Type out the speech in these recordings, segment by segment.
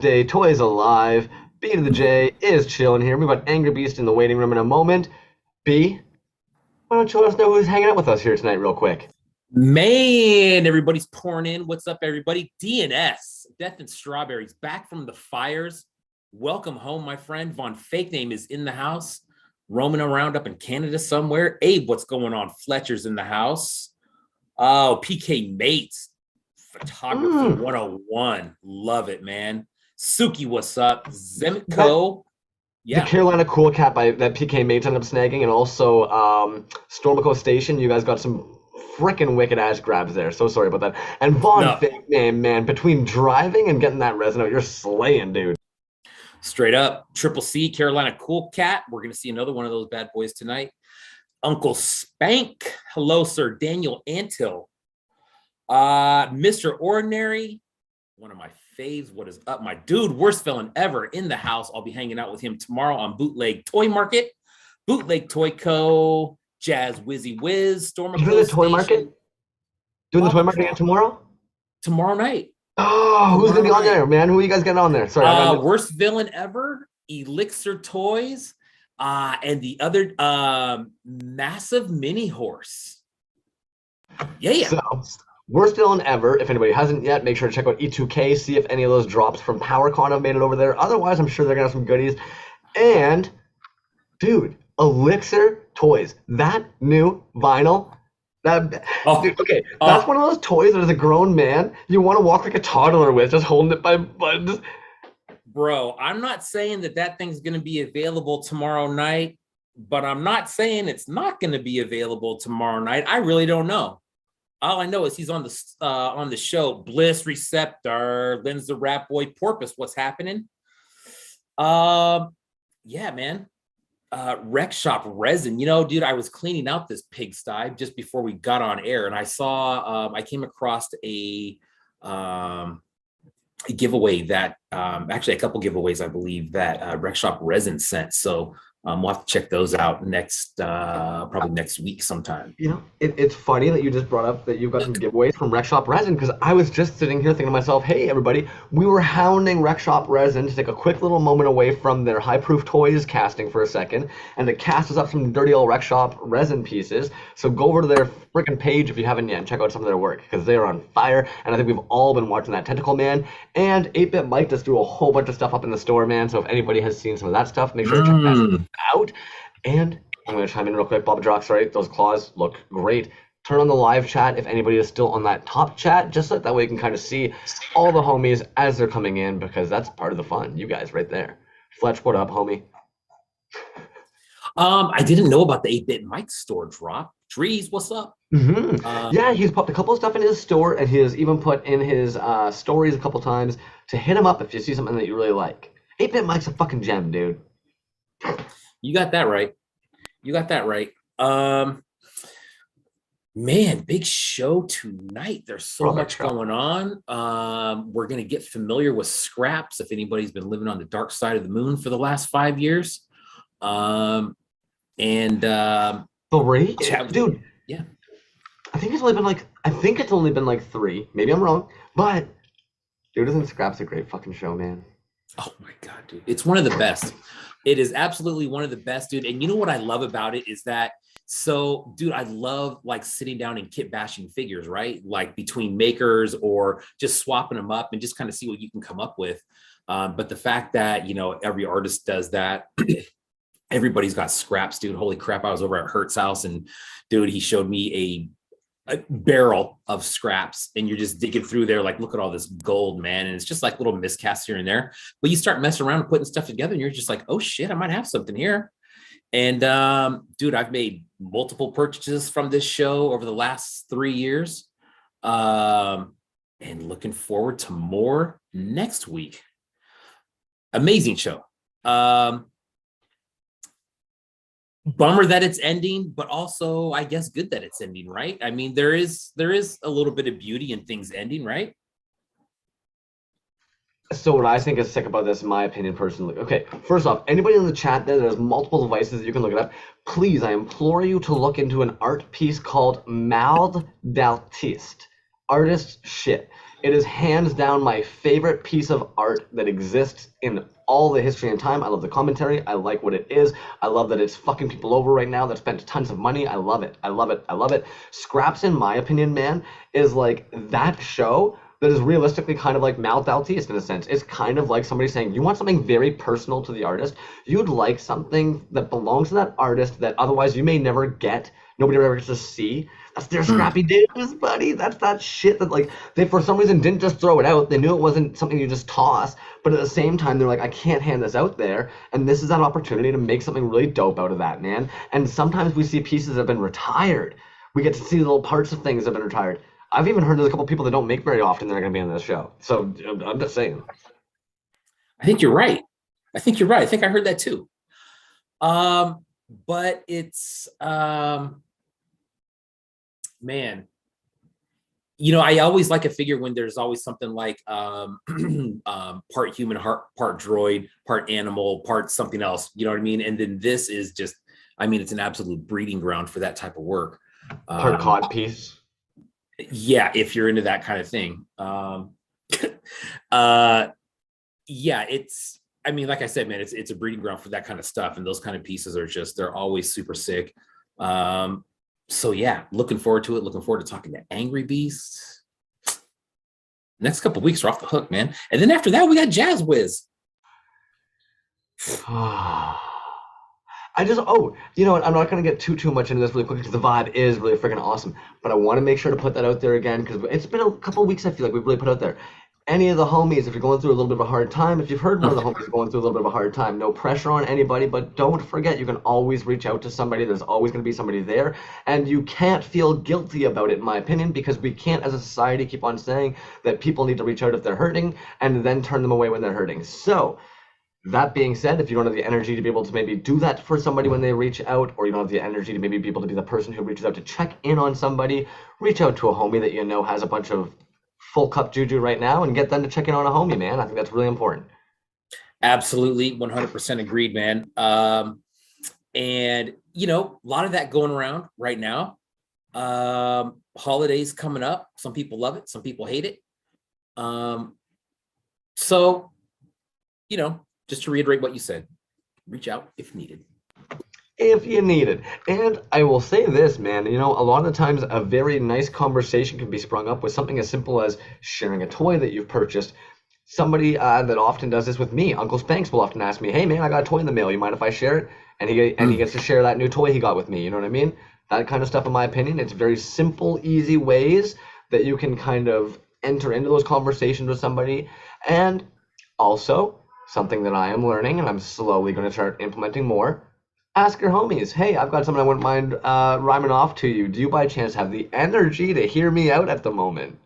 Day Toys alive. B to the J is chilling here. We've got Angry Beast in the waiting room in a moment. B, why don't you let us know who's hanging out with us here tonight, real quick? Man, everybody's pouring in. What's up, everybody? DNS, Death and Strawberries, back from the fires. Welcome home, my friend. Von Fake Name is in the house, roaming around up in Canada somewhere. Abe, what's going on? Fletcher's in the house. Oh, PK Mates, Photography 101. Love it, man. Suki, what's up? Zemko. The Carolina Cool Cat that PK Mates ended up snagging, and also Stormico Station. You guys got some freaking wicked ass grabs there. So sorry about that. And Von Fake Name, man, between driving and getting that resin out, you're slaying, dude. Straight up. Triple C, Carolina Cool Cat. We're going to see another one of those bad boys tonight. Uncle Spank. Hello, sir. Daniel Antill. Mr. Ordinary. One of my faves. What is up, my dude? Worst villain ever in the house. I'll be hanging out with him tomorrow on Bootleg Toy Market, Bootleg Toy Co., Jazz Wizzy Wiz, Stormico Doing the Toy Market? Doing the Toy Market again tomorrow? Tomorrow night. Oh, who's going to be on there, man? Who are you guys getting on there? Sorry. Worst villain ever, Elixir Toys, and the other Massive Mini Horse. Yeah. So, worst villain ever. If anybody hasn't yet, make sure to check out E2K, see if any of those drops from PowerCon have made it over there. Otherwise, I'm sure they're going to have some goodies. And, dude, Elixir Toys, that new vinyl. Dude, okay, that's one of those toys that as a grown man, you want to walk like a toddler with, just holding it by buttons. Bro, I'm not saying that thing's going to be available tomorrow night, but I'm not saying it's not going to be available tomorrow night. I really don't know. All I know is he's on the show. Bliss, Receptor, Lynn's the Rap Boy, Porpoise. What's happening? Yeah, man. Rec Shop Resin. You know, dude, I was cleaning out this pigsty just before we got on air, and I saw I came across a giveaway that actually a couple giveaways, I believe, that Rec Shop Resin sent. So we'll have to check those out probably next week sometime. You know, it's funny that you just brought up that you've got some giveaways from Rec Shop Resin, because I was just sitting here thinking to myself, hey, everybody, we were hounding Rec Shop Resin to take a quick little moment away from their high-proof toys casting for a second and to cast us up some dirty old Rec Shop Resin pieces. So go over to their freaking page if you haven't yet and check out some of their work, because they are on fire, and I think we've all been watching that Tentacle Man. And 8-Bit Mike just threw a whole bunch of stuff up in the store, man, so if anybody has seen some of that stuff, make sure to check that out. And I'm going to chime in real quick. Bob Jock, sorry, those claws look great. Turn on the live chat if anybody is still on that top chat, just so that way you can kind of see all the homies as they're coming in, because that's part of the fun. You guys right there. Fletch, what up, homie? I didn't know about the 8-Bit Mike store drop. Trees, what's up? Yeah, he's popped a couple of stuff in his store, and he has even put in his stories a couple times to hit him up if you see something that you really like. 8-Bit Mike's a fucking gem, dude. You got that right. Man, big show tonight. There's so much going on. We're going to get familiar with scraps if anybody's been living on the dark side of the moon for the last 5 years. The rate? Dude. Yeah. I think it's only been like 3. Maybe I'm wrong. But dude, isn't Scraps a great fucking show, man? Oh my God, dude. It's one of the best. It is absolutely one of the best, dude. And you know what I love about it is that, so dude, I love like sitting down and kit bashing figures, right? Like between makers or just swapping them up and just kind of see what you can come up with. But the fact that, you know, every artist does that, everybody's got scraps, dude. Holy crap. I was over at Hert's house and dude, he showed me a barrel of scraps, and you're just digging through there like, look at all this gold, man. And it's just like little miscasts here and there, but you start messing around and putting stuff together and you're just like, oh shit, I might have something here. And dude, I've made multiple purchases from this show over the last 3 years, and looking forward to more next week. Amazing show. Bummer that it's ending, but also I guess good that it's ending, right? I mean, there is a little bit of beauty in things ending, right? So what I think is sick about this, in my opinion, personally. Okay, first off, anybody in the chat there's multiple devices that you can look it up. Please, I implore you to look into an art piece called Mal d'Artiste. Artist shit. It is hands down my favorite piece of art that exists in all the history and time. I love the commentary. I like what it is. I love that it's fucking people over right now that spent tons of money. I love it. I love it. I love it. Scraps, in my opinion, man, is like that show that is realistically kind of like Mal Bautista in a sense. It's kind of like somebody saying, you want something very personal to the artist. You'd like something that belongs to that artist that otherwise you may never get. Nobody ever gets to see. That's their scrappy dudes, buddy. That's that shit that like they for some reason didn't just throw it out. They knew it wasn't something you just toss, but at the same time they're like, I can't hand this out there, and this is an opportunity to make something really dope out of that, man. And sometimes we see pieces that have been retired. We get to see little parts of things that have been retired. I've even heard there's a couple people that don't make very often that are going to be on this show. So I'm just saying. I think you're right. I think I heard that too. But it's man, you know, I always like a figure when there's always something like part human, part droid, part animal, part something else. You know what I mean? And then this is just, I mean, it's an absolute breeding ground for that type of work. Part cod piece. Yeah, if you're into that kind of thing. Yeah, it's, I mean, like I said, man, it's a breeding ground for that kind of stuff. And those kind of pieces are just, they're always super sick. So yeah, looking forward to it. Looking forward to talking to Angry Beast. Next couple of weeks are off the hook, man. And then after that, we got Jazz Whiz. I just, you know what? I'm not going to get too much into this really quick because the vibe is really freaking awesome. But I want to make sure to put that out there again because it's been a couple of weeks, I feel like we've really put out there. Any of the homies, if you're going through a little bit of a hard time, if you've heard one of the homies going through a little bit of a hard time, no pressure on anybody, but don't forget, you can always reach out to somebody. There's always going to be somebody there. And you can't feel guilty about it, in my opinion, because we can't, as a society, keep on saying that people need to reach out if they're hurting and then turn them away when they're hurting. So, that being said, if you don't have the energy to be able to maybe do that for somebody when they reach out, or you don't have the energy to maybe be able to be the person who reaches out to check in on somebody, reach out to a homie that you know has a bunch of full cup juju right now and get them to check in on a homie, man. I think that's really important. Absolutely, 100% agreed, man. And you know, a lot of that going around right now. Holidays coming up. Some people love it, some people hate it. So, you know, just to reiterate what you said, reach out if needed. If you need it. And I will say this, man, you know, a lot of the times a very nice conversation can be sprung up with something as simple as sharing a toy that you've purchased. Somebody that often does this with me, Uncle Spanks, will often ask me, hey man, I got a toy in the mail, you mind if I share it? And he gets to share that new toy he got with me, you know what I mean? That kind of stuff, in my opinion. It's very simple, easy ways that you can kind of enter into those conversations with somebody. And also, something that I am learning and I'm slowly going to start implementing more, ask your homies, hey, I've got something I wouldn't mind rhyming off to you. Do you by chance have the energy to hear me out at the moment?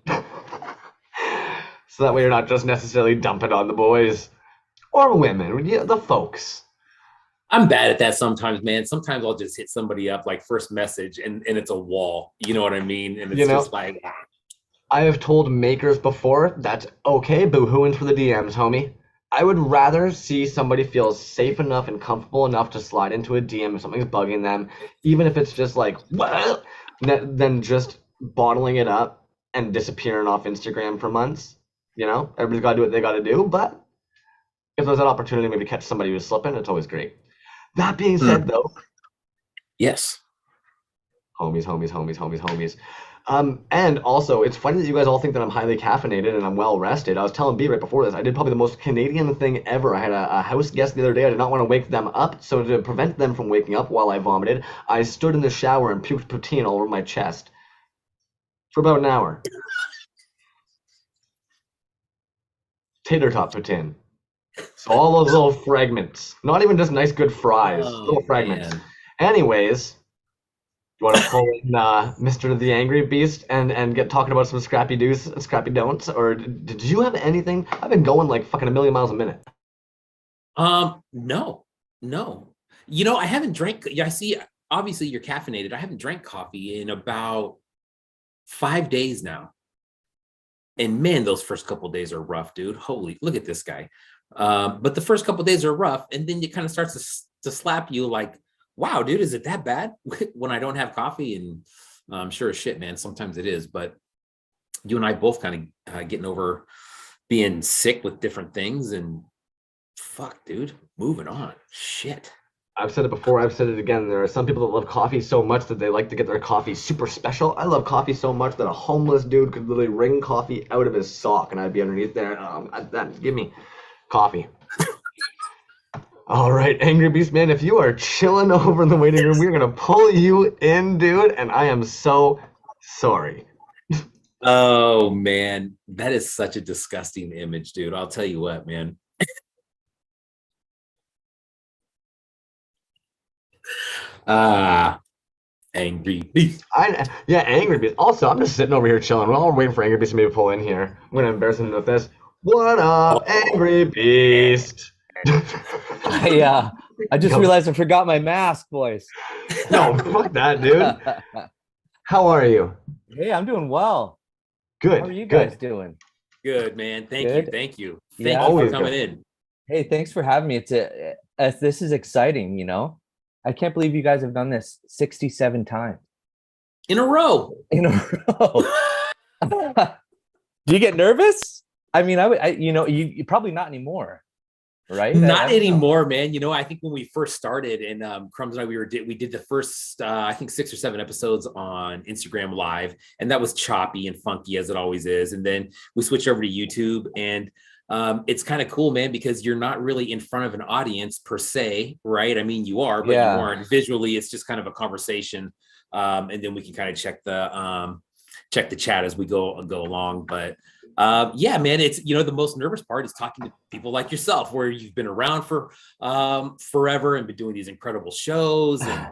So that way you're not just necessarily dumping on the boys or women, the folks. I'm bad at that sometimes, man. Sometimes I'll just hit somebody up like first message and it's a wall. You know what I mean? And it's just like... I have told makers before, that's okay, boo-hooing for the DMs, homie. I would rather see somebody feel safe enough and comfortable enough to slide into a DM if something's bugging them, even if it's just like, what? Than just bottling it up and disappearing off Instagram for months. You know, everybody's got to do what they got to do, but if there's an opportunity maybe to catch somebody who's slipping, it's always great. That being said, though. Yes. Homies. And also, it's funny that you guys all think that I'm highly caffeinated and I'm well rested. I was telling B right before this, I did probably the most Canadian thing ever. I had a house guest the other day. I did not want to wake them up, so to prevent them from waking up while I vomited, I stood in the shower and puked poutine all over my chest for about an hour. Tater tot poutine. So all those little fragments, not even just nice good fries, little fragments. Man. Anyways, you want to pull in Mr. the Angry Beast and get talking about some scrappy do's and scrappy don'ts? Or did you have anything? I've been going like fucking a million miles a minute. No. You know, I haven't drank. I see, obviously you're caffeinated. I haven't drank coffee in about 5 days now. And man, those first couple of days are rough, dude. Holy, look at this guy. But the first couple of days are rough. And then it kind of starts to slap you like, wow, dude, is it that bad when I don't have coffee? And I'm sure as shit, man, sometimes it is. But you and I both kind of getting over being sick with different things, and fuck, dude, moving on. Shit. I've said it before, I've said it again. There are some people that love coffee so much that they like to get their coffee super special. I love coffee so much that a homeless dude could literally wring coffee out of his sock and I'd be underneath there. Give me coffee. All right, Angry Beast Man, if you are chilling over in the waiting room, we're going to pull you in, dude, and I am so sorry. Oh, man, that is such a disgusting image, dude. I'll tell you what, man. Angry Beast. Yeah, Angry Beast. Also, I'm just sitting over here chilling. We're all waiting for Angry Beast to maybe pull in here. I'm going to embarrass him with this. What up, Angry Beast? Yeah, I just realized I forgot my mask, boys. No, fuck that, dude. How are you? Hey, I'm doing well. Good. How are you guys doing? Good, man. Thank you. Thank you Yeah, for coming in. Hey, thanks for having me. This is exciting, you know. I can't believe you guys have done this 67 times. In a row. In a row. Do you get nervous? I mean, you probably not anymore. Right? Not anymore, man. You know, I think when we first started, and Crumbs and I, we did the first, I think 6 or 7 episodes on Instagram Live, and that was choppy and funky as it always is. And then we switched over to YouTube, and it's kind of cool, man, because you're not really in front of an audience per se, right? I mean, you are, but you aren't. Visually, it's just kind of a conversation, and then we can kind of check the chat as we go along, but. Yeah, man, it's, you know, the most nervous part is talking to people like yourself, where you've been around for forever and been doing these incredible shows, and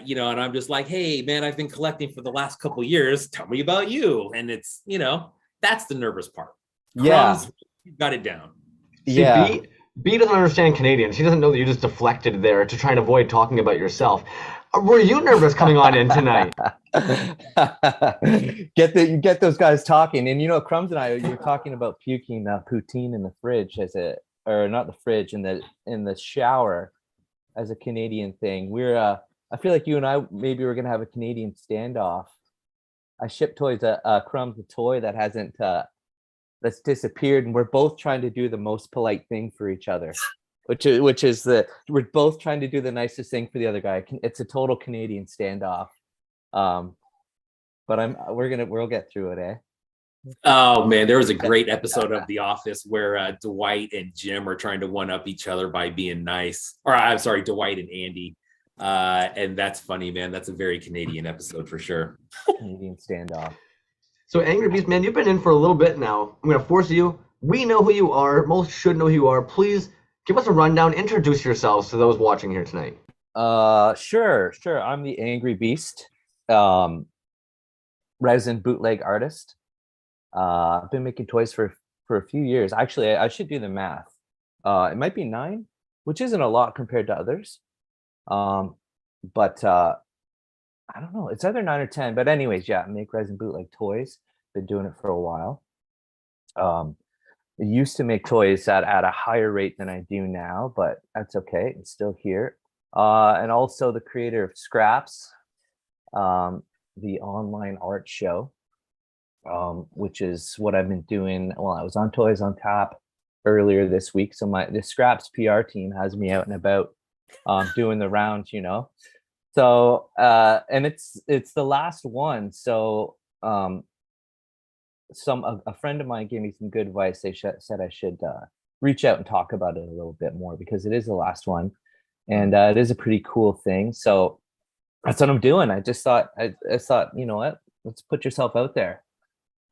you know, and I'm just like, hey, man, I've been collecting for the last couple of years. Tell me about you. And it's, you know, that's the nervous part. Crumbs, you got it down. Yeah. B doesn't understand Canadian. She doesn't know that you just deflected there to try and avoid talking about yourself. Were you nervous coming on in tonight? Get those guys talking. And you know, Crumbs and I, you're talking about puking poutine in the fridge or not the fridge, in the shower as a Canadian thing. I feel like you and I maybe we're gonna have a Canadian standoff. I shipped Toyz Crumbs a toy that hasn't that's disappeared, and we're both trying to do the most polite thing for each other. Which is we're both trying to do the nicest thing for the other guy. It's a total Canadian standoff. But we'll get through it, eh? Oh man, there was a great episode of The Office where Dwight and Jim are trying to one up each other by being nice. Or I'm sorry, Dwight and Andy. And that's funny, man. That's a very Canadian episode for sure. Canadian standoff. So Angry Beast, man, you've been in for a little bit now. I'm gonna force you. We know who you are. Most should know who you are. Please give us a rundown. Introduce yourselves to those watching here tonight. Sure. I'm the Angry Beast, resin bootleg artist. I've been making toys for a few years. Actually, I should do the math. It might be 9, which isn't a lot compared to others. But I don't know. It's either 9 or 10. But anyways, yeah, I make resin bootleg toys. Been doing it for a while. I used to make toys at a higher rate than I do now, but that's okay. It's still here. And also the creator of Scraps, the online art show, which is what I've been doing. Well, I was on Toys on Tap earlier this week. So the Scraps PR team has me out and about doing the rounds, you know. So, and it's the last one. So, a friend of mine gave me some good advice. They said I should reach out and talk about it a little bit more, because it is the last one, and it is a pretty cool thing. So that's what I'm doing. I just thought, you know what, let's put yourself out there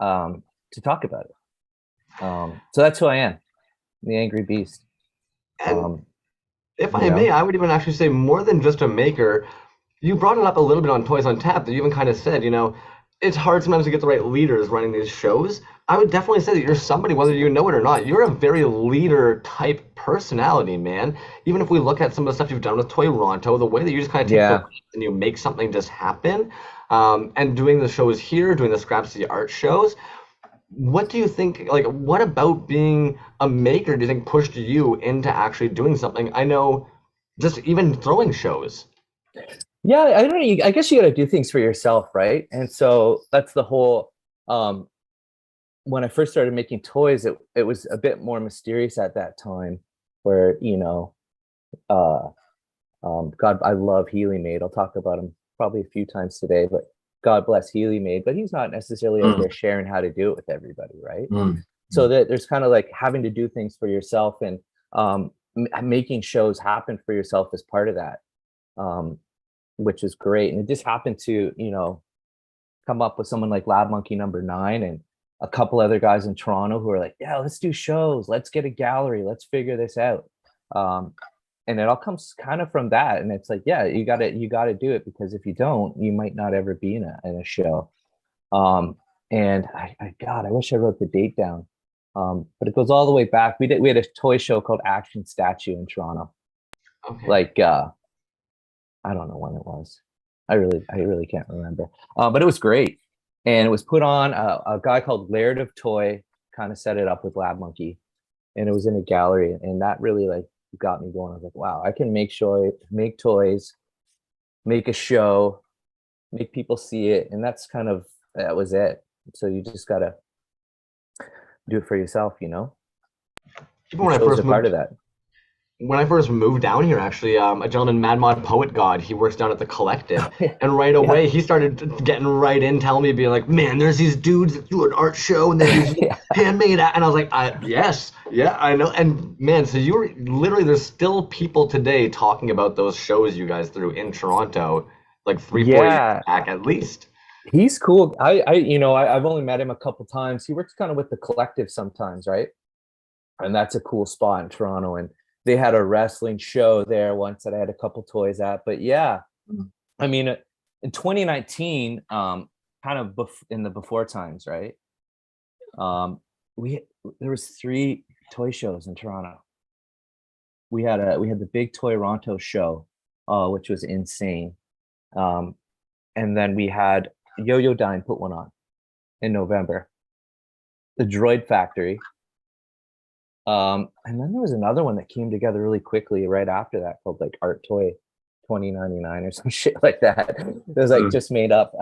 to talk about it. So that's who I am, the Angry Beast. If I may, I would even actually say more than just a maker. You brought it up a little bit on Toys on Tap. That you even kind of said, you know, it's hard sometimes to get the right leaders running these shows. I would definitely say that you're somebody, whether you know it or not. You're a very leader type personality, man. Even if we look at some of the stuff you've done with Toyronto, the way that you just kind of take the reins and you make something just happen, and doing the shows here, doing the Scraps the art shows. What do you think, like, what about being a maker do you think pushed you into actually doing something? I know, just even throwing shows. Yeah, I don't know. I guess you got to do things for yourself, right? And so that's the whole um, when I first started making toys, it was a bit more mysterious at that time, where, you know, God, I love Healy Made. I'll talk about him probably a few times today, but God bless Healy Made, but he's not necessarily out there sharing how to do it with everybody, right? So that there's kind of like having to do things for yourself, and making shows happen for yourself as part of that, which is great. And it just happened to, you know, come up with someone like Lab Monkey #9 and a couple other guys in Toronto who are like, yeah, let's do shows, let's get a gallery, let's figure this out. And it all comes kind of from that. And it's like, yeah, you gotta do it, because if you don't, you might not ever be in a show. And God, I wish I wrote the date down. But it goes all the way back. We had a toy show called Action Statue in Toronto. Okay. Like, I don't know when it was. I really can't remember. But it was great. And it was put on, a guy called Laird of Toy kind of set it up with Lab Monkey. And it was in a gallery. And that really like got me going. I was like, wow, I can make toys, make a show, make people see it. And that was it. So you just gotta do it for yourself, you know? When I first moved down here, actually, a gentleman, Mad Mod Poet God, he works down at the Collective, and right away he started getting right in, telling me, being like, man, there's these dudes that do an art show and they do handmade, and I was like, yes, yeah, I know. And man, so you were literally, there's still people today talking about those shows you guys threw in Toronto, like 3-4 years back at least. He's cool. I've only met him a couple times. He works kind of with the Collective sometimes, right? And that's a cool spot in Toronto. And they had a wrestling show there once that I had a couple toys at. But yeah, I mean, in 2019, kind of in the before times, right? There was 3 toy shows in Toronto. We had the big Toronto show, which was insane. And then we had Yo-Yo Dine put one on in November. The Droid Factory. And then there was another one that came together really quickly right after that called like Art Toy 2099 or some shit like that. It was like just made up.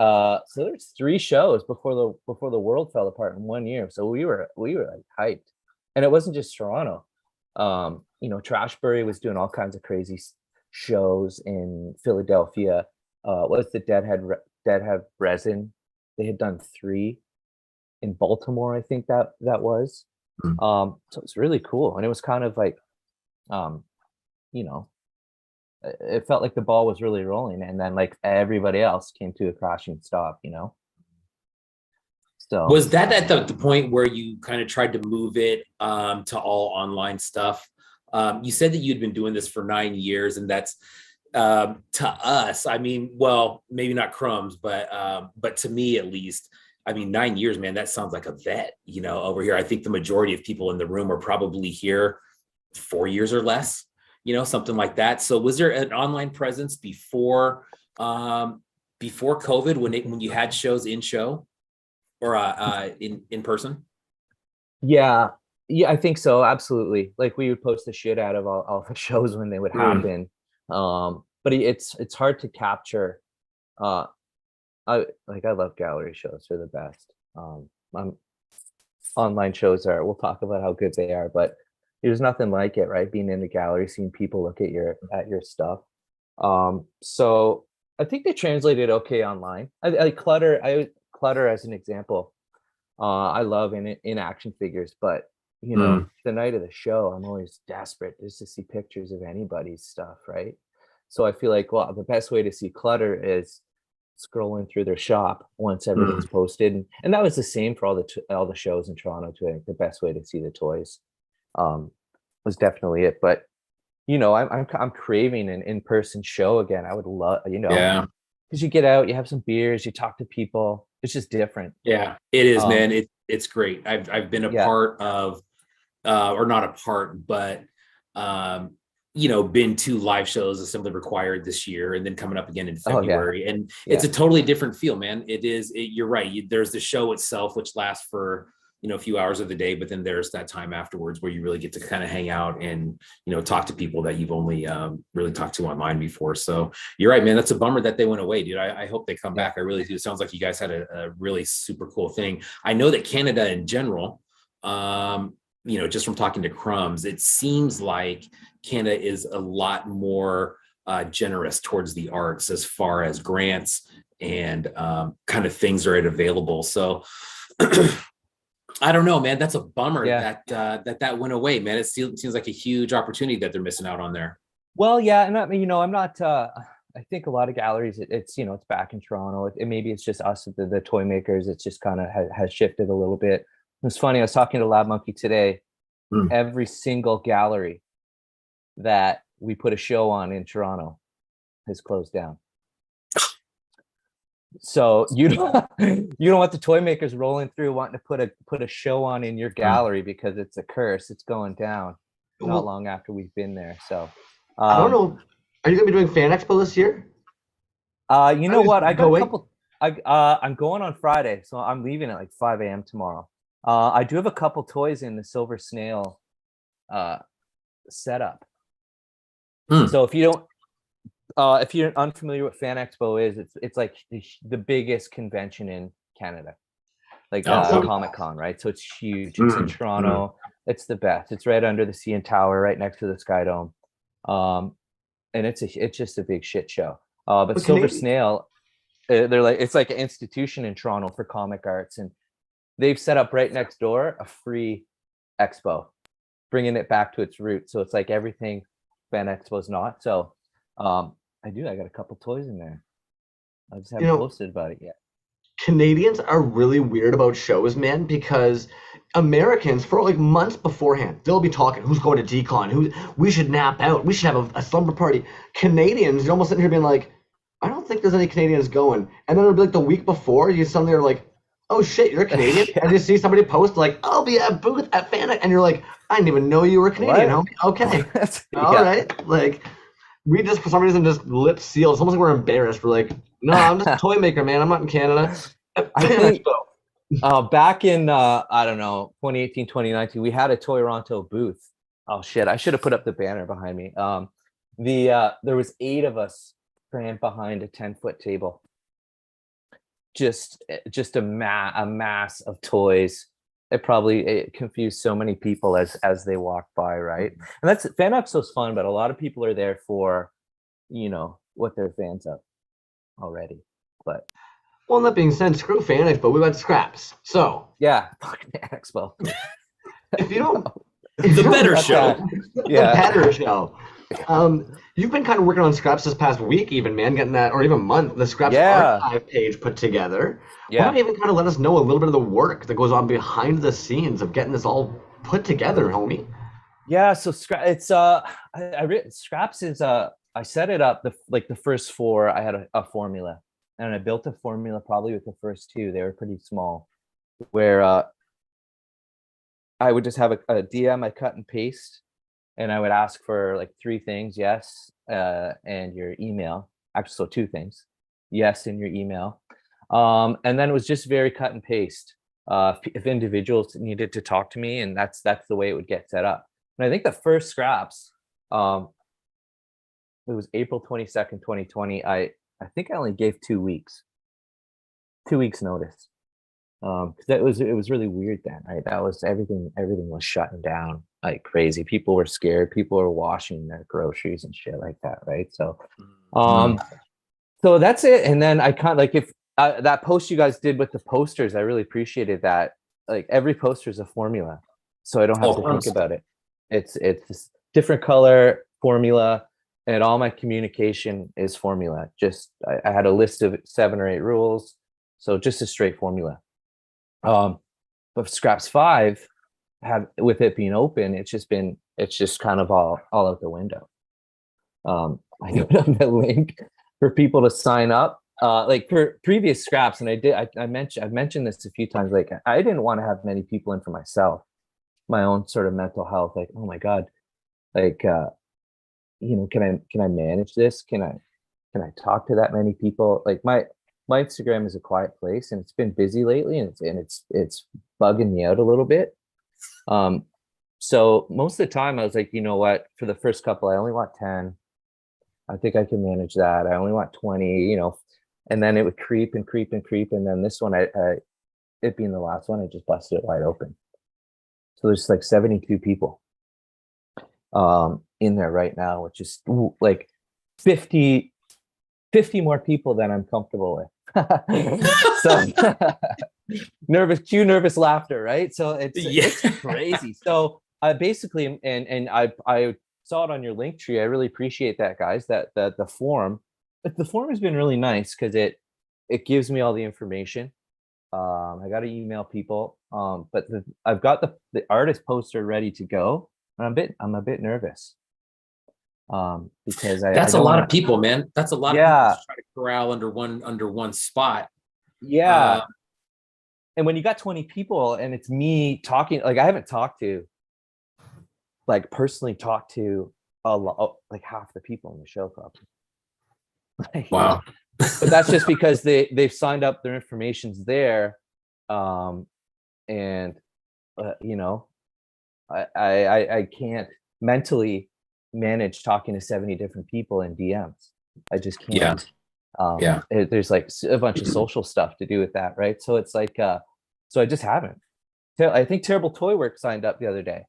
So there's 3 shows before the world fell apart in 1 year. So we were like hyped. And it wasn't just Toronto. Trashbury was doing all kinds of crazy shows in Philadelphia. What's the Deadhead Resin? They had done 3 in Baltimore, I think that was. So it's really cool. And it was kind of like, it felt like the ball was really rolling, and then like everybody else came to a crashing stop, you know? So was that at the point where you kind of tried to move it to all online stuff? You said that you'd been doing this for 9 years, and that's to us, I mean, well, maybe not crumbs, but to me at least, I mean, 9 years, man, that sounds like a vet, you know, over here. I think the majority of people in the room are probably here 4 years or less, you know, something like that. So was there an online presence before COVID when you had shows in show or in person? Yeah, I think so. Absolutely. Like we would post the shit out of all the shows when they would happen. But it's hard to capture. I love gallery shows. They're the best. Online shows we'll talk about how good they are, but there's nothing like it, right? Being in the gallery, seeing people look at your stuff. So I think they translated okay online. Clutter as an example. I love in action figures, but you know, the night of the show, I'm always desperate just to see pictures of anybody's stuff, right? So I feel like, well, the best way to see clutter is scrolling through their shop once everything's posted, and that was the same for all the shows in Toronto too. I think the best way to see the toys was definitely it. But you know, I'm craving an in-person show again. I would love, you know, because you get out, you have some beers, you talk to people. It's just different. Yeah, it is, man. It's great. I've been a part of, or not a part, but you know, been to live shows Assembly Required this year, and then coming up again in February. And it's a totally different feel, man. You're right. There's the show itself, which lasts for, a few hours of the day, but then there's that time afterwards where you really get to kind of hang out and, talk to people that you've only really talked to online before. So you're right, man. That's a bummer that they went away, dude. I hope they come back. I really do. It sounds like you guys had a really super cool thing. I know that Canada in general, just from talking to Crumbs, it seems like Canada is a lot more generous towards the arts as far as grants and kind of things are available. So I don't know, man. That's a bummer that went away, man. It seems like a huge opportunity that they're missing out on there. Well, yeah, and I mean, I'm not. I think a lot of galleries, it's it's back in Toronto. Maybe it's just us, the toy makers. It's just kind of has shifted a little bit. It's funny. I was talking to Lab Monkey today. Every single gallery that we put a show on in Toronto has closed down. So you don't want the toy makers rolling through wanting to put a show on in your gallery because it's a curse. It's going down not long after we've been there. So I don't know. Are you gonna be doing Fan Expo this year? You know what? I got a couple. I'm going on Friday, so I'm leaving at like 5 a.m. tomorrow. I do have a couple toys in the Silver Snail setup. So if you're unfamiliar with Fan Expo is, it's like the biggest convention in Canada, like Comic-Con, right? So it's huge. It's in Toronto. It's the best. It's right under the CN Tower, right next to the Sky Dome. And it's just a big shit show. But Silver Snail, it's like an institution in Toronto for comic arts, and they've set up right next door a free expo, bringing it back to its roots. So it's like everything Fan Expo's not. So I got a couple toys in there. I just haven't posted about it yet. Canadians are really weird about shows, man, because Americans, for like months beforehand, they'll be talking, who's going to decon, we should nap out, we should have a slumber party. Canadians, you're almost sitting here being like, I don't think there's any Canadians going. And then it'll be like the week before, you suddenly are like, oh shit, you're Canadian? And you see somebody post like, I'll be at booth at Fan, and you're like, I didn't even know you were Canadian, homie. Okay. All right. Like, we just, for some reason, just lip seal. It's almost like we're embarrassed. We're like, no, I'm just a toy maker, man. I'm not in Canada. I think back in, I don't know, 2018, 2019, we had a Toronto booth. Oh, shit. I should have put up the banner behind me. There was 8 of us crammed behind a 10-foot table. Just a mass of toys. It confused so many people as they walked by, right? And that's Fan Expo's fun, but a lot of people are there for, what they're fans of already. But well, that being said, screw Fan Expo, we got scraps. So yeah, fuck Fan Expo. If you don't, the better show, the better show. You've been kind of working on scraps this past week, even, man, getting that, or even month, the scraps archive page put together. Why don't you even kind of let us know a little bit of the work that goes on behind the scenes of getting this all put together, homie? Yeah, so scraps is I set it up the first 4. I had a formula, and I built a formula probably with the first 2. They were pretty small, where I would just have a DM I cut and paste. And I would ask for like 3 things, yes, and your email. Actually, so 2 things, yes, and your email. And then it was just very cut and paste. If individuals needed to talk to me, and that's the way it would get set up. And I think the first scraps, it was April 22nd, 2020. I think I only gave 2 weeks. 2 weeks notice. Because it was really weird then, right? That was everything was shutting down like crazy. People were scared. People were washing their groceries and shit like that, right? So so that's it. And then I kind of like, if that post you guys did with the posters, I really appreciated that. Like every poster is a formula, so I don't have to think about it. It's just different color formula, and all my communication is formula. Just I had a list of 7 or 8 rules, so just a straight formula. But Scraps 5, with it being open, it's just kind of all out the window. I put on the link for people to sign up. Like for previous scraps, and I've mentioned this a few times. Like I didn't want to have many people in for myself, my own sort of mental health. Like, oh my God, like can I manage this? Can I talk to that many people? Like my Instagram is a quiet place, and it's been busy lately, and it's bugging me out a little bit. So most of the time I was like, you know what, for the first couple, I only want 10. I think I can manage that. I only want 20, and then it would creep and creep and creep. And then this one, it being the last one, I just busted it wide open. So there's like 72 people in there right now, which is like 50 more people than I'm comfortable with. So cue nervous laughter, right? So it's crazy. So I basically, and I saw it on your link tree. I really appreciate that, guys, that the form, but the form has been really nice because it gives me all the information. I got to email people, but I've got the artist poster ready to go, and I'm a bit nervous. Because that's a lot of people, man. That's a lot of people to try to corral under one spot. Yeah. And when you got 20 people and it's me talking, like I haven't personally talked to a lot, like half the people in the show probably. Wow. But that's just because they've signed up, their information's there. And I can't mentally manage talking to 70 different people in DMs. I just can't. There's like a bunch of social stuff to do with that, right? So it's like so I just haven't. I think Terrible Toy Work signed up the other day,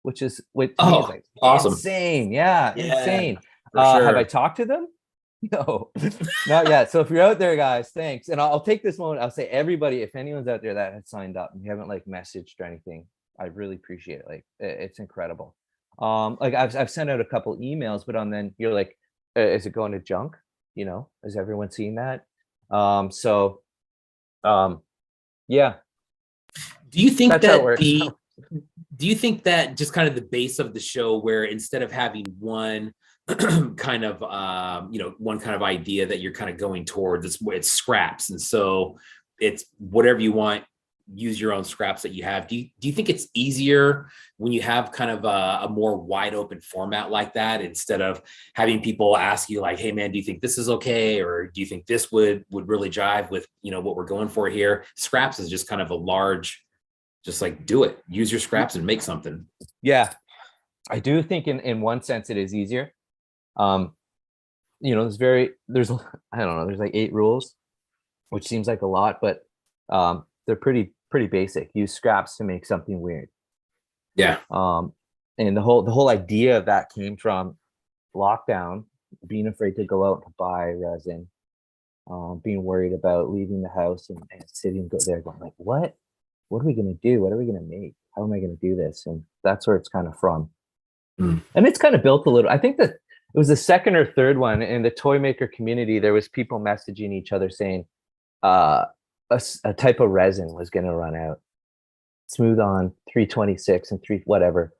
which is like awesome. Insane. Insane. Sure. Have I talked to them? No, not yet. So if you're out there, guys, thanks. And I'll take this moment. I'll say, everybody, if anyone's out there that has signed up and you haven't like messaged or anything, I really appreciate it. Like it's incredible. Like I've sent out a couple emails, but then you're like, is it going to junk? Is everyone seeing that? Yeah. Do you think do you think that just kind of the base of the show, where instead of having one kind of one kind of idea that you're kind of going towards, it's scraps, and so it's whatever you want, use your own scraps that you have. Do you think it's easier when you have kind of a more wide open format like that, instead of having people ask you like, hey man, do you think this is okay, or do you think this would really jive with what we're going for here? Scraps is just kind of a large, just like, do it, use your scraps and make something. Yeah, I do think in one sense it is easier. There's I don't know, there's like 8 rules, which seems like a lot, but they're pretty basic. Use scraps to make something weird. Yeah. And the whole idea of that came from lockdown, being afraid to go out and buy resin, being worried about leaving the house and sitting there going like, what are we going to do? What are we going to make? How am I going to do this? And that's where it's kind of from. And it's kind of built a little. I think that it was the second or third one in the toy maker community. There was people messaging each other saying a type of resin was going to run out. Smooth on 326 and 3 whatever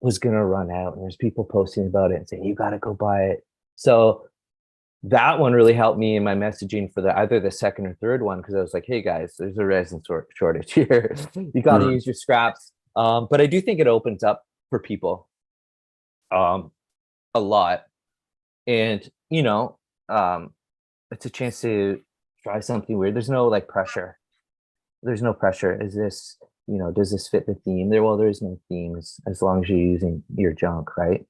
was going to run out. And there's people posting about it and saying, you got to go buy it. So that one really helped me in my messaging for either the second or third one, because I was like, hey guys, there's a resin shortage here. You got to use your scraps. But I do think it opens up for people a lot. And, it's a chance to try something weird. There's no like pressure. There's no pressure. Is this, does this fit the theme? There is no themes as long as you're using your junk, right?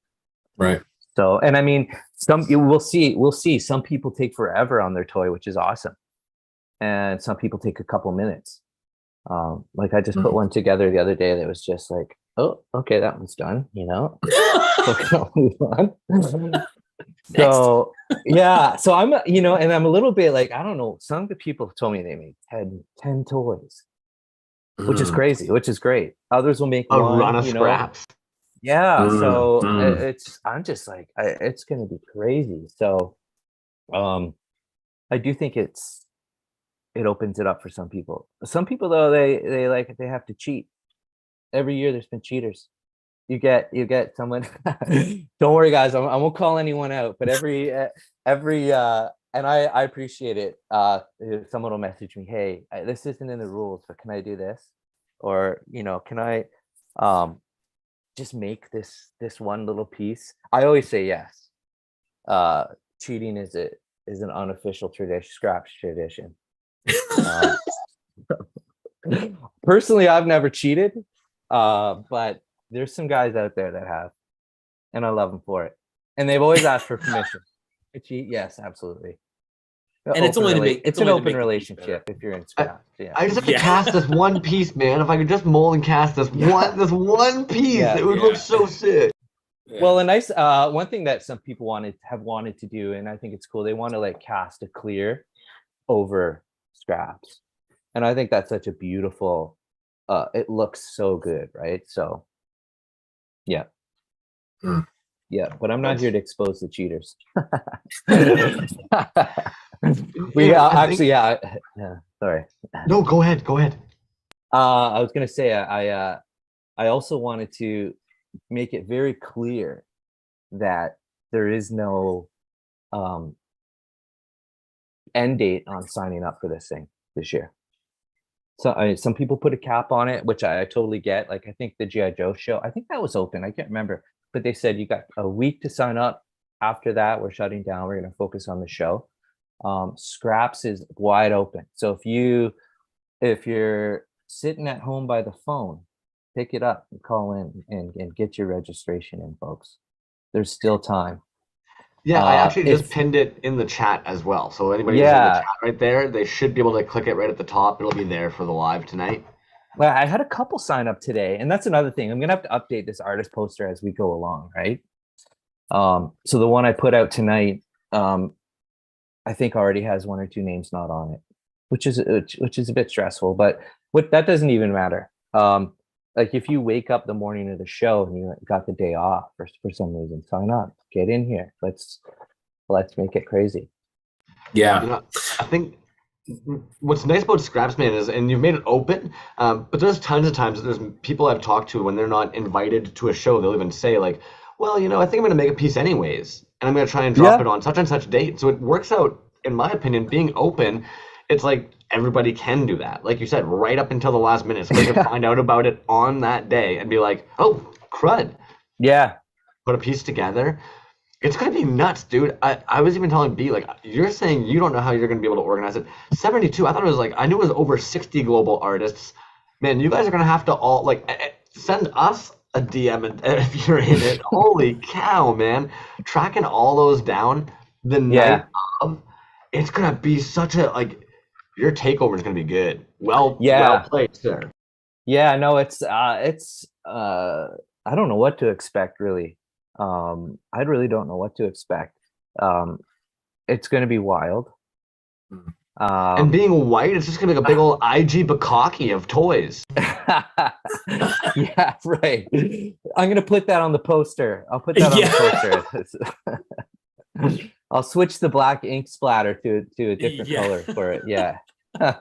Right. So, and I mean, we'll see. Some people take forever on their toy, which is awesome. And some people take a couple minutes. Like I just put one together the other day that was just like, oh, okay, that one's done, So move on. So yeah, so I'm, and I'm a little bit like, I don't know, some of the people told me they made 10 toys, which is crazy, which is great. Others will make a one, run of scraps. Yeah, so I'm just like, it's gonna be crazy. So I do think it opens it up for some people. Some people though, they have to cheat. Every year there's been cheaters. You get someone. Don't worry, guys. I won't call anyone out. But every and I appreciate it. Someone will message me, "Hey, this isn't in the rules, but can I do this?" Or can I just make this one little piece? I always say yes. Cheating is an unofficial tradition, scraps tradition. Personally, I've never cheated, but there's some guys out there that have, and I love them for it. And they've always asked for permission to cheat. Yes, absolutely. And it's only to make it's an open relationship if you're in scraps. Yeah. I just have to cast this one piece, man. If I could just mold and cast this one piece, it would look so sick. Yeah. Well, a nice one thing that some people have wanted to do, and I think it's cool, they want to like cast a clear over scraps. And I think that's such a beautiful, it looks so good, right? So yeah. Yeah, but I'm not here to expose the cheaters. Sorry. No, go ahead. I was gonna say I also wanted to make it very clear that there is no end date on signing up for this thing this year. So some people put a cap on it, which I totally get. Like I think the G.I. Joe show, I think that was open. I can't remember, but they said you got a week to sign up. After that, we're shutting down. We're going to focus on the show. Scraps is wide open. So if you're sitting at home by the phone, pick it up and call in and get your registration in, folks. There's still time. Yeah, I actually just pinned it in the chat as well. So anybody who's in the chat right there, they should be able to click it right at the top. It'll be there for the live tonight. Well, I had a couple sign up today, and that's another thing. I'm gonna have to update this artist poster as we go along, right? So the one I put out tonight, I think already has 1 or 2 names not on it, which is a bit stressful, but that doesn't even matter. Like if you wake up the morning of the show and you got the day off for some reason, sign up, get in here. Let's make it crazy. Yeah. You know, I think what's nice about Scraps, man, is, and you've made it open, but there's tons of times that there's people I've talked to when they're not invited to a show, they'll even say like, well, you know, I think I'm going to make a piece anyways, and I'm going to try and drop it on such and such date. So it works out, in my opinion, being open. It's like everybody can do that. Like you said, right up until the last minute. So they can find out about it on that day and be like, oh, crud. Yeah. Put a piece together. It's going to be nuts, dude. I was even telling B, like, you're saying you don't know how you're going to be able to organize it. 72, I thought it was like, I knew it was over 60 global artists. Man, you guys are going to have to all, like, send us a DM if you're in it. Holy cow, man. Tracking all those down the night of, it's going to be such a, like, your takeover is going to be good. Well played, sir. Yeah, no, it's I don't know what to expect, really. I really don't know what to expect. It's going to be wild. And being white, it's just going to be like a big old IG Bukkake of toys. Yeah, right. I'm going to put that on the poster. I'll put that on the poster. I'll switch the black ink splatter to a different color for it. Yeah. Yeah,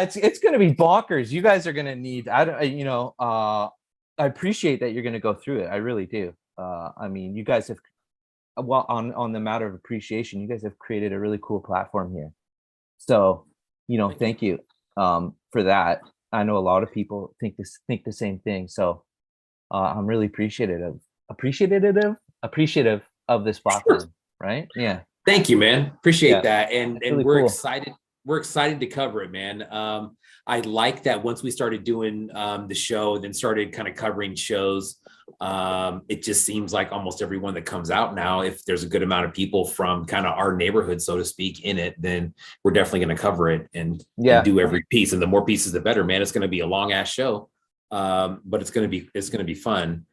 it's going to be bonkers. You guys are going to need, I appreciate that you're going to go through it. I really do. I mean, you guys have, well, on the matter of appreciation, you guys have created a really cool platform here. So, thank you for that. I know a lot of people think the same thing. So I'm really appreciative of this platform, right? Yeah. Thank you, man. Appreciate that. And really we're cool. excited. We're excited to cover it, man. I like that once we started doing the show, then started kind of covering shows. It just seems like almost everyone that comes out now, if there's a good amount of people from kind of our neighborhood, so to speak, in it, then we're definitely going to cover it and do every piece. And the more pieces, the better, man. It's going to be a long ass show, but it's going to be fun.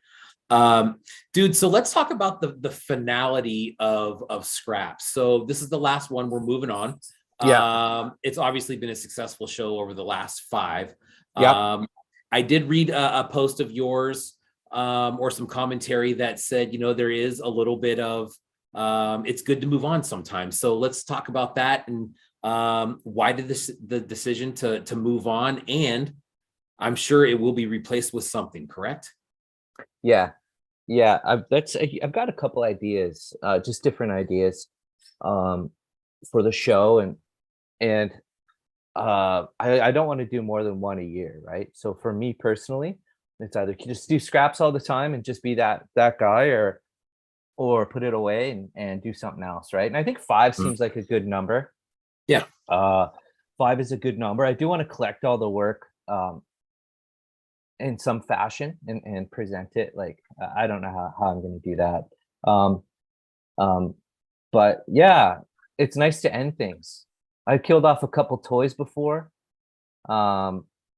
Dude, so let's talk about the finality of Scraps. So this is the last one. We're moving on. It's obviously been a successful show over the last 5. I did read a post of yours or some commentary that said, there is a little bit of it's good to move on sometimes. So let's talk about that and why did the decision to move on, and I'm sure it will be replaced with something, correct? Yeah. I've got a couple ideas, just different ideas for the show, and I don't want to do more than one a year, right? So for me personally, it's either just do scraps all the time and just be that guy, or put it away and do something else, right? And I think 5 seems like a good number. Yeah. 5 is a good number. I do want to collect all the work in some fashion and present it. Like, I don't know how I'm going to do that. But yeah, it's nice to end things. I killed off a couple toys before.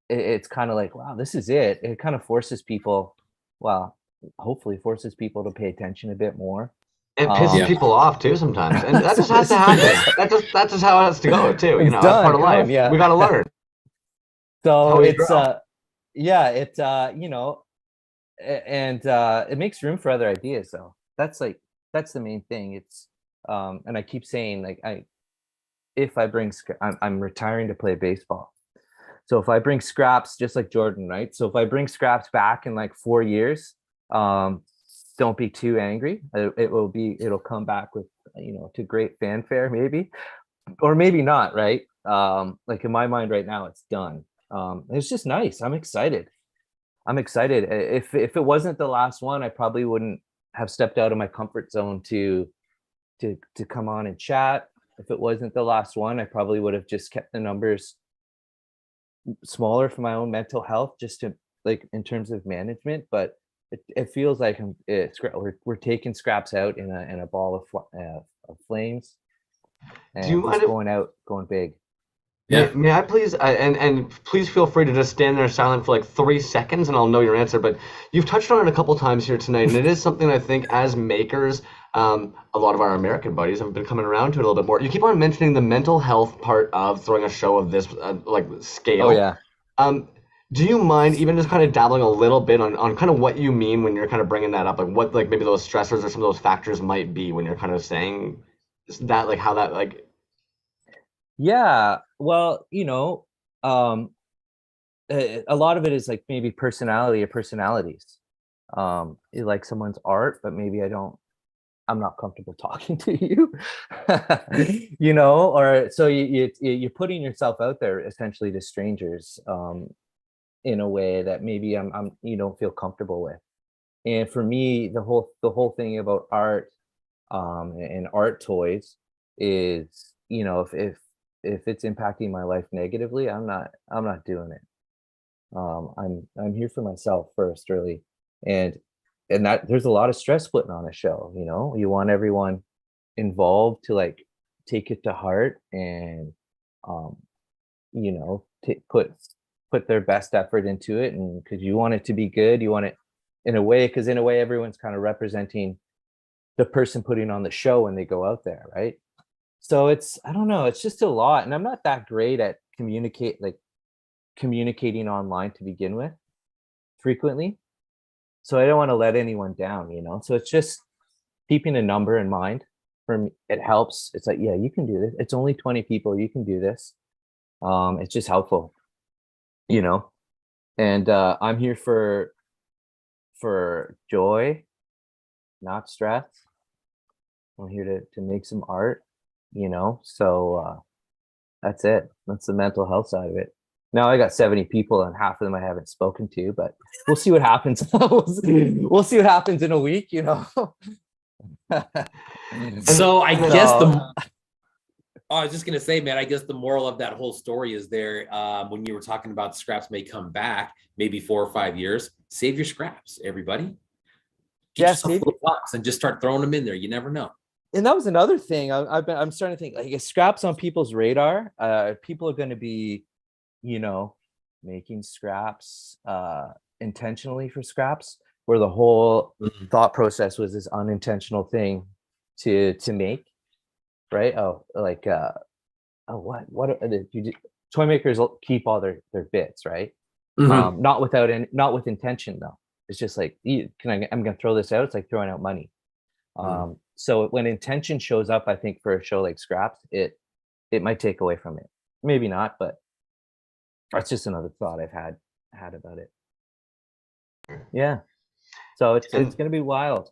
It's kind of like, wow, this is it. It kind of forces people, well, hopefully forces people to pay attention a bit more. It pisses people off too sometimes, and that just has to happen. That's just how it has to go too. You know, that's part of life. Yeah. We got to learn. So it's yeah, it you know, and it makes room for other ideas. So that's the main thing. It's and I keep saying, like, if I bring I'm retiring to play baseball. So if I bring scraps, just like Jordan, right? So if I bring scraps back in like 4 years, don't be too angry. It'll come back with, you know, to great fanfare, maybe, or maybe not, right? Like in my mind right now, it's done. It's just nice. I'm excited. If it wasn't the last one, I probably wouldn't have stepped out of my comfort zone to come on and chat. If it wasn't the last one, I probably would have just kept the numbers smaller for my own mental health, just to, like, in terms of management. But it feels like we're taking scraps out in a ball of flames, and do you mind going big. Yeah. May I please, and please feel free to just stand there silent for like 3 seconds and I'll know your answer. But you've touched on it a couple times here tonight, and it is something I think as makers, a lot of our American buddies have been coming around to it a little bit more. You keep on mentioning the mental health part of throwing a show of this like scale. Oh yeah. Do you mind even just kind of dabbling a little bit on kind of what you mean when you're kind of bringing that up, like what, like maybe those stressors or some of those factors might be when you're kind of saying that, like how that, like. Yeah, well, you know, a lot of it is like maybe personality or personalities. You like someone's art, but maybe I'm not comfortable talking to you, you know, or so you're putting yourself out there essentially to strangers, in a way that maybe you don't feel comfortable with. And for me, the whole thing about art, and art toys is, you know, if it's impacting my life negatively, I'm not doing it. I'm here for myself first, really. And that there's a lot of stress putting on a show, you know. You want everyone involved to like take it to heart and you know, put their best effort into it, and because you want it to be good, you want it in a way, because in a way everyone's kind of representing the person putting on the show when they go out there, right? So it's, I don't know, it's just a lot. And I'm not that great at communicating online to begin with frequently. So I don't want to let anyone down, you know? So it's just keeping a number in mind. For me, it helps. It's like, yeah, you can do this. It's only 20 people. You can do this. It's just helpful, you know? And I'm here for joy, not stress. I'm here to make some art, you know? So that's it. That's the mental health side of it. Now I got 70 people and half of them I haven't spoken to, but we'll see what happens. We'll see what happens in a week, you know? So I guess I was just going to say, man, I guess the moral of that whole story is there, when you were talking about scraps may come back, maybe 4 or 5 years, save your scraps, everybody. Get yourself a box and just start throwing them in there. You never know. And that was another thing. I'm starting to think, like, if scraps on people's radar, people are going to be, you know, making scraps intentionally for scraps, where the whole thought process was this unintentional thing to make, right? Oh, like what toy makers keep all their bits, right? Not with intention though. It's just like, I'm gonna throw this out. It's like throwing out money. So when intention shows up, I think for a show like Scraps, it might take away from it. Maybe not, but that's just another thought I've had about it. Yeah. So it's gonna be wild.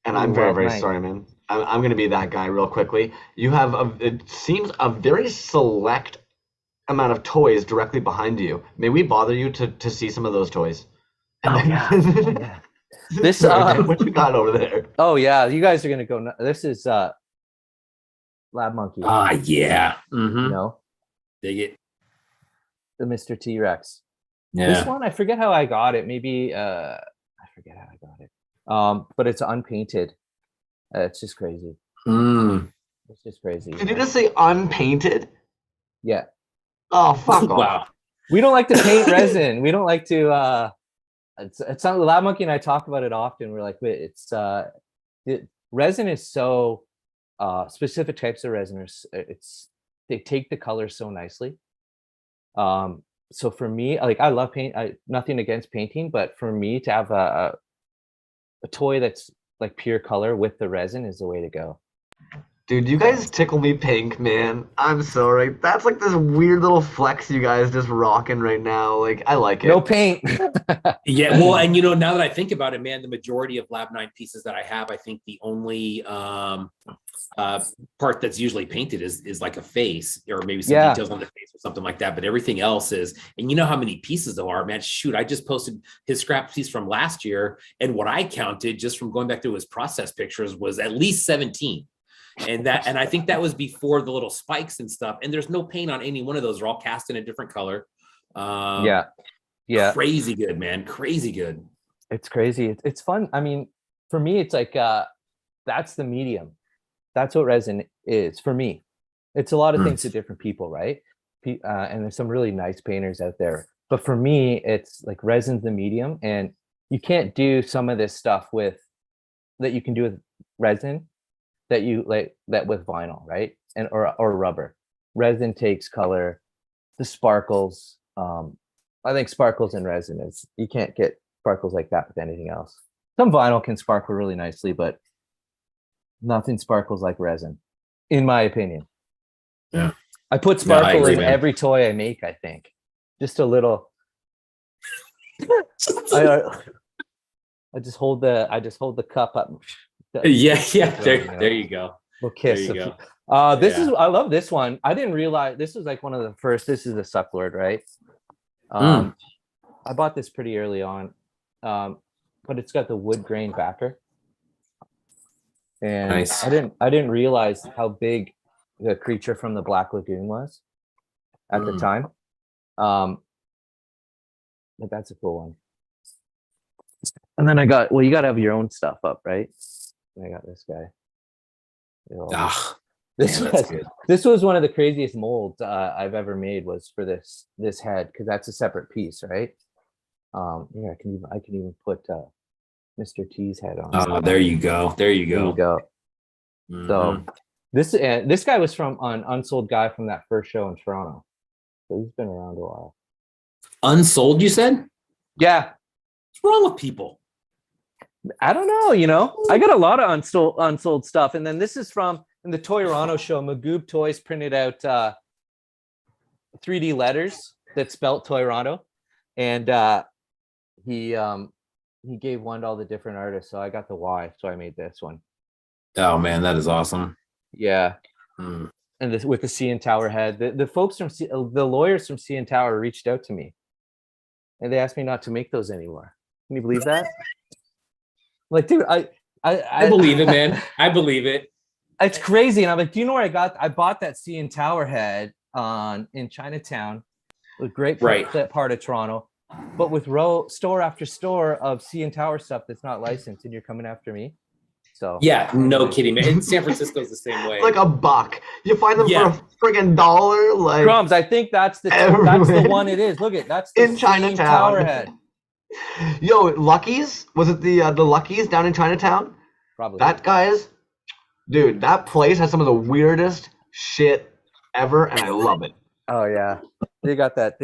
And I'm very, very sorry, man. I'm gonna be that guy real quickly. You have it seems a very select amount of toys directly behind you. May we bother you to see some of those toys? Oh yeah. This what you got over there? Oh yeah, you guys are gonna go. This is Lab monkey. Ah, yeah. You Mm-hmm. know, Dig it. the Mr. T-Rex. Yeah. This one, I forget how I got it. Maybe I forget how I got it. But it's unpainted. It's just crazy. It's just crazy. Did you just say unpainted? Yeah. Oh, fuck off. Wow. We don't like to paint resin. We don't like to. It's something Lab Monkey and I talk about it often. We're like, wait, resin is so specific types of resin they take the color so nicely. So for me, like, I love paint. Nothing against painting, but for me to have a toy that's like pure color with the resin is the way to go. Dude, you guys tickle me pink, man. I'm sorry. That's like this weird little flex you guys just rocking right now. Like, I like it. No paint. Yeah, well, and you know, now that I think about it, man, the majority of Lab 9 pieces that I have, I think the only part that's usually painted is like a face or maybe some details on the face or something like that. But everything else is, and you know how many pieces there are, man. Shoot, I just posted his scrap piece from last year, and what I counted just from going back to his process pictures was at least 17. And I think that was before the little spikes and stuff. And there's no paint on any one of those. They're all cast in a different color. Yeah. Crazy good, man. Crazy good. It's crazy. It's fun. I mean, for me, it's like that's the medium. That's what resin is for me. It's a lot of things to different people, right? And there's some really nice painters out there. But for me, it's like resin's the medium, and you can't do some of this stuff that you can do with resin that you like that with vinyl, right? And or rubber. Resin takes color, the sparkles. I think sparkles in resin is, you can't get sparkles like that with anything else. Some vinyl can sparkle really nicely, but nothing sparkles like resin, in my opinion. Yeah. I put sparkle in every toy I make, I think. Just a little. I just hold the cup up. Yeah. There you go. Little kiss. There you go. This is, I love this one. I didn't realize this was like one of the first. This is a sucklord, right? I bought this pretty early on, but it's got the wood grain backer, and nice. I didn't realize how big the creature from the Black Lagoon was at the time. But that's a cool one. And then you got to have your own stuff up, right? And I got this guy. This was one of the craziest molds I've ever made, was for this head, because that's a separate piece, right? Yeah, I can even put Mr. T's head on. Oh, there you go. There you go. So this guy was from an Unsold guy from that first show in Toronto. So he's been around a while. Unsold, you said? Yeah. What's wrong with people? I don't know, I got a lot of unsold stuff. And then this is from the Toyyrano show. Magoob Toys printed out 3D letters that spelt Toyyrano. And he gave one to all the different artists. So I got the Y, so I made this one. Oh man, that is awesome. Yeah. And this with the CN Tower head. The folks from the lawyers from CN Tower reached out to me, and they asked me not to make those anymore. Can you believe that? Like, dude, I believe it, man. I believe it. It's crazy. And I'm like, do you know where I bought that CN Tower head in Chinatown, a great part of Toronto, but with store after store of CN Tower stuff that's not licensed, and you're coming after me. So yeah, no kidding, man. In San Francisco's the same way. Like $1. You find them for a friggin' $1. Like Crumbs. I think that's the one it is. Look at that's the in Chinatown. Tower head. Yo, Lucky's? Was it the Lucky's down in Chinatown? Probably. That guy's, dude, that place has some of the weirdest shit ever, and I love it. Oh yeah, they've got that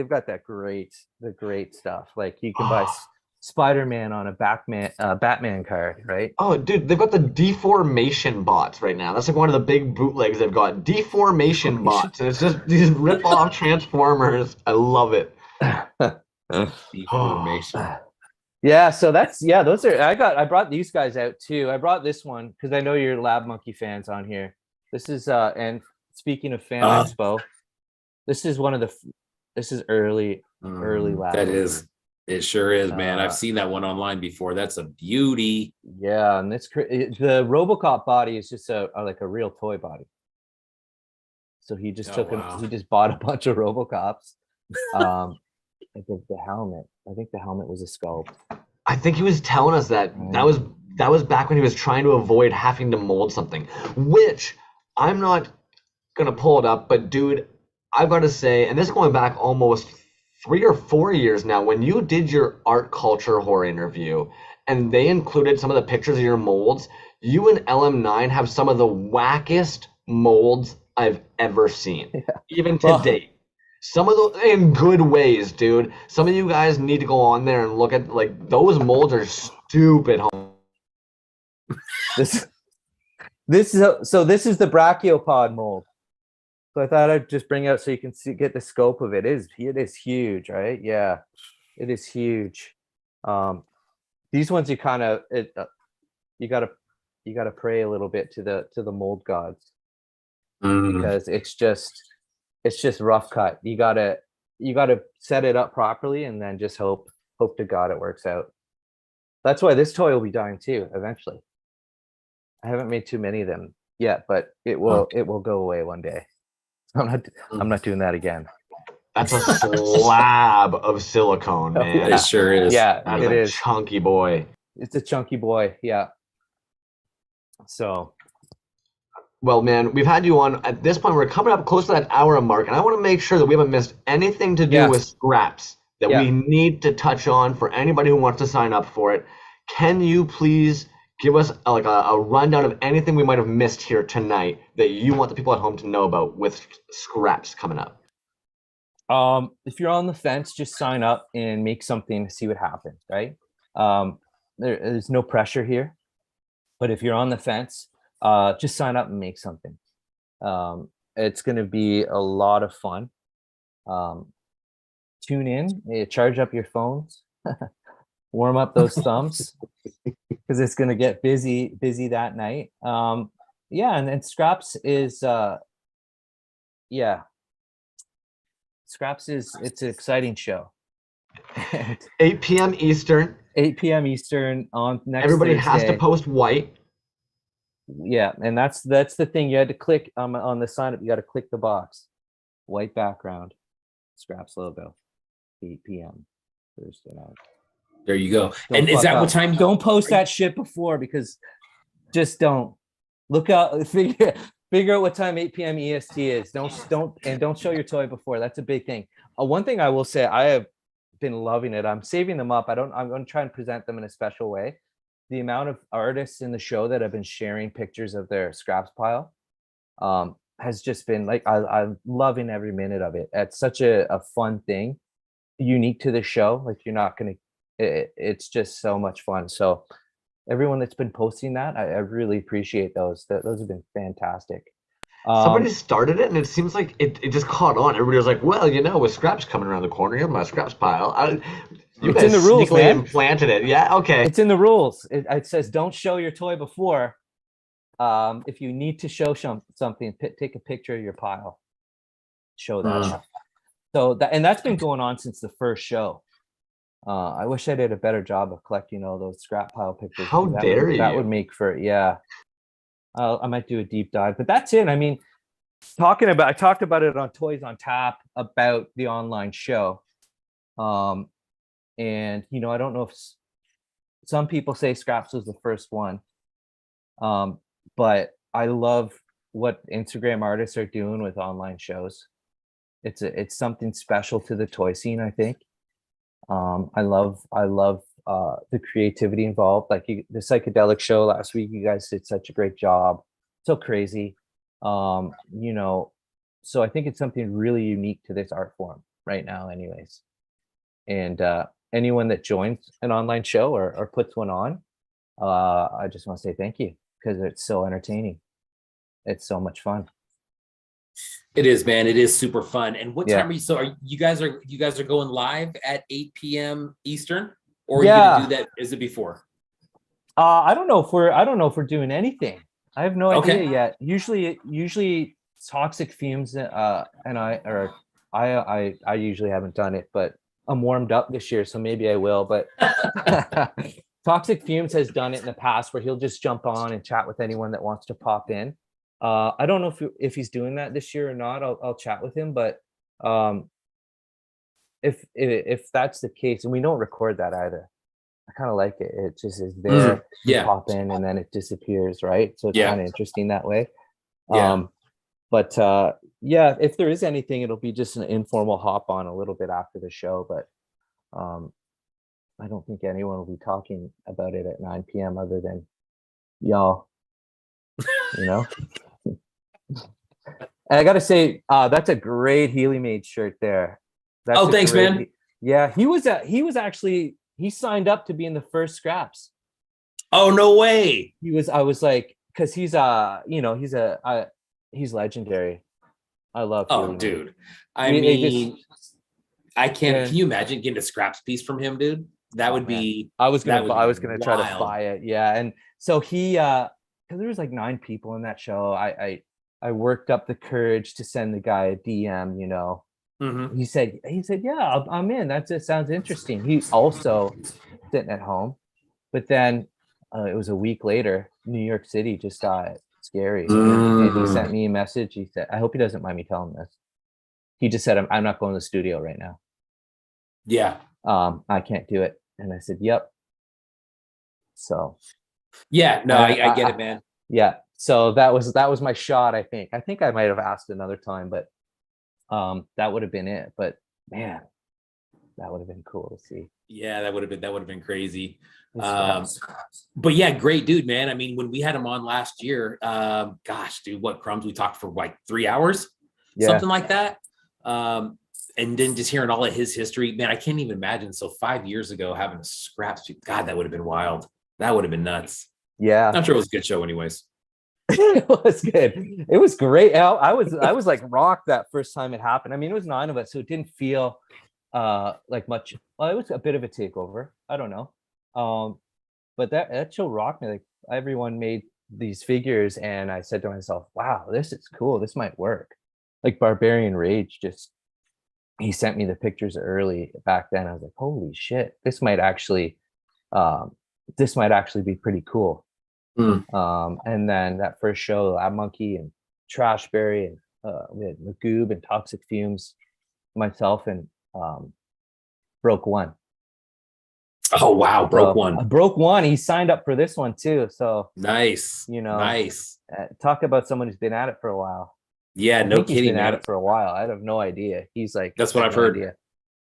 great stuff. Like you can buy Spider-Man on a Batman card, right? Oh, dude, they've got the deformation bots right now. That's like one of the big bootlegs they've got. Deformation bots, and it's just these rip-off Transformers. I love it. Deformation. Yeah, so those are I brought these guys out too. I brought this one because I know you're Lab Monkey fans on here. This is and speaking of Fan Expo, this is early Lab. That is. It sure is, man. I've seen that one online before. That's a beauty. Yeah, and the RoboCop body is just like a real toy body. So he just wow. he just bought a bunch of RoboCops. I think the helmet. I think the helmet was a sculpt. I think he was telling us that that was back when he was trying to avoid having to mold something, which I'm not gonna pull it up, but dude, I've got to say, and this is going back almost 3 or 4 years now, when you did your art culture horror interview and they included some of the pictures of your molds, you and LM9 have some of the wackest molds I've ever seen, even to date. Some of those in good ways, dude. Some of you guys need to go on there and look at, like, those molds are stupid. This is the brachiopod mold. So I thought I'd just bring it out so you can get the scope of it. It is huge, right? Yeah, it is huge. These ones you kind of you gotta pray a little bit to the mold gods, because it's just rough cut. You gotta set it up properly and then just hope to God it works out. That's why this toy will be dying too eventually. I haven't made too many of them yet, but it will go away one day. I'm not doing that again. That's a slab of silicone, man. It sure is. Yeah, it is. Chunky boy. It's a chunky boy. Yeah. So. Well, man, we've had you on. At this point, we're coming up close to that hour mark, and I want to make sure that we haven't missed anything to do with scraps that we need to touch on for anybody who wants to sign up for it. Can you please give us a rundown of anything we might have missed here tonight that you want the people at home to know about with scraps coming up? If you're on the fence, just sign up and make something to see what happens, right? There's no pressure here, but if you're on the fence, just sign up and make something. It's going to be a lot of fun. Tune in, charge up your phones, warm up those thumbs, because it's going to get busy that night. And then Scraps is Scraps it's an exciting show. 8 p.m. Eastern. 8 p.m. Eastern on next Everybody Thursday. has to post white. Yeah, and that's the thing. You had to click on the sign up. You got to click the box, white background, Scraps logo, 8 p.m. Thursday night. There you go. And is that what time? Don't post that shit before, because just don't. Look out. Figure out what time 8 p.m. EST is. Don't show your toy before. That's a big thing. One thing I will say, I have been loving it. I'm saving them up. I'm going to try and present them in a special way. The amount of artists in the show that have been sharing pictures of their scraps pile has just been like, I'm loving every minute of it. It's such a fun thing, unique to the show. Like, you're not going to. It's just so much fun. So everyone that's been posting that, I really appreciate those. Those have been fantastic. Somebody started it, and it seems like it just caught on. Everybody was like, well, with scraps coming around the corner, here's my scraps pile. You it's guys in the rules, sneakily man. Implanted it. Yeah, okay. It's in the rules. It says don't show your toy before. If you need to show something, take a picture of your pile. Show that. So that's been going on since the first show. I wish I did a better job of collecting all those scrap pile pictures. How dare you? That would make for, I might do a deep dive, but that's it. I mean, I talked about it on Toys on Tap about the online show. And I don't know if some people say Scraps was the first one. But I love what Instagram artists are doing with online shows. It's something special to the toy scene, I think. I love the creativity involved. Like the psychedelic show last week, you guys did such a great job. So crazy. So I think it's something really unique to this art form right now anyways. And anyone that joins an online show or puts one on, I just want to say thank you, because it's so entertaining. It's so much fun. It is, man. It is super fun. And what time are you? So you guys are going live at 8 p.m. Eastern, or are you gonna do that? Is it before? I don't know if we're doing anything. I have no idea yet. Usually Toxic Fumes and I usually haven't done it, but I'm warmed up this year, so maybe I will. But Toxic Fumes has done it in the past, where he'll just jump on and chat with anyone that wants to pop in. I don't know if he's doing that this year or not. I'll chat with him, but um, if that's the case, and we don't record that either. I kind of like it. It just is there. You Yeah. pop in and then it disappears, right? So it's Yeah. kind of interesting that way. Yeah. But yeah, if there is anything, it'll be just an informal hop on a little bit after the show. But I don't think anyone will be talking about it at 9 p.m. other than y'all, you know. And I gotta say, that's a great Healy made shirt there. That's Oh, thanks, man. Yeah, he was actually, he signed up to be in the first scraps. Oh, no way. I was like, because he's you know, he's legendary. I love Oh, Healy, dude. man. I mean, I can't. Yeah. Can you imagine getting a scraps piece from him, dude? That would man. be. I was gonna try to wild. buy it. Yeah, and so he because there was like 9 people in that show. I worked up the courage to send the guy a DM, you know. Mhm. He said, yeah, I'm in. It sounds interesting. He also sitting at home, but then it was a week later, New York City just got scary. And he sent me a message. He said, I hope he doesn't mind me telling this. He just said, I'm not going to the studio right now. Yeah. I can't do it. And I said, yep. So Yeah. No, I get it, man. yeah. So that was my shot, I think. I think I might have asked another time, but that would have been it. But man, that would have been cool to see. Yeah, that would have been crazy. But yeah, great dude, man. I mean, when we had him on last year, gosh, dude, what crumbs, we talked for like 3 hours, something like that. And then just hearing all of his history, man, I can't even imagine. So 5 years ago, having a scraps, God, that would have been wild. That would have been nuts. Yeah, I'm sure it was a good show, anyways. It was good. It was great. I was like rocked that first time it happened. I mean, it was 9 of us, so it didn't feel like much. Well, it was a bit of a takeover. I don't know. But that show rocked me. Like everyone made these figures, and I said to myself, "Wow, this is cool. This might work." Like Barbarian Rage, he sent me the pictures early back then. I was like, "Holy shit, this might actually be pretty cool." And then that first show, Lab Monkey and Trashberry, and we had Magoob and Toxic Fumes, myself, and Broke One. Oh wow, Broke One. Broke One. He signed up for this one too. So nice. You know, nice. Talk about someone who's been at it for a while. Yeah, no kidding. He's been at it for a while. I have no idea. He's like, that's what I've heard. Idea.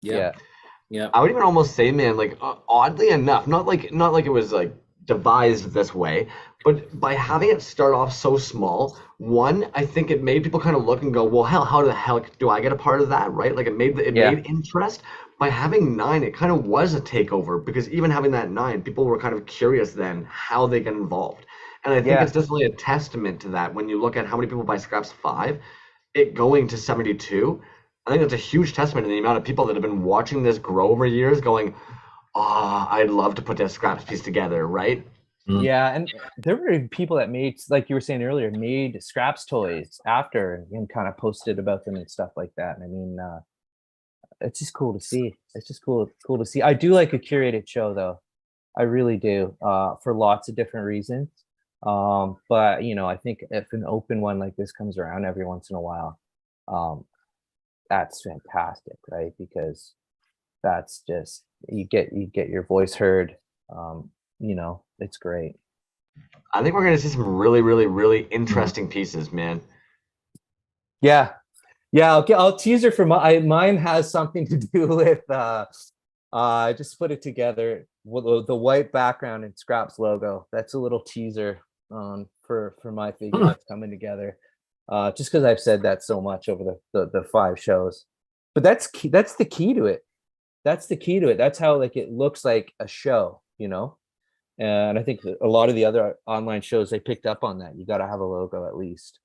Yeah. I would even almost say, man, like oddly enough, not like it was like devised this way, but by having it start off so small, one, I think it made people kind of look and go, well, hell, how the heck do I get a part of that, right? Like it made interest. By having 9, it kind of was a takeover, because even having that 9, people were kind of curious then how they get involved. And I think it's definitely a testament to that. When you look at how many people buy Scraps 5, it going to 72, I think that's a huge testament to the amount of people that have been watching this grow over years going, oh, I'd love to put this Scraps piece together, right? Yeah, and there were people that made, like you were saying earlier, made Scraps toys after and kind of posted about them and stuff like that. And I mean, it's just cool to see. It's just cool to see. I do like a curated show, though. I really do, for lots of different reasons. But you know, I think if an open one like this comes around every once in a while, that's fantastic, right? Because that's just you get your voice heard. You know, it's great. I think we're gonna see some really, really, really interesting pieces, man. Yeah. I'll teaser for mine has something to do with I just put it together with the white background and Scraps logo. That's a little teaser for my figure that's coming together. Just because I've said that so much over the 5 shows. But that's the key to it. That's the key to it. That's how like it looks like a show, you know? And I think a lot of the other online shows, they picked up on that. You got to have a logo at least.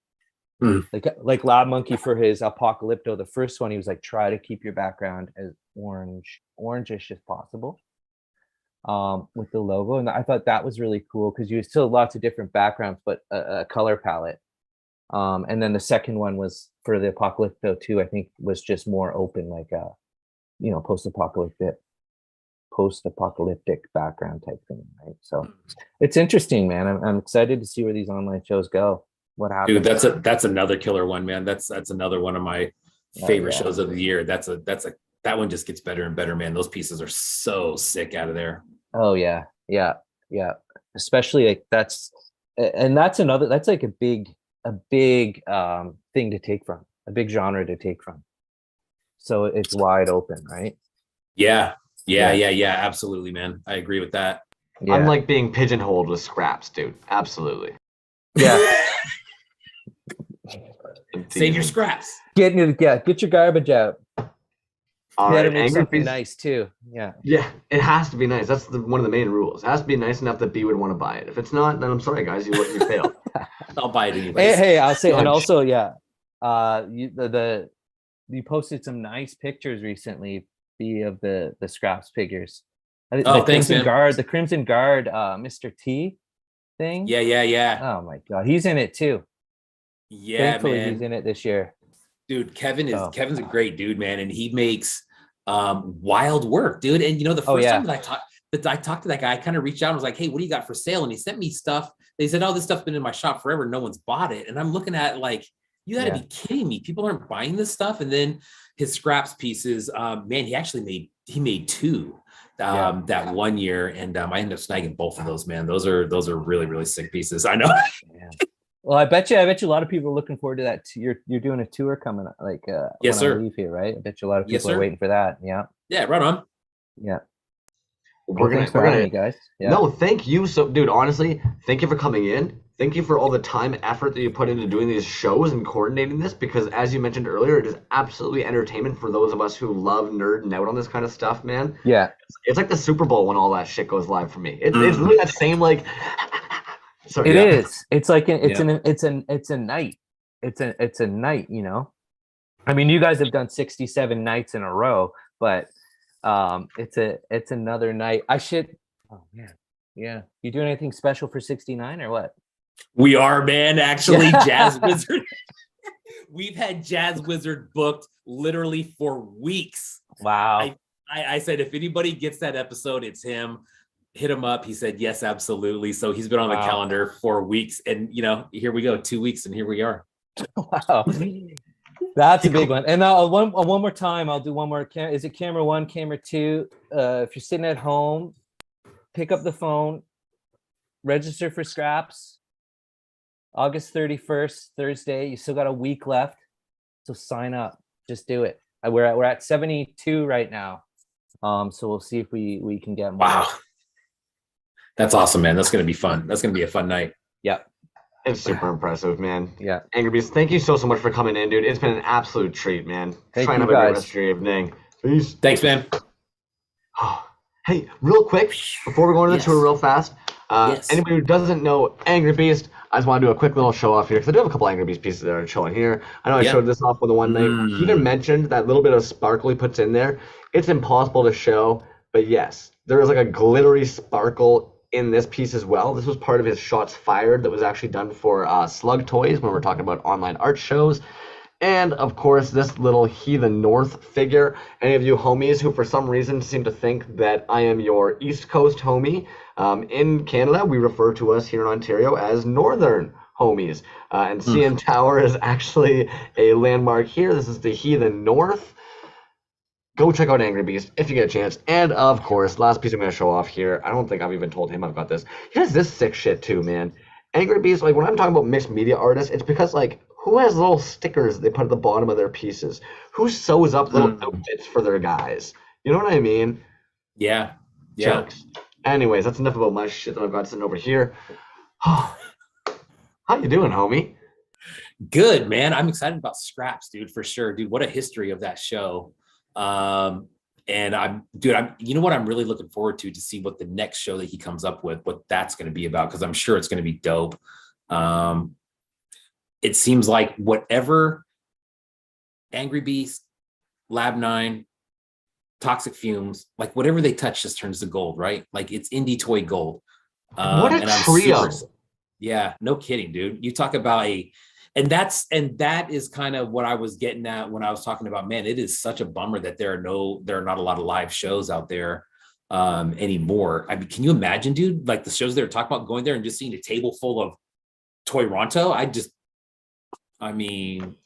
Like Lab Monkey for his Apocalypto, the first one, he was like, try to keep your background as orangish as possible with the logo. And I thought that was really cool because you still lots of different backgrounds, but a color palette. And then the second one was for the Apocalypto 2, I think was just more open, like a, you know, post-apocalyptic background type thing, right? So it's interesting, man. I'm excited to see where these online shows go. what happened. Dude, that's another killer one, man. That's another one of my favorite shows of the year. That one just gets better and better, man. Those pieces are so sick out of there. Oh yeah. Especially like that's like a big thing to take from, a big genre to take from. So it's wide open, right? Yeah, absolutely, man. I agree with that. Yeah. I'm like being pigeonholed with scraps, dude. Absolutely. Yeah. Save your scraps. Get your garbage out. All You right, gotta make Angry something Beast. nice too. Yeah. Yeah, it has to be nice. That's one of the main rules. It has to be nice enough that B would want to buy it. If it's not, then I'm sorry, guys. You failed. I'll buy it anyways. Hey, I'll say, and also, yeah, you posted some nice pictures recently, B, of the scraps figures. Oh, the thanks, Crimson man. Guard, the Crimson Guard, Mr. T thing. Yeah. Oh my God, he's in it too. Yeah, Thankfully, man. he's in it this year. Dude, Kevin's a great dude, man, and he makes wild work, dude. And you know, the first time that I talked to that guy, I kind of reached out and was like, "Hey, what do you got for sale?" And he sent me stuff. They said, "Oh, this stuff's been in my shop forever. No one's bought it." And I'm looking at it like, you got to be kidding me. People aren't buying this stuff. And then his scraps pieces, man, he made two that one year, and I ended up snagging both of those, man. Those are really, really sick pieces. I know. Yeah. Well, I bet you a lot of people are looking forward to that. You're doing a tour coming up, like yes, when sir. I leave here, right? I bet you a lot of Yes, people are sir. waiting for that. Yeah. Yeah, right on. Yeah. We're Thanks for having me, guys. Yeah. No, thank you. So, dude, honestly, thank you for coming in. Thank you for all the time, effort that you put into doing these shows and coordinating this, because as you mentioned earlier, it is absolutely entertainment for those of us who love nerding out on this kind of stuff, man. Yeah. It's like the Super Bowl when all that shit goes live for me. It's really that same like. So, It is. It's like it's a night. It's a night, you know. I mean, you guys have done 67 nights in a row, but it's another night. Oh man. Yeah. You doing anything special for 69 or what? We are, man. Actually, Jazz Wizard. We've had Jazz Wizard booked literally for weeks. Wow. I said, if anybody gets that episode, it's him. Hit him up. He said, yes, absolutely. So he's been on the calendar for weeks. And, you know, here we go, 2 weeks, and here we are. Wow. That's a big one. And one more time, I'll do one more. Is it camera 1, camera 2? If you're sitting at home, pick up the phone, register for scraps. August 31st, Thursday. You still got a week left. So sign up. Just do it. We're at 72 right now. So we'll see if we can get more. Wow. That's awesome, man. That's going to be fun. That's going to be a fun night. Yeah. It's super impressive, man. Yeah. Angry Beast, thank you so much for coming in, dude. It's been an absolute treat, man. Thank Try and you, have a guys. great rest of your evening. Peace. Thanks, man. Hey, real quick, before we go into the tour real fast, anybody who doesn't know Angry Beast, I just want to do a quick little show off here, because I do have a couple Angry Beast pieces that are showing here. I know I showed this off with the one night. He even mentioned that little bit of sparkle he puts in there. It's impossible to show, but yes, there is like a glittery sparkle in this piece as well. This was part of his shots fired that was actually done for Slug Toys when we're talking about online art shows. And of course, this little He the North figure. Any of you homies who for some reason seem to think that I am your East Coast homie, in Canada, we refer to us here in Ontario as Northern homies. And CN Tower is actually a landmark here. This is the He the North. Go check out Angry Beast if you get a chance. And of course, last piece I'm going to show off here. I don't think I've even told him I've got this. He has this sick shit too, man. Angry Beast, like when I'm talking about mixed media artists, it's because like, who has little stickers they put at the bottom of their pieces? Who sews up little outfits for their guys? You know what I mean? Yeah. Jokes. Anyways, that's enough about my shit that I've got sitting over here. How you doing, homie? Good, man. I'm excited about Scraps, dude, for sure. Dude, what a history of that show. And you know what I'm really looking forward to see what the next show that he comes up with, what that's going to be about, because I'm sure it's going to be dope. It seems like whatever Angry Beast, Lab 9, Toxic Fumes, like whatever they touch just turns to gold, right? Like it's indie toy gold. What a trio. Yeah, no kidding, dude. You talk about and that is kind of what I was getting at when I was talking about, man, it is such a bummer that there are not a lot of live shows out there anymore. I mean, can you imagine, dude, like the shows they were talking about, going there and just seeing a table full of Toyronto? I mean,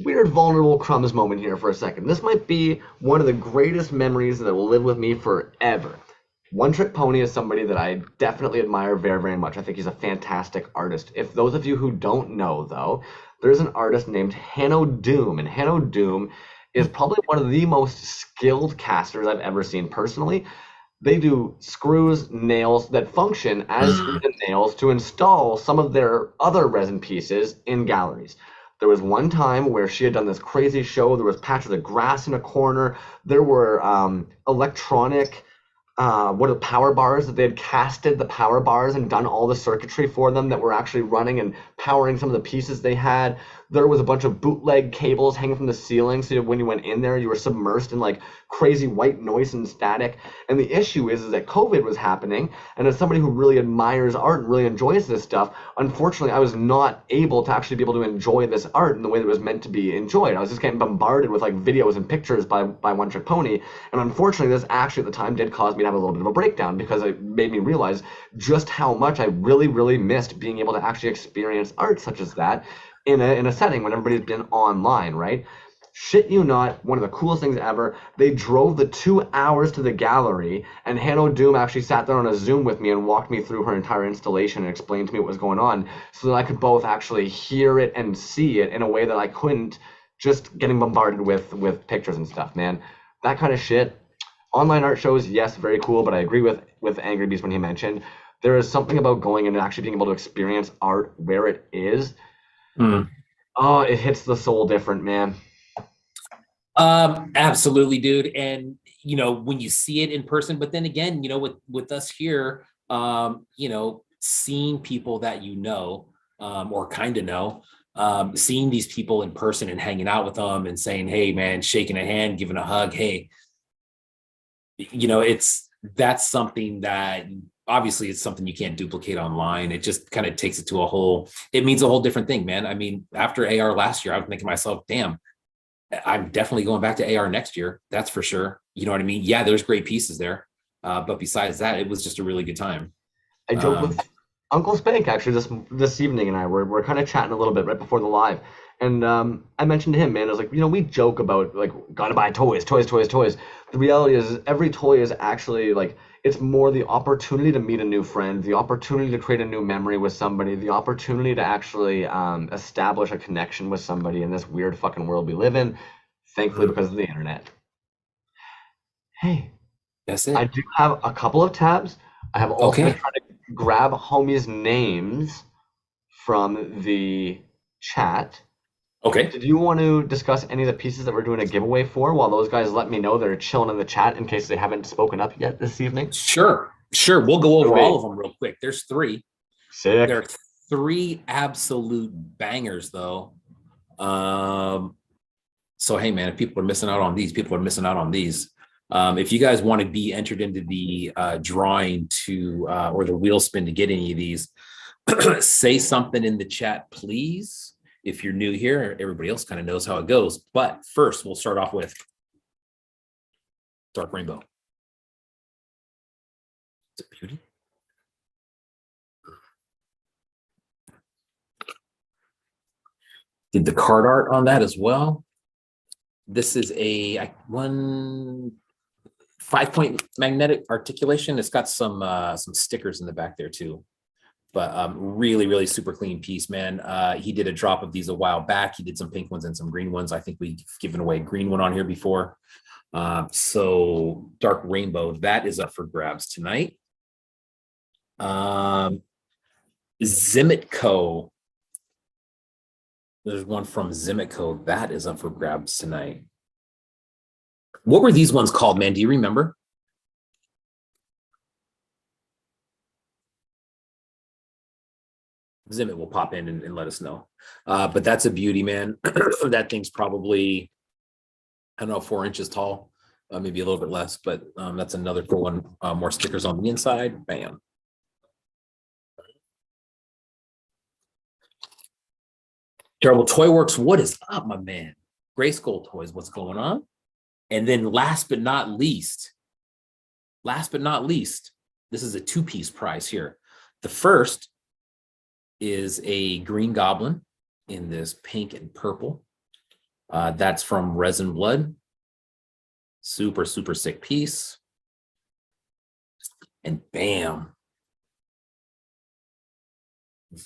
Weird vulnerable crumbs moment here for a second. This might be one of the greatest memories that will live with me forever. One Trick Pony is somebody that I definitely admire very, very much. I think he's a fantastic artist. If those of you who don't know, though, there's an artist named Hanno Doom, and Hanno Doom is probably one of the most skilled casters I've ever seen personally. They do screws, nails that function as screws and nails to install some of their other resin pieces in galleries. There was one time where she had done this crazy show. There was patches of grass in a corner. There were electronic what are power bars that they had casted the power bars and done all the circuitry for them that were actually running and powering some of the pieces they had. There was a bunch of bootleg cables hanging from the ceiling, so when you went in there, you were submersed in like crazy white noise and static. And the issue is that COVID was happening, and as somebody who really admires art and really enjoys this stuff, unfortunately, I was not able to actually be able to enjoy this art in the way that it was meant to be enjoyed. I was just getting bombarded with like videos and pictures by One Trick Pony, and unfortunately, this actually at the time did cause me to have a little bit of a breakdown because it made me realize just how much I really, really missed being able to actually experience art such as that in a setting when everybody's been online, right? Shit you not, one of the coolest things ever. They drove the 2 hours to the gallery, and Hanno Doom actually sat there on a Zoom with me and walked me through her entire installation and explained to me what was going on so that I could both actually hear it and see it in a way that I couldn't just getting bombarded with pictures and stuff, man. That kind of shit. Online art shows, yes, very cool, but I agree with Angry Beast when he mentioned there is something about going and actually being able to experience art where it is. Oh, it hits the soul different, man. Absolutely, dude. And you know, when you see it in person, but then again, you know, with us here, you know, seeing people that you know, or kind of know, seeing these people in person and hanging out with them and saying, hey man, shaking a hand, giving a hug, hey, you know, that's something that obviously it's something you can't duplicate online. It just kind of takes it to it means a whole different thing, man. I mean, after AR last year, I was thinking to myself, damn, I'm definitely going back to AR next year. That's for sure. You know what I mean? Yeah, there's great pieces there. But besides that, it was just a really good time. I joked with Uncle Spank actually this evening, and we're kind of chatting a little bit right before the live, and I mentioned to him, man, I was like, you know, we joke about like gotta buy toys. The reality is every toy is actually like it's more the opportunity to meet a new friend, the opportunity to create a new memory with somebody, the opportunity to actually establish a connection with somebody in this weird fucking world we live in. Thankfully, because of the internet. Hey, That's I it. do have a couple of tabs. I have also been Okay. trying to grab homies' names from the chat. Okay. Did you want to discuss any of the pieces that we're doing a giveaway for while those guys let me know they're chilling in the chat in case they haven't spoken up yet this evening? Sure. Sure. We'll go over Okay. all of them real quick. There's three. Sick. There are three absolute bangers, though. So hey, man, if people are missing out on these, people are missing out on these. If you guys want to be entered into the drawing to or the wheel spin to get any of these, say something in the chat, please. If you're new here, everybody else kind of knows how it goes. But first, we'll start off with Dark Rainbow. It's a beauty. Did the card art on that as well. This is a 5-point magnetic articulation. It's got some stickers in the back there too. But really, really super clean piece, man. He did a drop of these a while back. He did some pink ones and some green ones. I think we've given away a green one on here before. So Dark Rainbow, that is up for grabs tonight. Zimitco. There's one from Zimitco that is up for grabs tonight. What were these ones called, man? Do you remember? Zimit will pop in and let us know. But that's a beauty, man. That thing's probably, I don't know, 4 inches tall, maybe a little bit less, but that's another cool one. More stickers on the inside. Bam. Terrible Toy Works, what is up, my man? Gray Skull Toys, what's going on? And then last but not least, this is a 2-piece prize here. The first is a Green Goblin in this pink and purple. That's from Resin Blood. Super, super sick piece. And bam.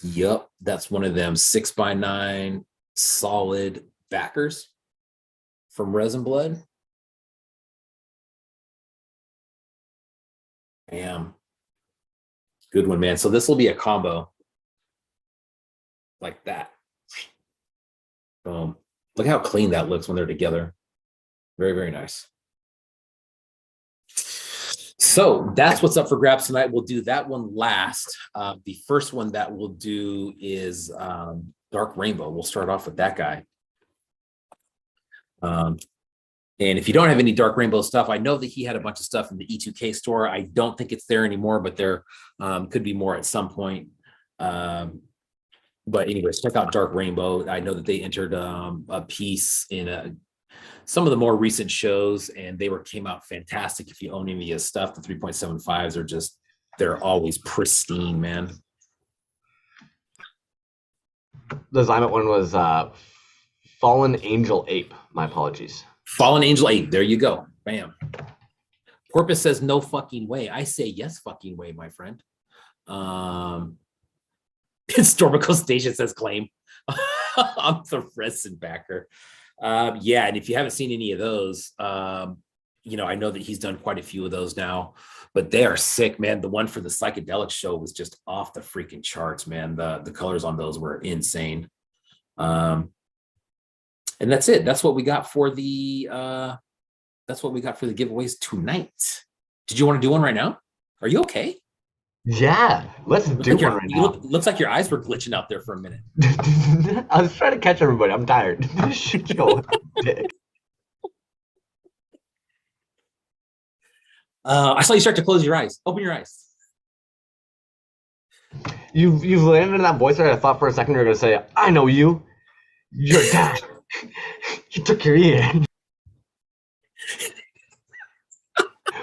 Yup, that's one of them 6x9 solid backers from Resin Blood. Bam. Good one, man. So this will be a combo like that. Boom. Look how clean that looks when they're together. Very, very nice. So that's what's up for grabs tonight. We'll do that one last. The first one that we'll do is Dark Rainbow. We'll start off with that guy. And if you don't have any Dark Rainbow stuff, I know that he had a bunch of stuff in the E2K store. I don't think it's there anymore, but there could be more at some point. But anyways, check out Dark Rainbow. I know that they entered a piece in some of the more recent shows, and they came out fantastic. If you own any of his stuff, the 3.75s are they're always pristine, man. The Zymet one was Fallen Angel Ape. My apologies. Fallen Angel 8. There you go. Bam. Porpoise says no fucking way. I say yes fucking way, my friend. Historical Station says claim. I'm the resin backer. Yeah, and if you haven't seen any of those, you know, I know that he's done quite a few of those now, but they are sick, man. The one for the psychedelic show was just off the freaking charts, man. The colors on those were insane. And that's it. That's what we got for the giveaways tonight. Did you want to do one right now? Are you okay? Yeah, let's do one right now. Looks like your eyes were glitching out there for a minute. I was trying to catch everybody. I'm tired. I saw you start to close your eyes. Open your eyes. You've landed in that voice that I thought for a second you were going to say, I know you. You're dad. You took your ear. You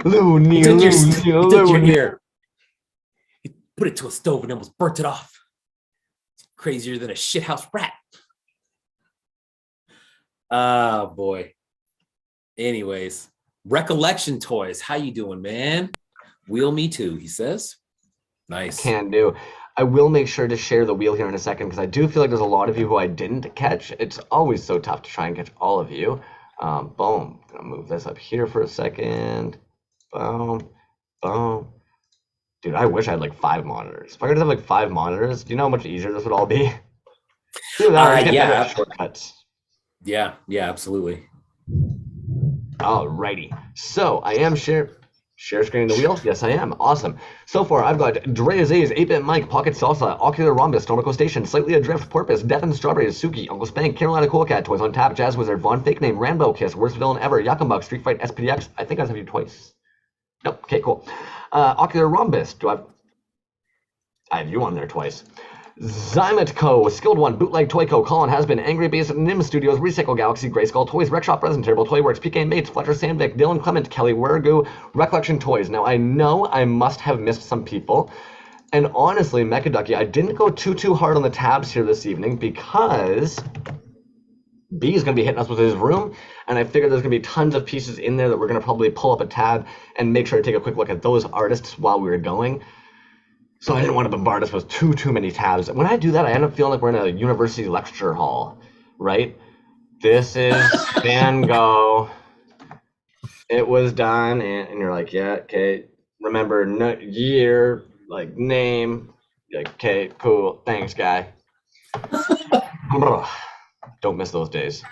took your ear. You put it to a stove and almost burnt it off. It's crazier than a shithouse rat. Oh boy. Anyways, Recollection Toys. How you doing, man? Wheel me too, he says. Nice. Can do. I will make sure to share the wheel here in a second because I do feel like there's a lot of you who I didn't catch. It's always so tough to try and catch all of you. Boom. Gonna move this up here for a second. Boom. Boom. Dude, I wish I had like 5 monitors. If I could have like 5 monitors, do you know how much easier this would all be? Yeah. Shortcuts. Yeah, absolutely. Alrighty. So I am share screening the wheel? Yes, I am. Awesome. So far, I've got Drea's 8-Bit Mike, Pocket Salsa, Ocular Rhombus, Stormical Station, Slightly Adrift, Porpoise, Death and Strawberries, Suki, Uncle Spank, Carolina Cool Cat, Toys on Tap, Jazz Wizard, Von Fake Name, Rambo Kiss, Worst Villain Ever, Yakumbug, Street Fight, SPDX. I think I've had you twice. Nope. Okay, cool. Ocular Rhombus. I have you on there twice. Zymet Co., Skilled One, Bootleg Toy Co., Colin Has Been, Angry Beast, Nim Studios, Recycle Galaxy, Grayskull Toys, Rec Shop Resin, Terrible Toy Works, PK Mates, Fletcher Sandvik, Dylan Clement, Kelly Wergu, Recollection Toys. Now, I know I must have missed some people, and honestly, Mecha Ducky, I didn't go too hard on the tabs here this evening because B is going to be hitting us with his room, and I figured there's going to be tons of pieces in there that we're going to probably pull up a tab and make sure to take a quick look at those artists while we were going. So I didn't want to bombard us with too many tabs. When I do that, I end up feeling like we're in a university lecture hall, right? This is Van Gogh. It was done, and you're like, yeah, okay. Remember year, like name. Like, okay, cool. Thanks, guy. Don't miss those days.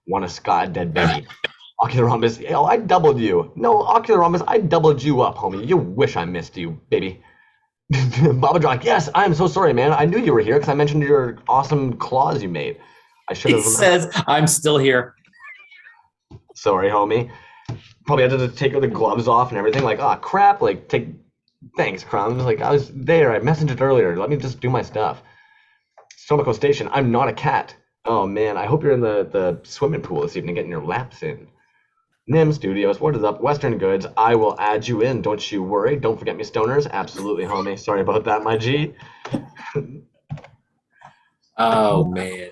Want a Scott dead baby. Ocular Rhombus, oh, I doubled you. No, Ocular Rhombus, I doubled you up, homie. You wish I missed you, baby. Baba Jock, yes, I'm so sorry, man. I knew you were here because I mentioned your awesome claws you made. I should have. He says, I'm still here. Sorry, homie. Probably had to take the gloves off and everything. Like, oh, crap. Like, thanks, Crumbs. Like, I was there. I messaged it earlier. Let me just do my stuff. Stomico Station, I'm not a cat. Oh, man. I hope you're in the swimming pool this evening getting your laps in. Nim Studios, what is up? Western Goods, I will add you in. Don't you worry. Don't forget me, stoners. Absolutely, homie. Sorry about that, my G. Oh man.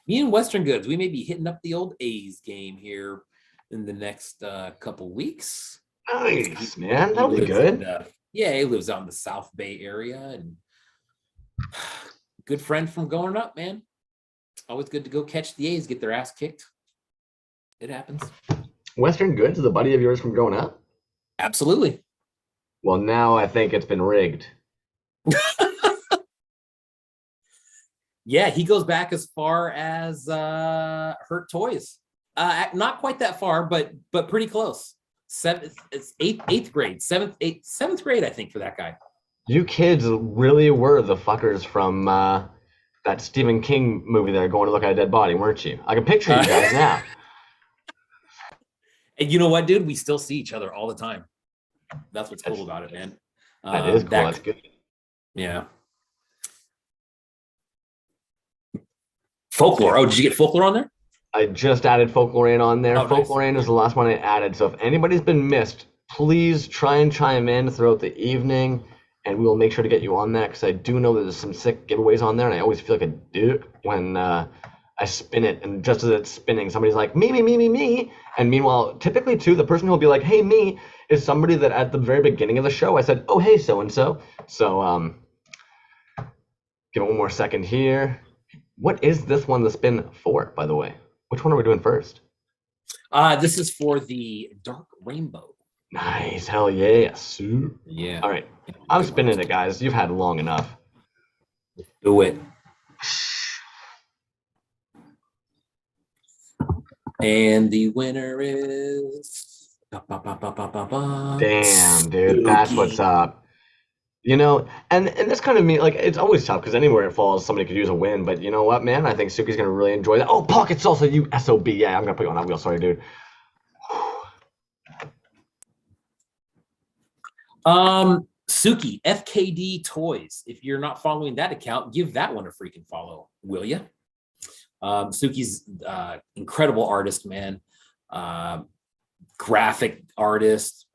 Me and Western Goods, we may be hitting up the old A's game here in the next couple weeks. Nice, man. He That'll be lives good. yeah, he lives out in the South Bay area, and good friend from growing up, man. Always good to go catch the A's, get their ass kicked. It happens. Western Goods is a buddy of yours from growing up? Absolutely. Well, now I think it's been rigged. Yeah, he goes back as far as Hurt Toys. Not quite that far, but pretty close. Eighth grade, seventh grade, I think, for that guy. You kids really were the fuckers from that Stephen King movie there, Going to Look at a Dead Body, weren't you? I can picture you guys now. And you know what, dude? We still see each other all the time. That's what's cool about it, man. That is cool. That's good. Yeah. Folklore. Oh, did you get folklore on there? I just added folklore on there. Oh, folklore nice. is the last one I added. So if anybody's been missed, please try and chime in throughout the evening, and we will make sure to get you on that, because I do know that there's some sick giveaways on there, and I always feel like a dick when I spin it, and just as it's spinning, somebody's like, me. And meanwhile, typically too, the person who'll be like, hey, me, is somebody that at the very beginning of the show I said, oh, hey, so-and-so. So give it one more second here. What is this one the spin for, by the way? Which one are we doing first? This is for the Dark Rainbow. Nice, hell yeah. Yeah. All right, I'm spinning it, guys. You've had long enough. Do it. And the winner is... Damn, dude, that's what's up. You know, and this kind of mean, like, it's always tough because anywhere it falls, somebody could use a win. But you know what, man? I think Suki's gonna really enjoy that. Oh, pocket salsa, you SOB. Yeah, I'm gonna put you on that wheel. Sorry, dude. Suki, FKD Toys. If you're not following that account, give that one a freaking follow, will you? Suki's incredible artist, man. Graphic artist,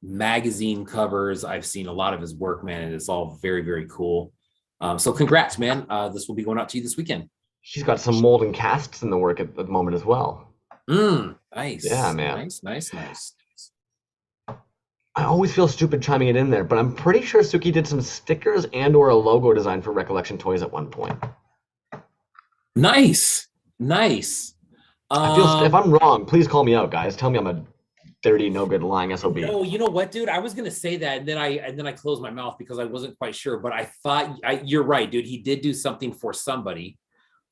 magazine covers. I've seen a lot of his work, man, and it's all very, very cool. So congrats, man. This will be going out to you this weekend. She's got some mold and casts in the work at the moment as well. Nice. Yeah, man. Nice. I always feel stupid chiming it in there, but I'm pretty sure Suki did some stickers and or a logo design for Recollection Toys at one point. Nice. I feel, if I'm wrong, please call me out, guys. Tell me I'm a dirty, no good, lying SOB. No, you know what, dude? I was gonna say that, and then I closed my mouth because I wasn't quite sure. But I thought you're right, dude. He did do something for somebody.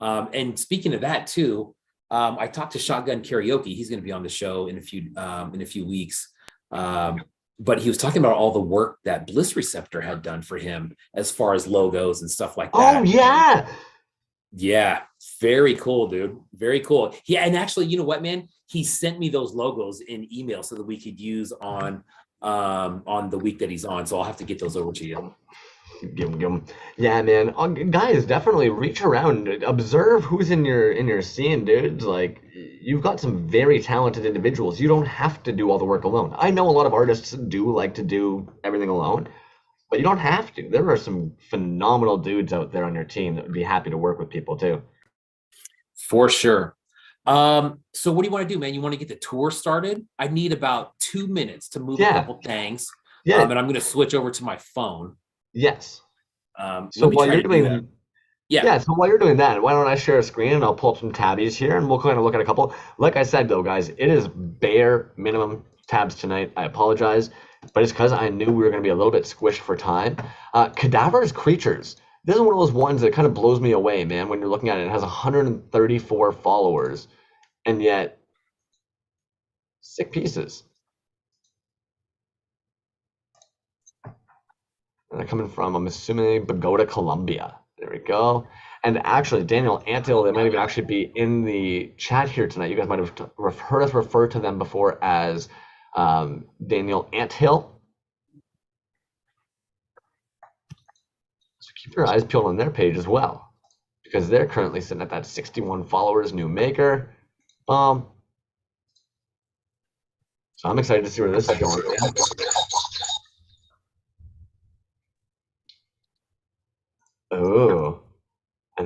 And speaking of that too, I talked to Shotgun Karaoke. He's gonna be on the show in a few weeks. But he was talking about all the work that Bliss Receptor had done for him as far as logos and stuff like that. Oh yeah. Yeah, very cool, dude. Very cool. Yeah, and actually, you know what, man? He sent me those logos in email so that we could use on the week that he's on. So I'll have to get those over to you. Give him. Yeah, man. Guys, definitely reach around, observe who's in your scene, dudes. Like, you've got some very talented individuals. You don't have to do all the work alone. I know a lot of artists do like to do everything alone, but you don't have to. There are some phenomenal dudes out there on your team that would be happy to work with people too. For sure. So what do you want to do, man? You want to get the tour started? I need about 2 minutes to move a couple things. Yeah. And I'm going to switch over to my phone. Yes. So while you're doing that, so while you're doing that, why don't I share a screen and I'll pull up some tabbies here and we'll kind of look at a couple. Like I said though, guys, it is bare minimum tabs tonight. I apologize, but it's because I knew we were going to be a little bit squished for time. Cadaver's Creatures. This is one of those ones that kind of blows me away, man, when you're looking at it. It has 134 followers and yet sick pieces. And they're coming from, I'm assuming, Bogota, Colombia. There we go. And actually, Daniel Anthill, they might even actually be in the chat here tonight. You guys might have heard us refer to them before as Daniel Anthill. So keep your eyes peeled on their page as well, because they're currently sitting at that 61 followers, new maker. So I'm excited to see where this is going. Oh,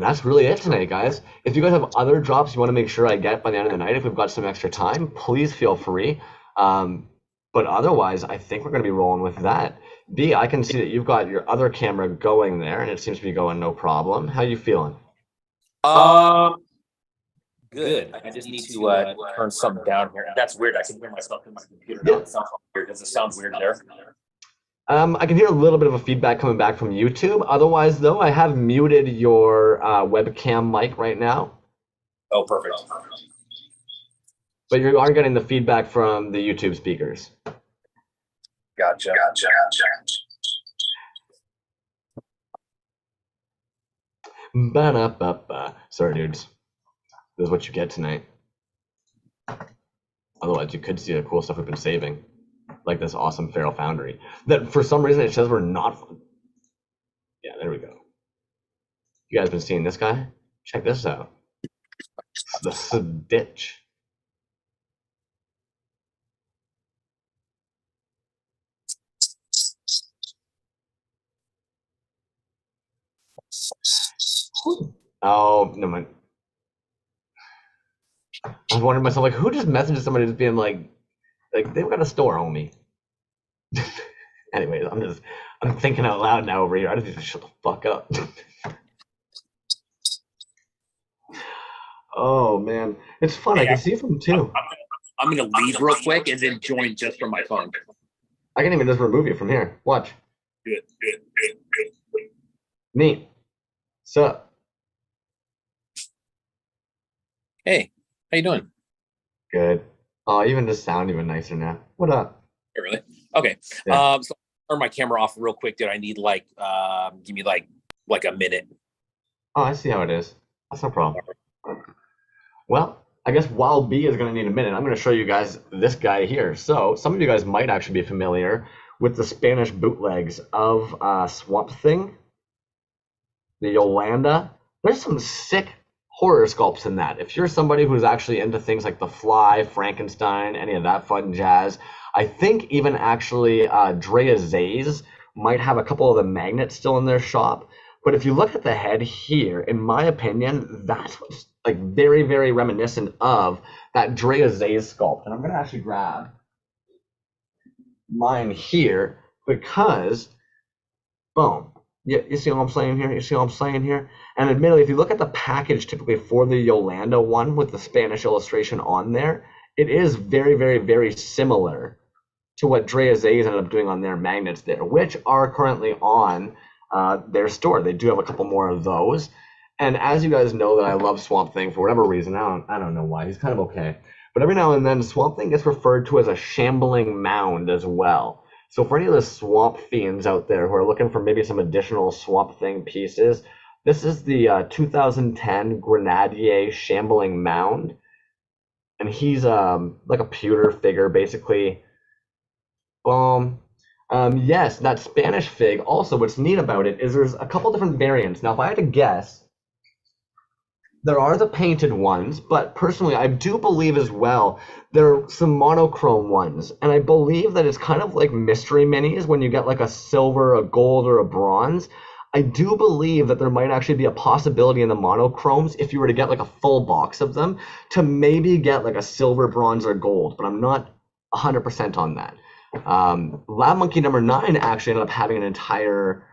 And that's really it tonight, guys. If you guys have other drops you want to make sure I get by the end of the night, if we've got some extra time, please feel free. But otherwise, I think we're going to be rolling with that. B, I can see that you've got your other camera going there, and it seems to be going no problem. How you feeling? Good. I just need to turn something down here. That's weird. I can hear myself in my computer now. It sounds weird. Does it sound weird there? I can hear a little bit of a feedback coming back from YouTube. Otherwise, though, I have muted your webcam mic right now. Oh, perfect. But you are getting the feedback from the YouTube speakers. Gotcha. Ba-da-ba-ba. Sorry, dudes. This is what you get tonight. Otherwise, you could see the cool stuff we've been saving. Like this awesome Feral Foundry. That for some reason it says we're not. Yeah, there we go. You guys been seeing this guy? Check this out. The Stitch. Oh, no mind. I was wondering myself, like, who just messages somebody just being like they've got a store, homie. Anyways, I'm thinking out loud now over here. I just need to shut the fuck up. Oh man, it's fun. I can see from too. I'm gonna leave real quick and then join just from my phone. I can even just remove you from here. Watch. Good. Neat. Sup? Hey, how you doing? Good. Oh, even just sound even nicer now. What up? Oh, really? Okay. Yeah. So turn my camera off real quick. Dude, I need like give me like a minute. Oh, I see how it is. That's no problem. Well, I guess while B is going to need a minute, I'm going to show you guys this guy here. So some of you guys might actually be familiar with the Spanish bootlegs of Swamp Thing, the Yolanda. There's some sick horror sculpts in that. If you're somebody who's actually into things like The Fly, Frankenstein, any of that fun jazz, I think even actually Drea Zay's might have a couple of the magnets still in their shop. But if you look at the head here, in my opinion, that's what's like very, very reminiscent of that Drea Zay's sculpt. And I'm going to actually grab mine here because, boom. You see what I'm saying here? You see what I'm saying here? And admittedly, if you look at the package typically for the Yolanda one with the Spanish illustration on there, it is very, very, very similar to what Drea Zay's ended up doing on their magnets there, which are currently on their store. They do have a couple more of those. And as you guys know that I love Swamp Thing for whatever reason, I don't know why, he's kind of okay. But every now and then Swamp Thing gets referred to as a shambling mound as well. So for any of the Swamp Fiends out there who are looking for maybe some additional Swamp Thing pieces, this is the 2010 Grenadier Shambling Mound. And he's like a pewter figure, basically. Yes, that Spanish fig, also what's neat about it is there's a couple different variants. Now, if I had to guess, there are the painted ones, but personally, I do believe as well there are some monochrome ones. And I believe that it's kind of like mystery minis when you get like a silver, a gold, or a bronze. I do believe that there might actually be a possibility in the monochromes, if you were to get like a full box of them, to maybe get like a silver, bronze, or gold, but I'm not 100% on that. Lab Monkey number 9 actually ended up having an entire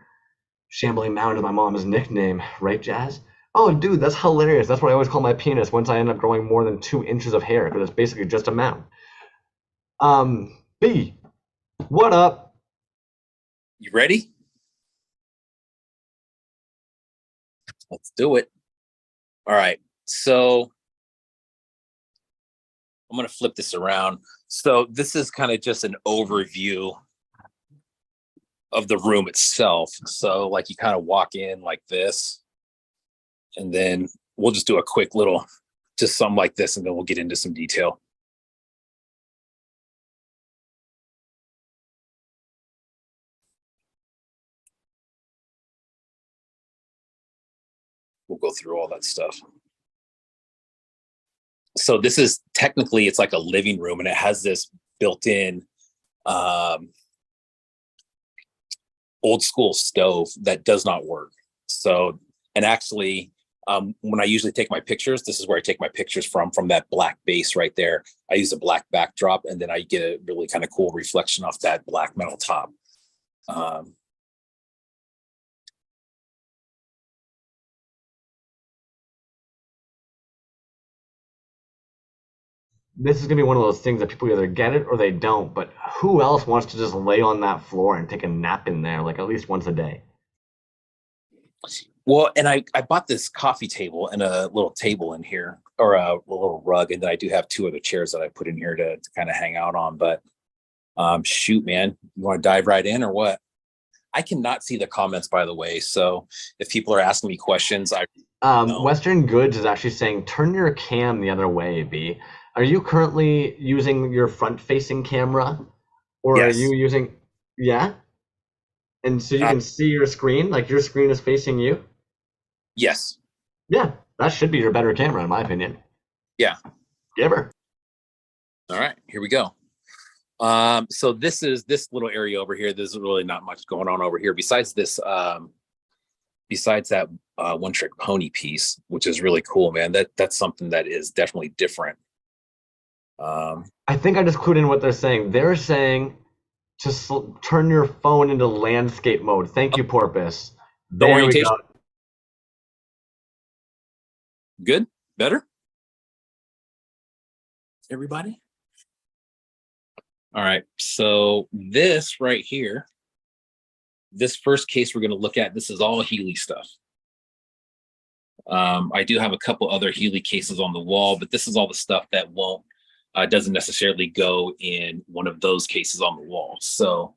shambling mound as my mom's nickname, right, Jazz? Oh, dude, that's hilarious. That's what I always call my penis once I end up growing more than 2 inches of hair, because it's basically just a mound. B, what up? You ready? Let's do it. All right. So I'm going to flip this around. So this is kind of just an overview of the room itself. So like you kind of walk in like this, and then we'll just do a quick little, just something like this, and then we'll get into some detail. We'll go through all that stuff. So this is technically, it's like a living room, and it has this built-in old school stove that does not work. So, and actually When I usually take my pictures, this is where I take my pictures from that black base right there. I use a black backdrop, and then I get a really kind of cool reflection off that black metal top. This is gonna be one of those things that people either get it or they don't. But who else wants to just lay on that floor and take a nap in there, like at least once a day? Well, and I bought this coffee table and a little table in here, or a little rug, and then I do have 2 other chairs that I put in here to kind of hang out on. But shoot, man, you want to dive right in or what? I cannot see the comments, by the way. So if people are asking me questions, Western Goods is actually saying, turn your cam the other way, B. Are you currently using your front-facing camera, or Yes. are you using? Yeah. And so you can see your screen, like your screen is facing you. Yes. Yeah, that should be your better camera, in my opinion. Yeah. Gibber. All right, here we go. So this little area over here. There's really not much going on over here besides this. Besides that one-trick pony piece, which is really cool, man. That's something that is definitely different. I think I just clued in what they're saying. They're saying to turn your phone into landscape mode. Thank you, Porpoise. The There we orientation. go. Good? Better? Everybody? All right. So this right here, this first case we're going to look at, this is all Healy stuff. I do have a couple other Healy cases on the wall, but this is all the stuff that doesn't necessarily go in one of those cases on the wall. So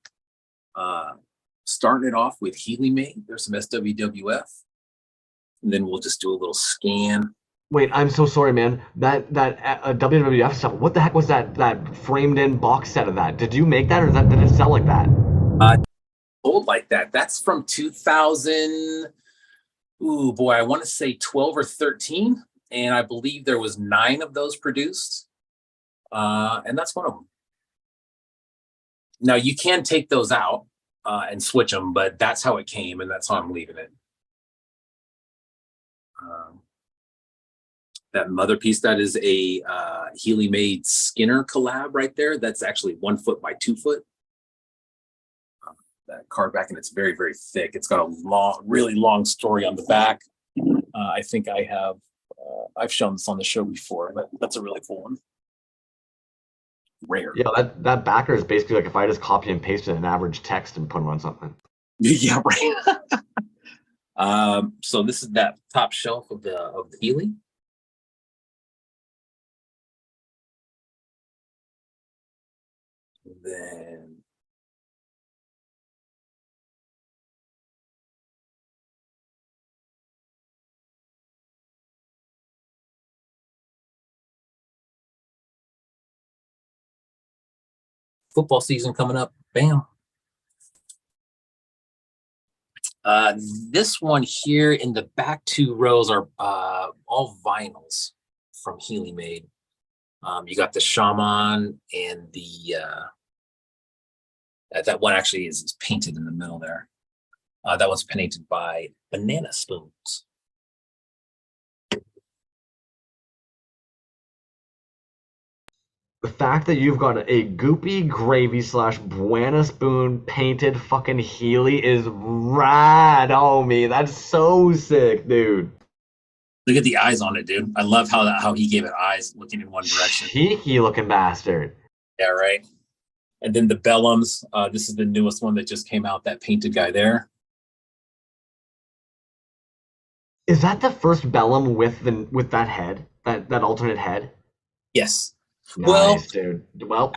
starting it off with Healy made, there's some SWWF. And then we'll just do a little scan. Wait, I'm so sorry, man. That WWF stuff. What the heck was that framed in box set of that? Did you make that, or did it sell like that? Old like that. That's from 2000. Ooh boy, I want to say 12 or 13, and I believe there was 9 of those produced, and that's one of them. Now you can take those out and switch them, but that's how it came, and that's how I'm leaving it. That mother piece, that is a Healy made Skinner collab right there. That's actually 1 foot by 2 foot. That card back, and it's very, very thick. It's got a really long story on the back. I think I've shown this on the show before, but that's a really cool one. Rare. Yeah, that backer is basically like if I just copy and pasted an average text and put them on something. Yeah, right. So this is that top shelf of the Healy. Then football season coming up. Bam. This one here in the back 2 rows are all vinyls from Healy made. You got the Shaman and the that one actually is painted in the middle there. That one's painted by Banana Spoons. The fact that you've got a goopy gravy / Buena Spoon painted fucking Healy is rad, homie. That's so sick, dude. Look at the eyes on it, dude. I love how he gave it eyes looking in one direction. Cheeky looking bastard. Yeah, right. And then the Bellums. This is the newest one that just came out, that painted guy there. Is that the first Bellum with that head? That alternate head? Yes. Nice, Well, dude. Well,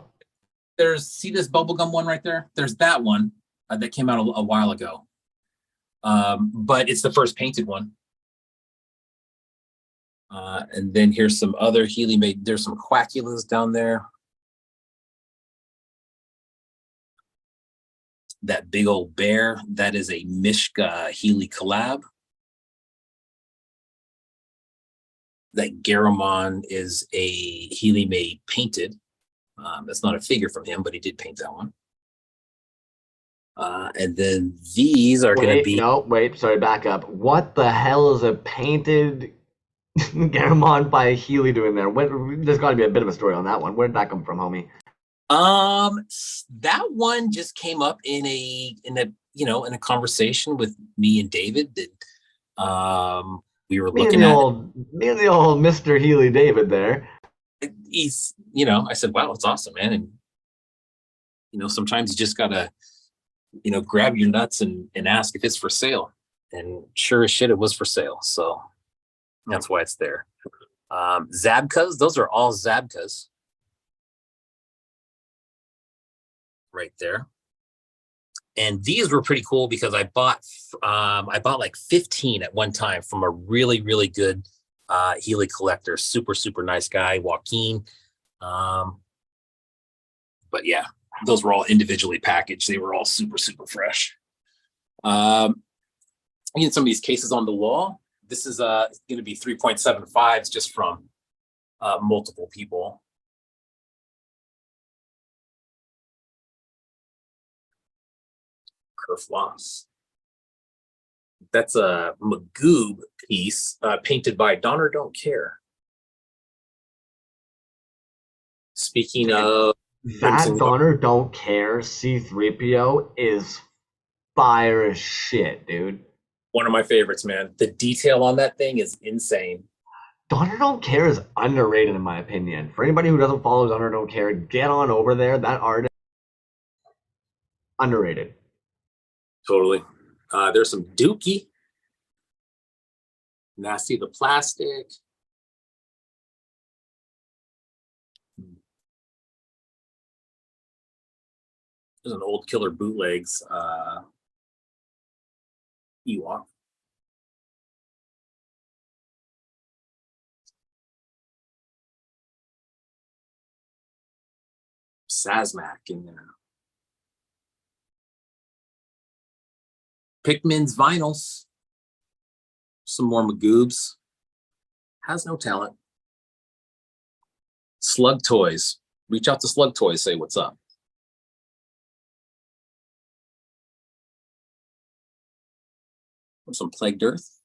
see this bubblegum one right there? There's that one that came out a while ago. But it's the first painted one. And then here's some other Healy made. There's some Quackulas down there. That big old bear, that is a Mishka Healy collab. That Garamond is a Healy made painted. That's not a figure from him, but he did paint that one. And then these are going to be. No, wait, sorry, back up. What the hell is a painted Garamond by Healy doing there? There's got to be a bit of a story on that one. Where did that come from, homie? That one just came up in a conversation with me and David that we were looking at. Me and the old Mr. Healy David there. He's, I said, wow, it's awesome, man. And, sometimes you just gotta, grab your nuts and ask if it's for sale. And sure as shit, it was for sale. So that's why it's there. Zabkas, those are all Zabkas. Right there. And these were pretty cool because I bought like 15 at one time from a really, really good Healy collector. Super, super nice guy, Joaquin. But yeah, those were all individually packaged. They were all super, super fresh. Some of these cases on the wall. This is going to be 3.75s just from multiple people. Floss. That's a Magoob piece painted by Don or Don't Care. Speaking of that Don or Don't Care C3PO is fire as shit, dude. One of my favorites, man. The detail on that thing is insane. Don or Don't Care is underrated in my opinion. For anybody who doesn't follow Don or Don't Care, get on over there. That art is underrated. Totally. There's some Dookie. Nasty the Plastic. There's an old Killer Bootlegs Ewok. Sazmak in there. Pikmin's vinyls. Some more Magoobs. Has no talent. Slug Toys. Reach out to Slug Toys, say what's up. Some Plagued Earth.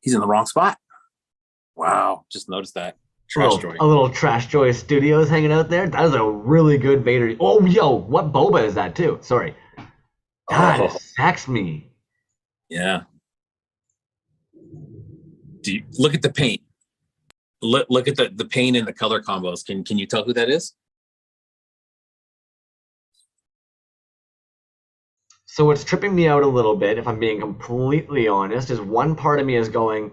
He's in the wrong spot. Wow, just noticed that. Trash Joy. A little Trash Joy Studios hanging out there. That is a really good Vader. Oh, yo, what boba is that too? Sorry. God, it sacks me. Yeah. Look at the paint. Look at the paint and the color combos. Can you tell who that is? So what's tripping me out a little bit, if I'm being completely honest, is one part of me is going,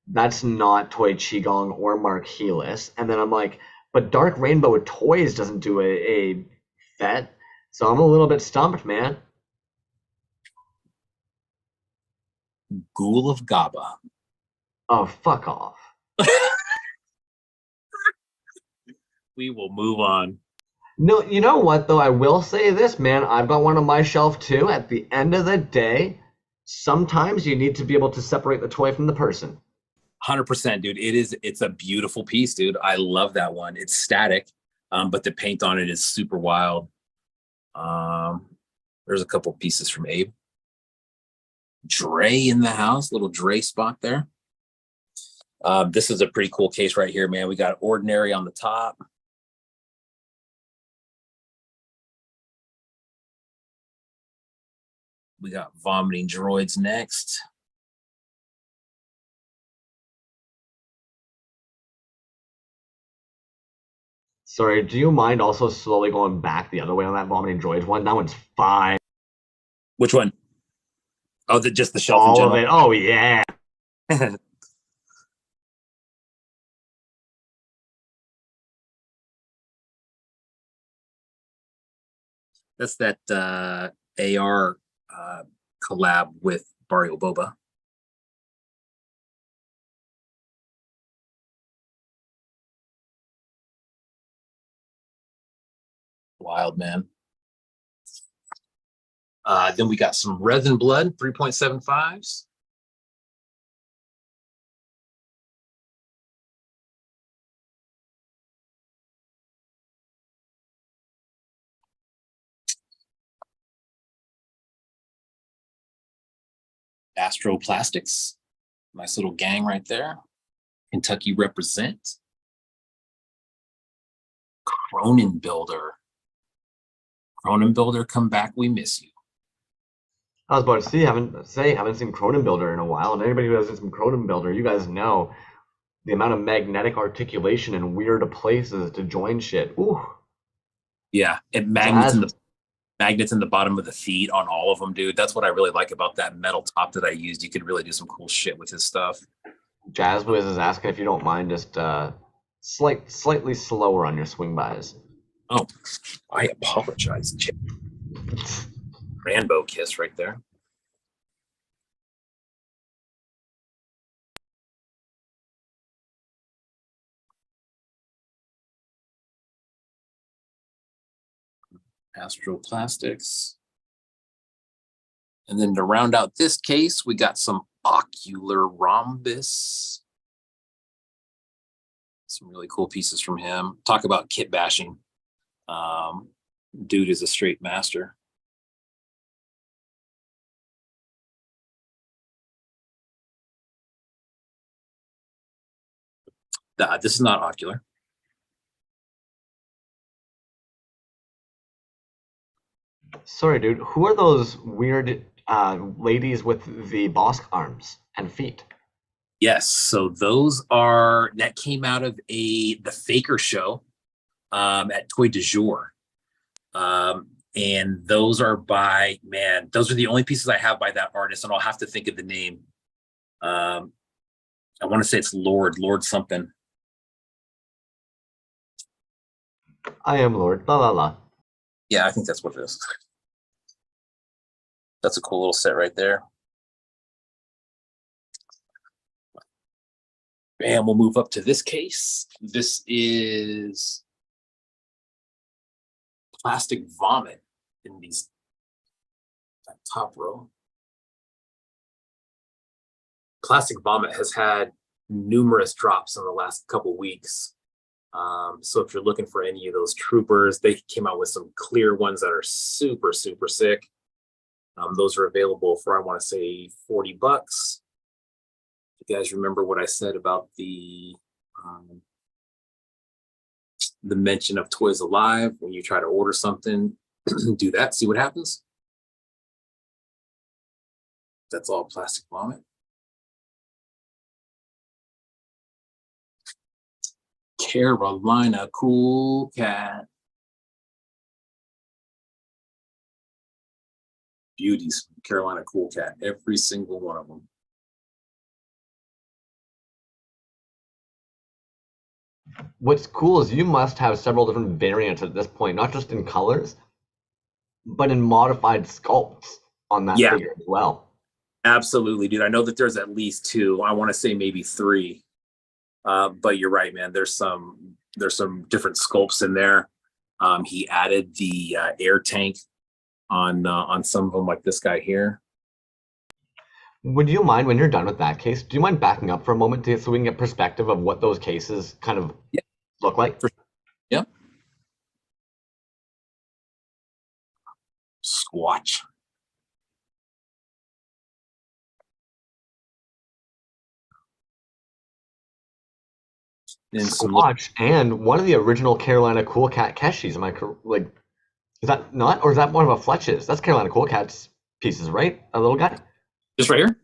that's not Toy Qigong or Mark Helis. And then I'm like, but Dark Rainbow Toys doesn't do a fet. So I'm a little bit stumped, man. Ghoul of Gaba. Oh, fuck off. We will move on. No, you know what, though? I will say this, man. I've got one on my shelf, too. At the end of the day, sometimes you need to be able to separate the toy from the person. 100%, dude. It's a beautiful piece, dude. I love that one. It's static, but the paint on it is super wild. There's a couple pieces from Abe. Dre in the house, little Dre spot there. This is a pretty cool case right here, man. We got Ordinary on the top. We got Vomiting Droids next. Sorry, do you mind also slowly going back the other way on that Vomiting Droids one? That one's fine. Which one? Oh, just the shelf all in general. Of it. Oh, yeah. That's that AR collab with Barrio Boba. Wild, man. Then we got some Resin Blood 3.75s. Astro Plastics, nice little gang right there. Kentucky represent. Cronin Builder. Cronin Builder, come back, we miss you. I was about to haven't seen Cronin Builder in a while, and anybody who hasn't seen Cronin Builder, you guys know the amount of magnetic articulation in weird places to join shit. Ooh. Yeah, and magnets in the bottom of the feet on all of them, dude. That's what I really like about that metal top that I used. You could really do some cool shit with his stuff. Jazzwiz is asking if you don't mind just slightly slower on your swing bys. Oh, I apologize, Chip. Rambo kiss right there. Astro Plastics. And then to round out this case, we got some ocular rhombus. Some really cool pieces from him. Talk about kit bashing. Dude is a straight master. This is not ocular. Sorry, dude. Who are those weird ladies with the Bossk arms and feet? Yes, so that came out of the Faker show at Toy du Jour. And those are those are the only pieces I have by that artist, and I'll have to think of the name. I want to say it's Lord something. I am Lord. La la la. Yeah, I think that's what it is. That's a cool little set right there. And we'll move up to this case. This is Plastic Vomit in that top row. Plastic Vomit has had numerous drops in the last couple weeks. So if you're looking for any of those troopers, they came out with some clear ones that are super, super sick. Those are available for, I want to say, $40. You guys remember what I said about the mention of Toys Alive? When you try to order something, do that, see what happens. That's all Plastic Vomit. Carolina Cool Cat. Beauties, Carolina Cool Cat, every single one of them. What's cool is you must have several different variants at this point, not just in colors, but in modified sculpts on that figure as well. Absolutely, dude. I know that there's at least two. I want to say maybe three. But you're right, man. There's some different sculpts in there. He added the air tank on some of them, like this guy here. Would you mind, when you're done with that case, do you mind backing up for a moment so we can get perspective of what those cases kind of look like? Yep. Squatch. And Squatch and one of the original Carolina Cool Cat Keshis. Am I like, is that not, or is that one of a Fletch's? That's Carolina Cool Cat's pieces, right? A little guy. Just right here.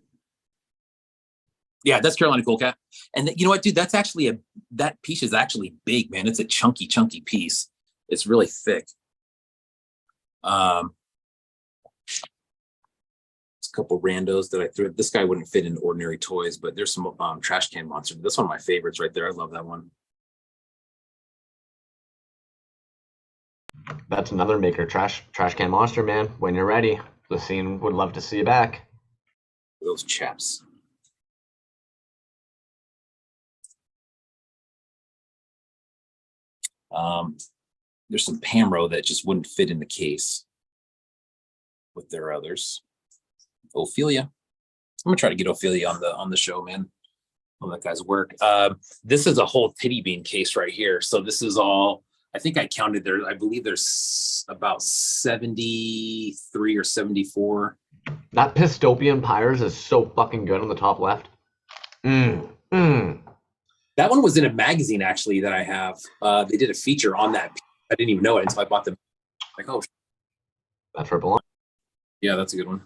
Yeah, that's Carolina Cool Cat. And you know what, dude? That's actually that piece is actually big, man. It's a chunky piece. It's really thick. It's a couple randos that I threw. This guy wouldn't fit in ordinary toys, but there's some trash can monster. That's one of my favorites right there. I love that one. That's another maker trash can monster, man. When you're ready, the scene would love to see you back. Those chaps. There's some Pamro that just wouldn't fit in the case with their others. Ophelia. I'm gonna try to get Ophelia on the show, man. On that guy's work. This is a whole titty bean case right here. So this is all, I think I counted there. I believe there's about 73 or 74 That Pistopian Pyres is so fucking good on the top left. Mmm. That one was in a magazine actually that I have. They did a feature on that. I didn't even know it until I bought them. Like, oh, That's triple on. yeah, that's a good one.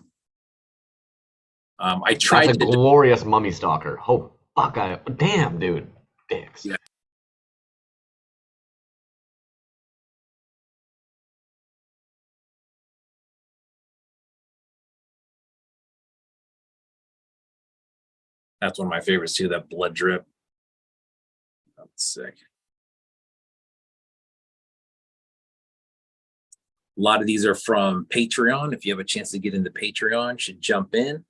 I That's tried a glorious mummy stalker. Oh fuck! Damn, dude. Dicks. Yeah. That's one of my favorites too. That blood drip. That's sick. A lot of these are from Patreon. If you have a chance to get into Patreon, should jump in.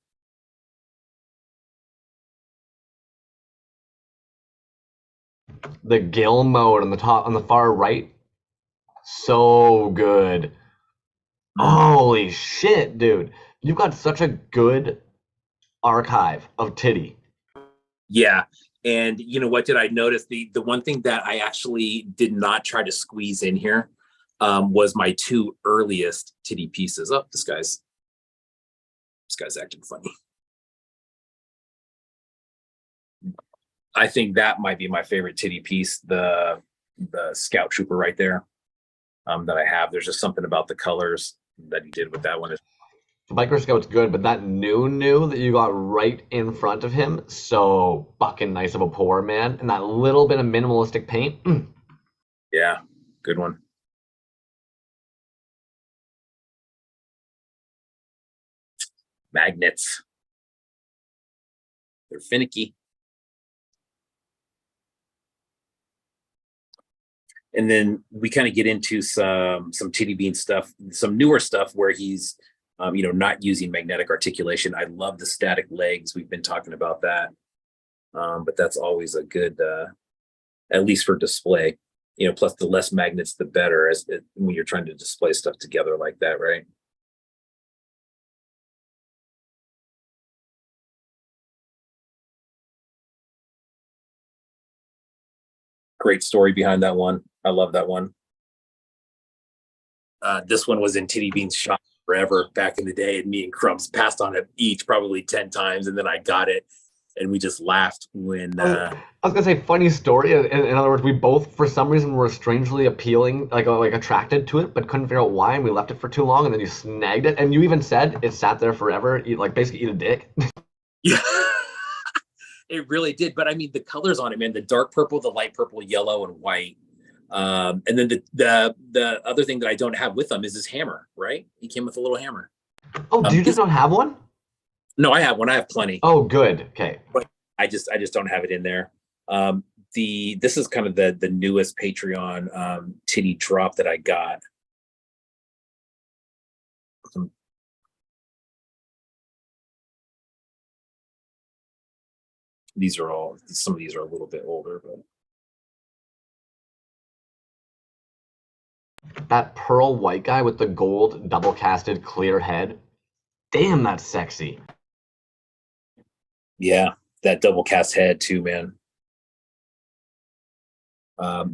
The gill mode on the top, on the far right, so good. Holy shit, dude! You've got such a good archive of titty. Yeah. And you know what did I notice? The one thing that I actually did not try to squeeze in here was my two earliest titty pieces. Oh, this guy's acting funny. I think that might be my favorite titty piece, the Scout Trooper right there, that I have. There's just something about the colors that he did with that one. Biker Scout's good, but that new that you got right in front of him, so fucking nice of a pour, man. And that little bit of minimalistic paint. Yeah, good one. Magnets. They're finicky. And then we kind of get into some Titty Bean stuff, some newer stuff where he's not using magnetic articulation. I love the static legs. We've been talking about that. But that's always a good, at least for display, plus the less magnets, the better when you're trying to display stuff together like that, right? Great story behind that one. I love that one. This one was in Titty Bean's shop forever back in the day, and me and Crumbs passed on it each probably 10 times, and then I got it, and we just laughed when. I was gonna say funny story. In other words, we both for some reason were strangely appealing, like attracted to it, but couldn't figure out why, and we left it for too long, and then you snagged it, and you even said it sat there forever, basically eat a dick. Yeah. It really did. But I mean, the colors on it, man, the dark purple, the light purple, yellow, and white. And then the other thing that I don't have with them is his hammer, right? He came with a little hammer. Oh, do you just not have one? No, I have one. I have plenty. Oh, good. Okay. But I just don't have it in there. This is kind of the newest Patreon titty drop that I got. Some of these are a little bit older, but that pearl white guy with the gold double casted clear head. Damn, that's sexy. Yeah, that double cast head too, man.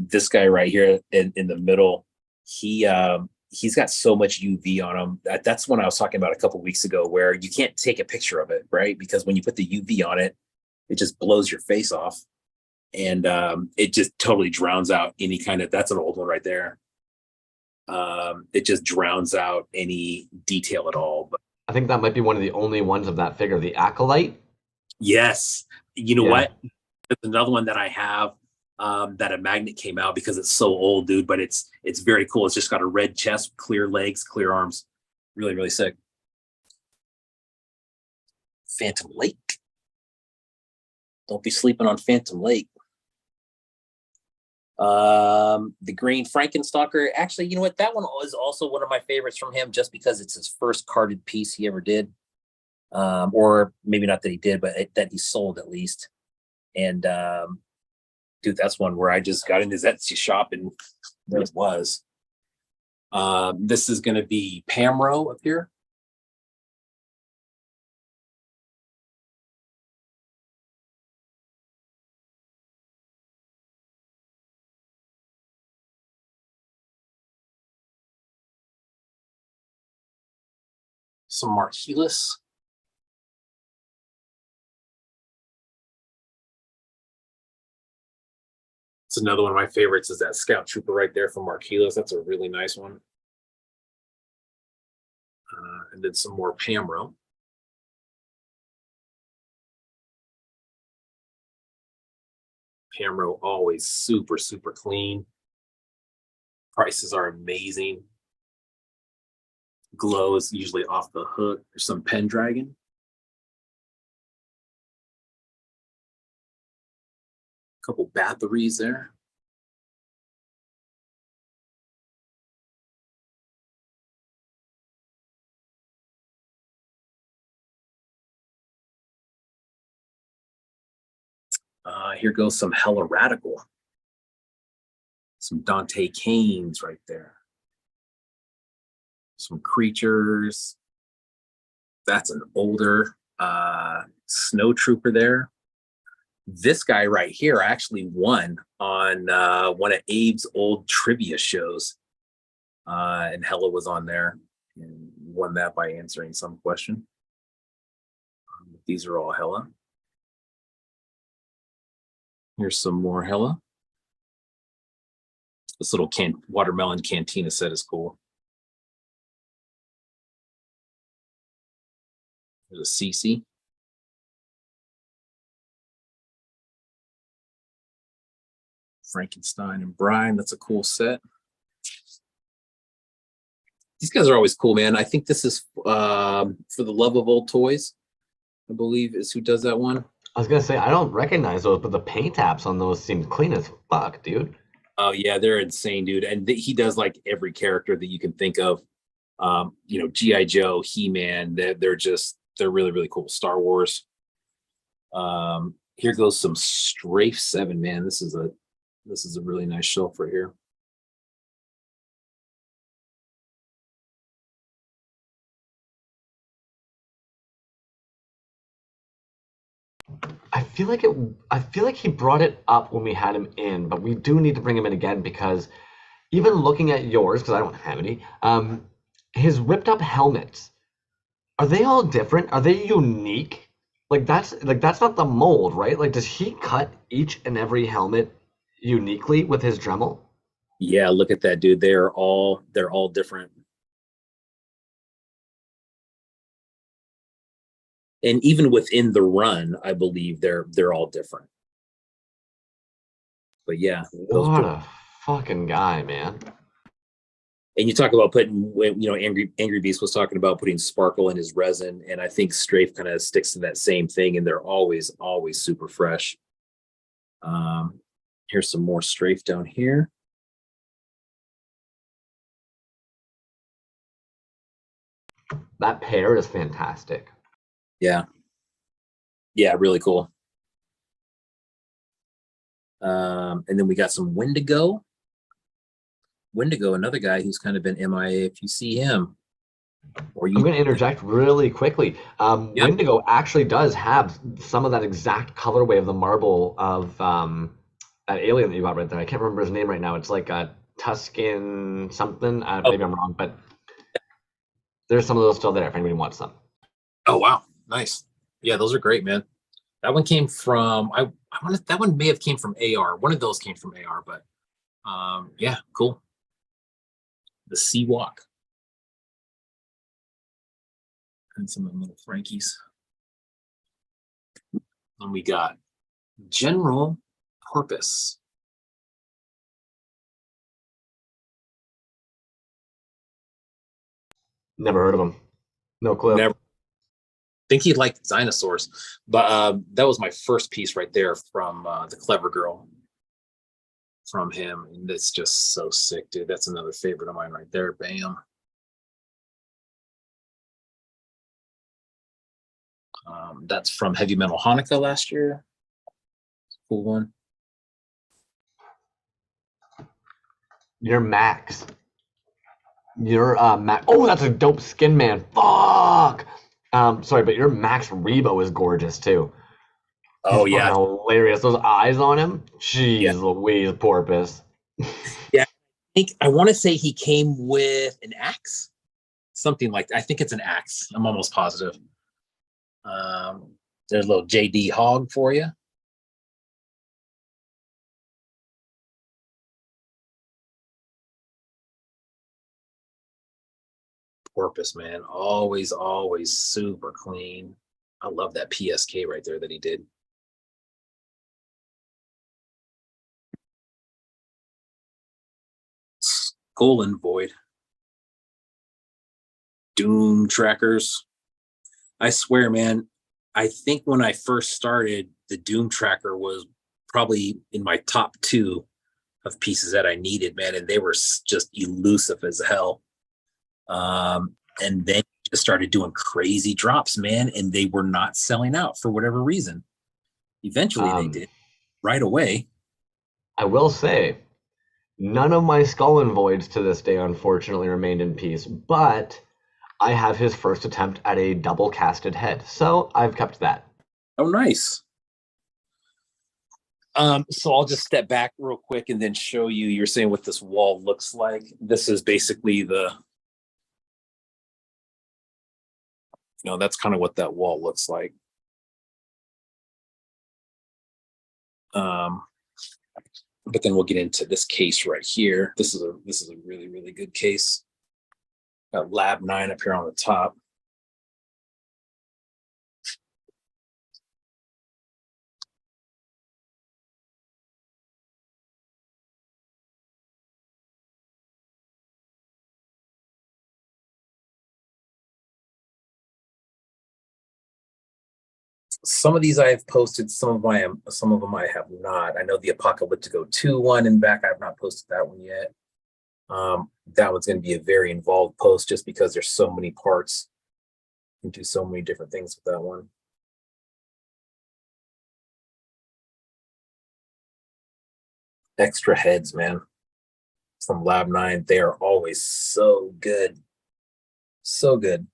This guy right here in the middle, he's got so much UV on him. That's one I was talking about a couple weeks ago, where you can't take a picture of it, right? Because when you put the UV on it, it just blows your face off, and it just totally drowns out any kind of. That's an old one right there. It just drowns out any detail at all. But I think that might be one of the only ones of that figure, the Acolyte. yes, you know what? There's another one that I have that a magnet came out because it's so old, dude. But it's very cool. It's just got a red chest, clear legs, clear arms. Really, really sick. Phantom Lake. Don't be sleeping on Phantom Lake. The green Frankenstalker. Actually, you know what? That one is also one of my favorites from him, just because it's his first carded piece he ever did. Or maybe not that he did, but that he sold at least. And dude, that's one where I just got into his Etsy shop and there it was. This is going to be Pamro up here. Some Marquelis. It's another one of my favorites is that Scout Trooper right there from Marquelis. That's a really nice one. And then some more Pamro. Pamro always super, super clean. Prices are amazing. Glow is usually off the hook. There's some Pendragon. Couple batteries there. Here goes some Hella Radical. Some Dante Canes right there. Some Creatures. That's an older Snow Trooper there. This guy right here actually won on one of Abe's old trivia shows. And Hella was on there and won that by answering some question. These are all Hella. Here's some more Hella. This little watermelon cantina set is cool. There's a CC. Frankenstein and Brian, that's a cool set. These guys are always cool, man. I think this is For the Love of Old Toys, I believe is who does that one. I was gonna say I don't recognize those, but the paint apps on those seem clean as fuck, dude. Oh yeah, they're insane, dude. And he does like every character that you can think of. You know, G.I. Joe, He-Man. They're really, really cool. Star Wars. Here goes some Strafe 7, man. This is a really nice shelf right here. I feel like he brought it up when we had him in, but we do need to bring him in again because even looking at yours, because I don't have any, his ripped up helmets, are they all different? Are they unique? Like that's not the mold, right? Like does he cut each and every helmet uniquely with his Dremel? Yeah, look at that, dude. They're all different. And even within the run, I believe they're all different. But yeah, what a fucking guy, man. And you talk about putting, you know, Angry Beast was talking about putting sparkle in his resin, and I think Strafe kind of sticks to that same thing, and they're always super fresh. Here's some more Strafe down here. That pair is fantastic. Yeah. Yeah, really cool. And then we got some Wendigo. Wendigo, another guy who's kind of been MIA. If you see him, or you, I'm going to interject really quickly. Yep. Wendigo actually does have some of that exact colorway of the marble of that alien that you got right there. I can't remember his name right now. It's like a Tuscan something. Maybe I'm wrong, but there's some of those still there if anybody wants some. Oh wow, nice. Yeah, those are great, man. That one came from that one may have came from AR. One of those came from AR, but yeah, cool. The Sea Walk. And some of the little Frankies. And we got General Purpose. Never heard of him. No clue. Never. Think he liked dinosaurs, but that was my first piece right there from the Clever Girl from him, and it's just so sick, dude. That's another favorite of mine right there. Bam. That's from Heavy Metal Hanukkah last year. Cool one. Your Max. Your Max. Oh, that's a dope skin, man. Fuck. Sorry, but your Max Rebo is gorgeous too. Oh He's yeah, hilarious. Those eyes on him. Jeez, Louise, Porpoise. Yeah, I want to say he came with an axe Something like, I think it's an axe. I'm almost positive. There's a little JD hog for you. Porpoise, man, always super clean. I love that PSK right there that he did. Skull and Void. Doom trackers. I swear, man, I think when I first started, the Doom tracker was probably in my top 2 of pieces that I needed, man, and they were just elusive as hell. And then just started doing crazy drops, man, and they were not selling out for whatever reason. Eventually they did right away. I will say, none of my Skull and Voids to this day, unfortunately, remained in peace, but I have his first attempt at a double casted head, so I've kept that. Oh, nice. So I'll just step back real quick and then show you. You're saying what this wall looks like. This is basically the, that's kind of what that wall looks like. But then we'll get into this case right here. This is a really, really good case. Got Lab 9 up here on the top. Some of these I have posted, some of them I have not. I know the Apocalyptico 2 one in back, I have not posted that one yet. That one's going to be a very involved post just because there's so many parts. You can do so many different things with that one. Extra heads, man. From Lab 9, they are always so good. So good.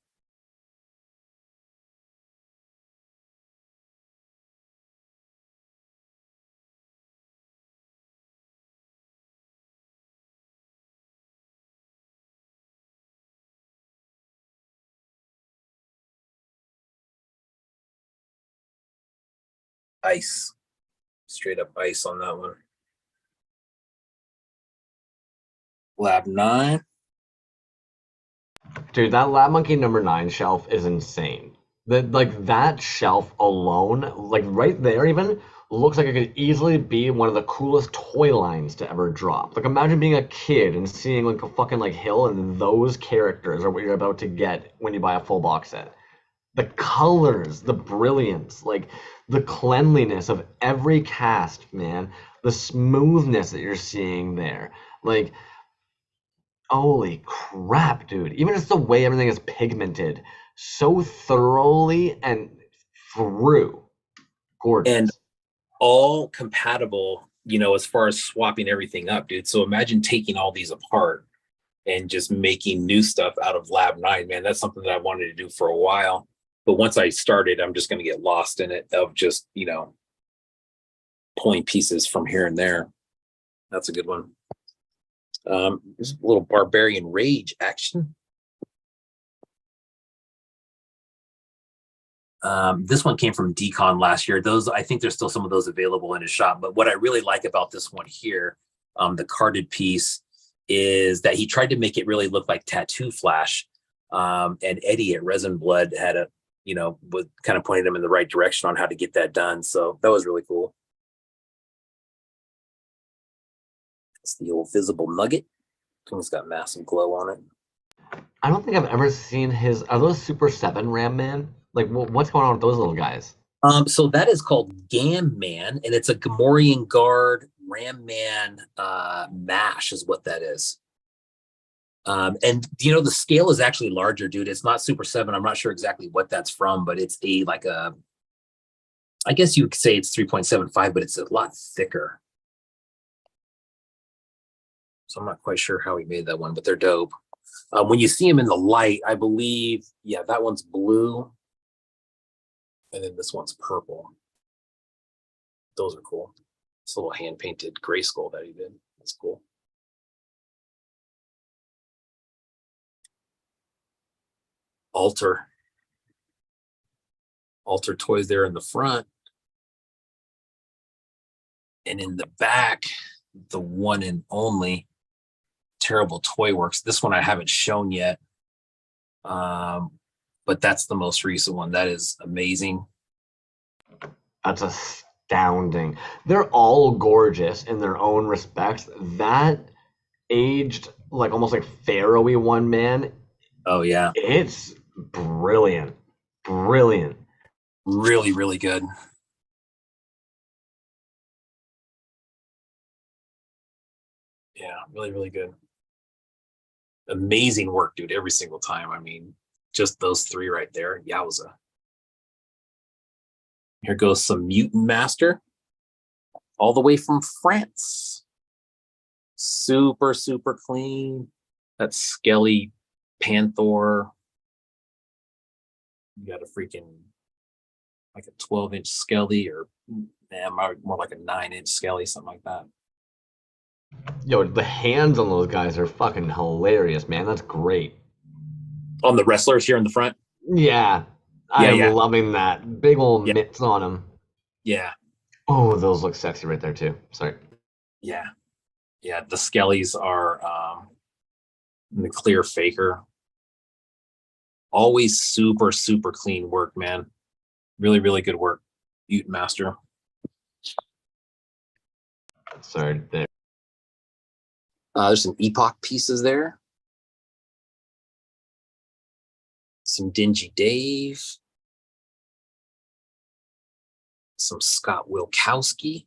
Ice. Straight up ice on that one. Lab 9. Dude, that Lab Monkey number 9 shelf is insane. That shelf alone, like right there even, looks like it could easily be one of the coolest toy lines to ever drop. Like imagine being a kid and seeing like a fucking like hill and those characters are what you're about to get when you buy a full box set. The colors, the brilliance, like the cleanliness of every cast, man, the smoothness that you're seeing there, like holy crap, dude. Even just the way everything is pigmented so thoroughly and through. Gorgeous. And all compatible, as far as swapping everything up, dude. So imagine taking all these apart and just making new stuff out of Lab 9, man. That's something that I wanted to do for a while. But once I started, I'm just going to get lost in it of just, pulling pieces from here and there. That's a good one. There's a little Barbarian Rage action. This one came from Decon last year. I think there's still some of those available in his shop. But what I really like about this one here, the carded piece, is that he tried to make it really look like Tattoo Flash. And Eddie at Resin Blood had was kind of pointing him in the right direction on how to get that done. So that was really cool. It's the old visible nugget. It's got massive glow on it. I don't think I've ever seen are those Super 7 Ram Man? Like, what's going on with those little guys? So that is called Gam Man, and it's a Gamorrean Guard Ram Man mash is what that is. And the scale is actually larger, dude. It's not Super 7. I'm not sure exactly what that's from, but it's I guess you could say it's 3.75, but it's a lot thicker. So I'm not quite sure how he made that one, but they're dope. When you see him in the light, I believe, yeah, that one's blue. And then this one's purple. Those are cool. It's a little hand-painted gray skull that he did. That's cool. altar toys there in the front. And in the back, the one and only Terrible Toy Works. This one I haven't shown yet. But that's the most recent one. That is amazing. That's astounding. They're all gorgeous in their own respects. That aged, like almost like Pharaoh-y one man. Oh yeah. It's brilliant. Brilliant. Really, really good. Yeah, really, really good. Amazing work, dude, every single time. I mean, just those three right there. Yowza. Here goes some Mutant Master, all the way from France. Super, super clean. That skelly Panther. You got a freaking, like a 12-inch skelly, or more like a 9-inch skelly, something like that. Yo, the hands on those guys are fucking hilarious, man. That's great. On the wrestlers here in the front? Yeah. I'm loving that. Big old mitts on them. Yeah. Oh, those look sexy right there, too. Sorry. Yeah. Yeah, the skellies are the clear faker. Always super, super clean work, man. Really, really good work, Mutant Master. Sorry, there. There's some Epoch pieces there. Some Dingy Dave. Some Scott Wilkowski.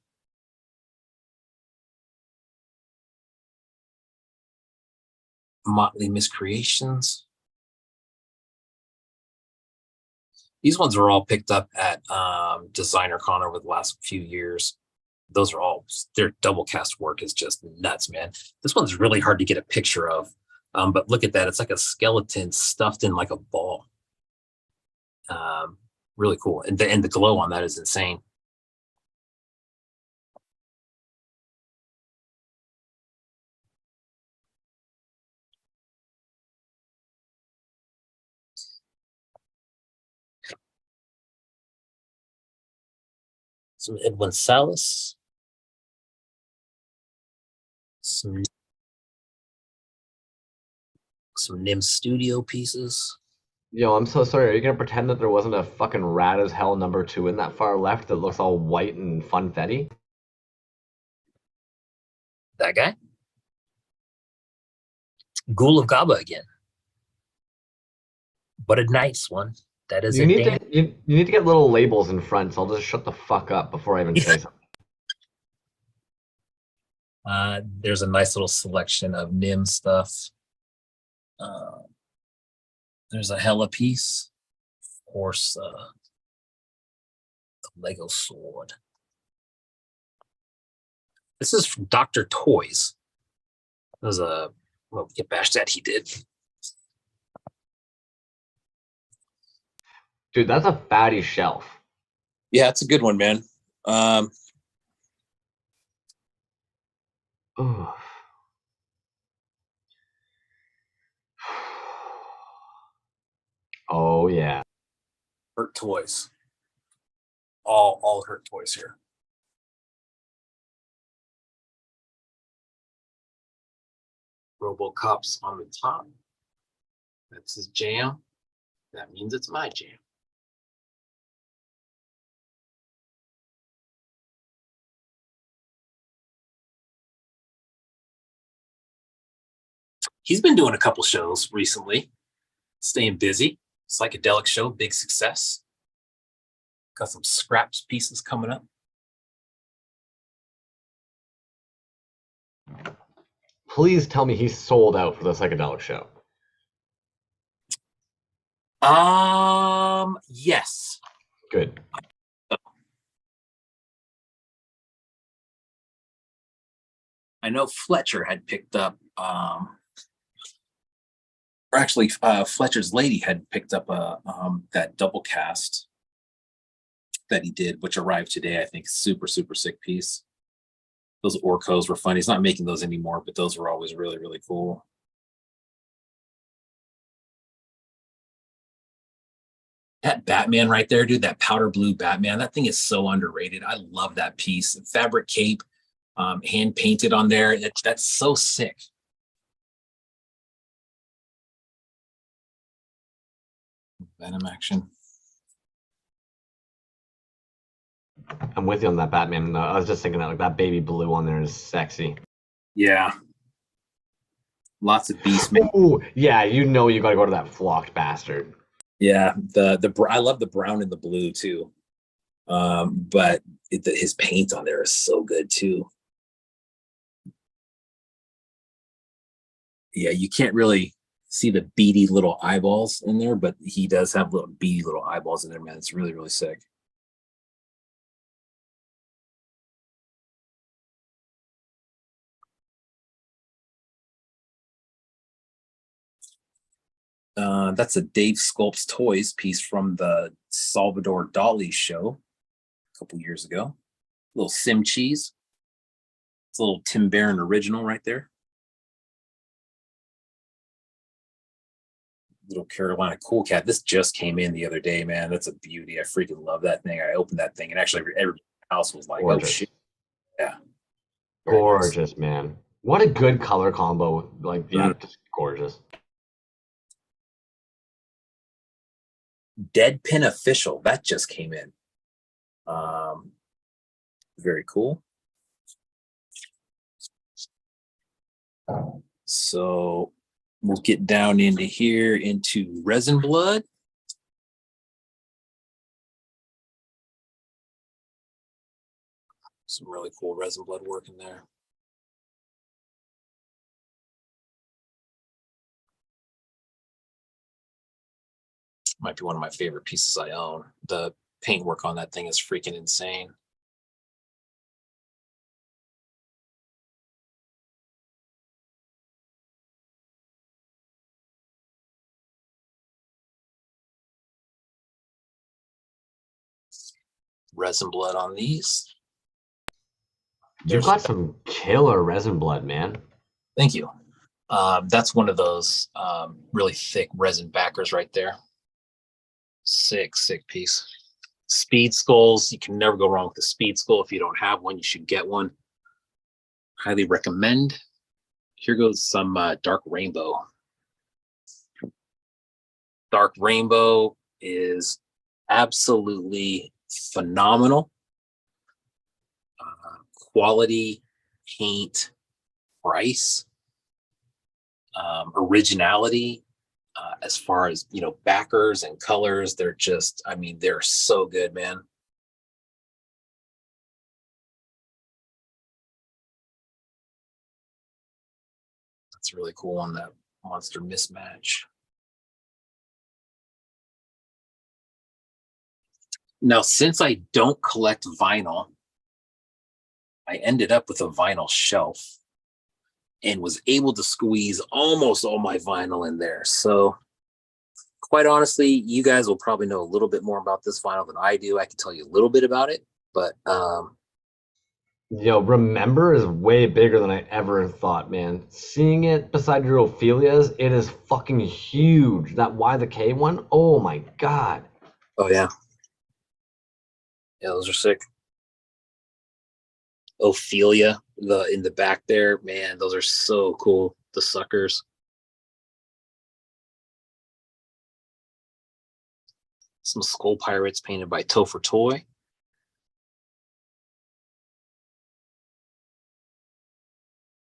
Motley Miscreations. These ones were all picked up at Designer Con over the last few years. Those are all, their double cast work is just nuts, man. This one's really hard to get a picture of. But look at that. It's like a skeleton stuffed in like a ball. Really cool. And the glow on that is insane. Some Edwin Salas. Some NIM Studio pieces. Yo, I'm so sorry. Are you gonna pretend that there wasn't a fucking rad as hell #2 in that far left that looks all white and funfetti? That guy? Ghoul of Gaba again. But a nice one. That is You need to get little labels in front, so I'll just shut the fuck up before I even say something. There's a nice little selection of NIM stuff. There's a Hella piece. Of course, the Lego sword. This is from Dr. Toyz. There's a Get Bash that he did. Dude, that's a fatty shelf. Yeah, it's a good one, man. Oh yeah. Hurt Toys. All Hurt Toys here. RoboCop's on the top. That's his jam. That means it's my jam. He's been doing a couple shows recently, staying busy. Psychedelic show, big success. Got some scraps pieces coming up. Please tell me he's sold out for the psychedelic show. Yes. Good. I know Fletcher had picked up, or actually Fletcher's lady had picked up that double cast that he did, which arrived today. I think super, super sick piece. Those Orcos were fun. He's not making those anymore, but those were always really, really cool. That Batman right there, dude, that powder blue Batman, that thing is so underrated. I love that piece. Fabric cape, hand painted on there. That's so sick. Venom action. I'm with you on that Batman. I was just thinking that like that baby blue on there is sexy. Yeah. Lots of beast man. Ooh, yeah, you know you got to go to that flocked bastard. Yeah, I love the brown and the blue too. But his paint on there is so good too. Yeah, you can't really see the beady little eyeballs in there, but he does have little beady little eyeballs in there, man. It's really, really sick. That's a Dave Sculpt's Toys piece from the Salvador Dali show a couple years ago. Little sim cheese. It's a little Tim Barron original right there. Little Carolina Cool Cat. This just came in the other day, man. That's a beauty. I freaking love that thing. I opened that thing and actually every house was like, gorgeous. Oh shit. Yeah. Gorgeous, nice. Man. What a good color combo. Like, yeah, just gorgeous. Dead Pin Official. That just came in. Very cool. So we'll get down into here into Resin Blood. Some really cool Resin Blood work in there. Might be one of my favorite pieces I own. The paintwork on that thing is freaking insane. Resin Blood on these. You've got some killer Resin Blood, man. Thank you. That's one of those really thick resin backers right there. Sick piece. Speed skulls. You can never go wrong with a speed skull. If you don't have one, you should get one. Highly recommend. Here goes some Dark Rainbow. Dark Rainbow is absolutely phenomenal. Quality, paint, price, originality, as far as, you know, backers and colors. They're just, I mean, they're so good, man. That's really cool on that monster mismatch. Now, since I don't collect vinyl, I ended up with a vinyl shelf and was able to squeeze almost all my vinyl in there. So quite honestly, you guys will probably know a little bit more about this vinyl than I do. I can tell you a little bit about it, but yo, Remember is way bigger than I ever thought, man. Seeing it beside your Ophelia's, it is fucking huge. That Y the K one, oh my god. Oh yeah. Yeah, those are sick. Ophelia, in the back there, man, those are so cool. The suckers. Some Skull Pirates painted by Toe for Toy.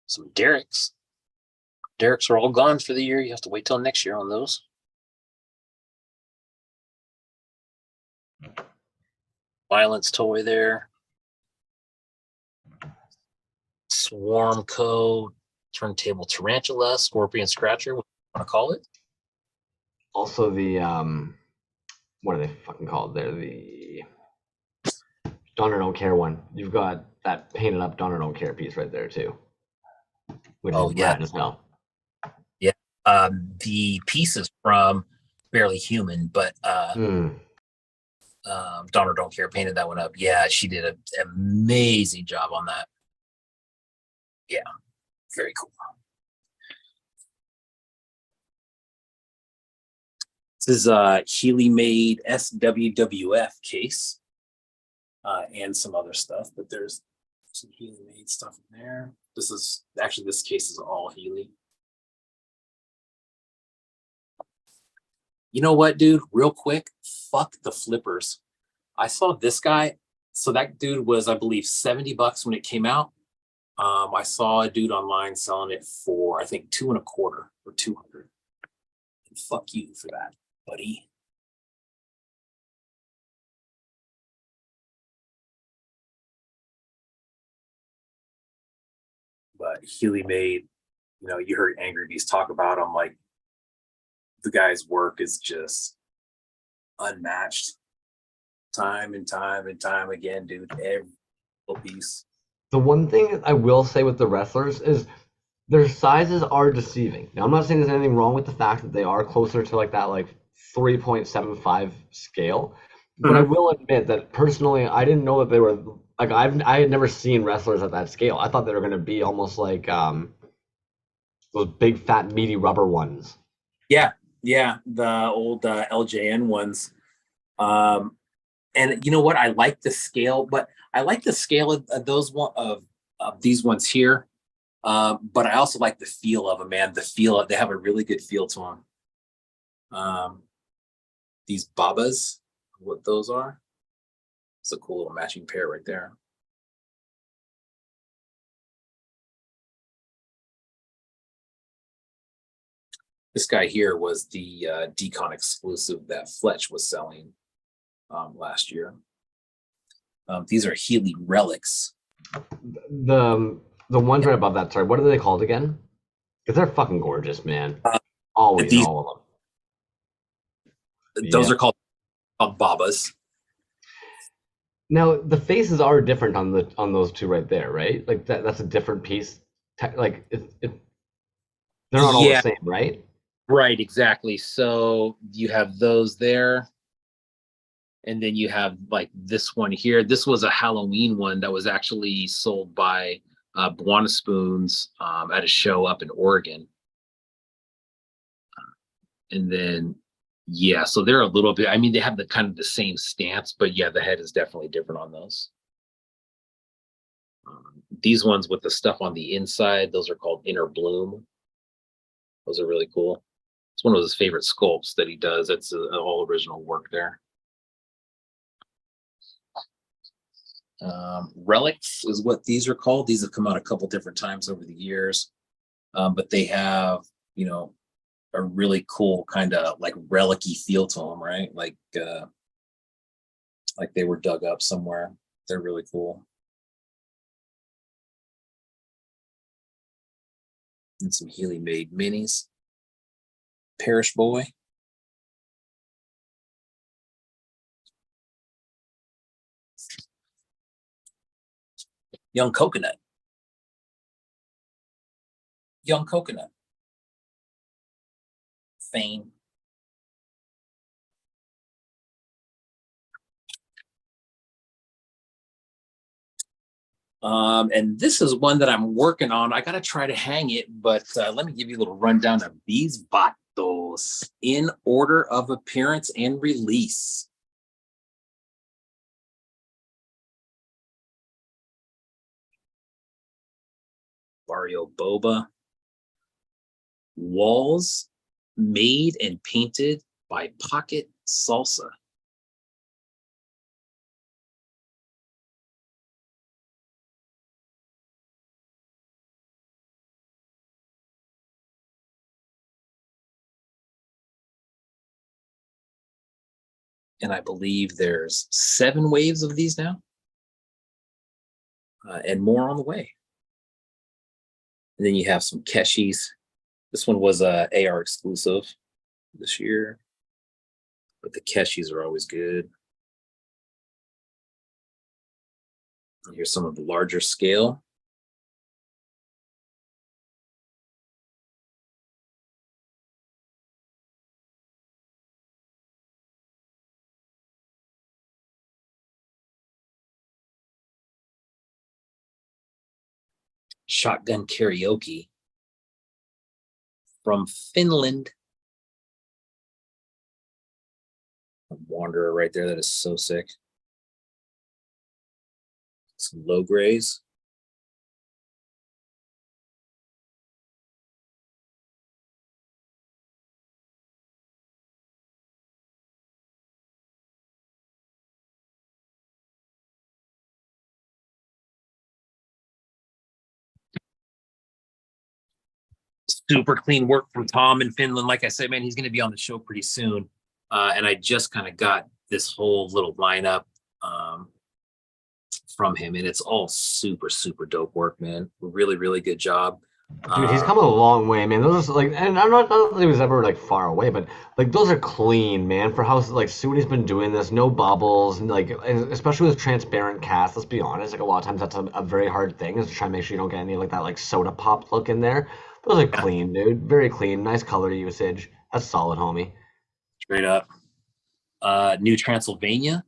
Some Derricks. Derricks are all gone for the year. You have to wait till next year on those. Violence Toy there. Swarm Co. Turntable Tarantula, Scorpion Scratcher, what do you want to call it? Also the what are they fucking called there? The Donner Don't Care one. You've got that painted up Donner Don't Care piece right there too. Which is rad as hell. Yeah. The pieces from Barely Human, but Donner Don't Care painted that one up. Yeah, she did an amazing job on that. Yeah, very cool. This is a Healy made SWWF case and some other stuff, but there's some Healy made stuff in there. This case is all Healy. You know what, dude? Real quick, fuck the flippers. I saw this guy. So that dude was, I believe, $70 when it came out. I saw a dude online selling it for, I think, $225 or $200. And fuck you for that, buddy. But Healy made, you know, you heard Angry Beast talk about him. Like, the guy's work is just unmatched. Time and time and time again, dude. Every piece. The one thing I will say with the wrestlers is their sizes are deceiving. Now, I'm not saying there's anything wrong with the fact that they are closer to like that 3.75 scale, but I will admit that personally, I didn't know that they were like I had never seen wrestlers at that scale. I thought they were going to be almost like those big fat meaty rubber ones. Yeah, the old LJN ones. And you know what? I like the scale, but I like the scale of those of these ones here. But I also like the feel of them, man. They have a really good feel to them. These babas, what those are. It's a cool little matching pair right there. This guy here was the Decon exclusive that Fletch was selling last year. These are Healy relics. The ones right above that, sorry, what are they called again? Because they're fucking gorgeous, man. Always, all of them. Those are called babas. Now the faces are different on those two right there, right? Like that's a different piece. Like they're not all the same, right? Right, exactly. So you have those there. And then you have like this one here. This was a Halloween one that was actually sold by Buona Spoons at a show up in Oregon. And then, yeah, so they're a little bit, I mean, they have the kind of the same stance, but yeah, the head is definitely different on those. These ones with the stuff on the inside, those are called Inner Bloom. Those are really cool. It's one of his favorite sculpts that he does. It's all original work there. Relics is what these are called. These have come out a couple different times over the years, but they have, you know, a really cool kind of like relic-y feel to them, right? Like they were dug up somewhere. They're really cool. And some Healy made minis. Parish Boy. Young Coconut. Young Coconut. Fame. And this is one that I'm working on. I got to try to hang it, but let me give you a little rundown of these vatos in order of appearance and release. Barrio Boba. Walls made and painted by Pocket Salsa. And I believe there's 7 waves of these now, and more on the way. And then you have some Keshis. This one was a AR exclusive this year, but the Keshis are always good. And here's some of the larger scale. Shotgun Karaoke from Finland. A wanderer right there. That is so sick. Some low grays. Super clean work from Tom in Finland. Like I said, man, he's going to be on the show pretty soon. And I just kind of got this whole little lineup from him, and it's all super, super dope work, man. Really, really good job. Dude, he's come a long way, man. Those are like, and I'm not that he was ever like far away, but like those are clean, man. For how like soon he's been doing this, no bubbles, and like especially with transparent cast. Let's be honest, like a lot of times that's a very hard thing is to try and make sure you don't get any like that like soda pop look in there. Those are clean, dude. Very clean. Nice color usage. That's solid, homie. Straight up. New Transylvania.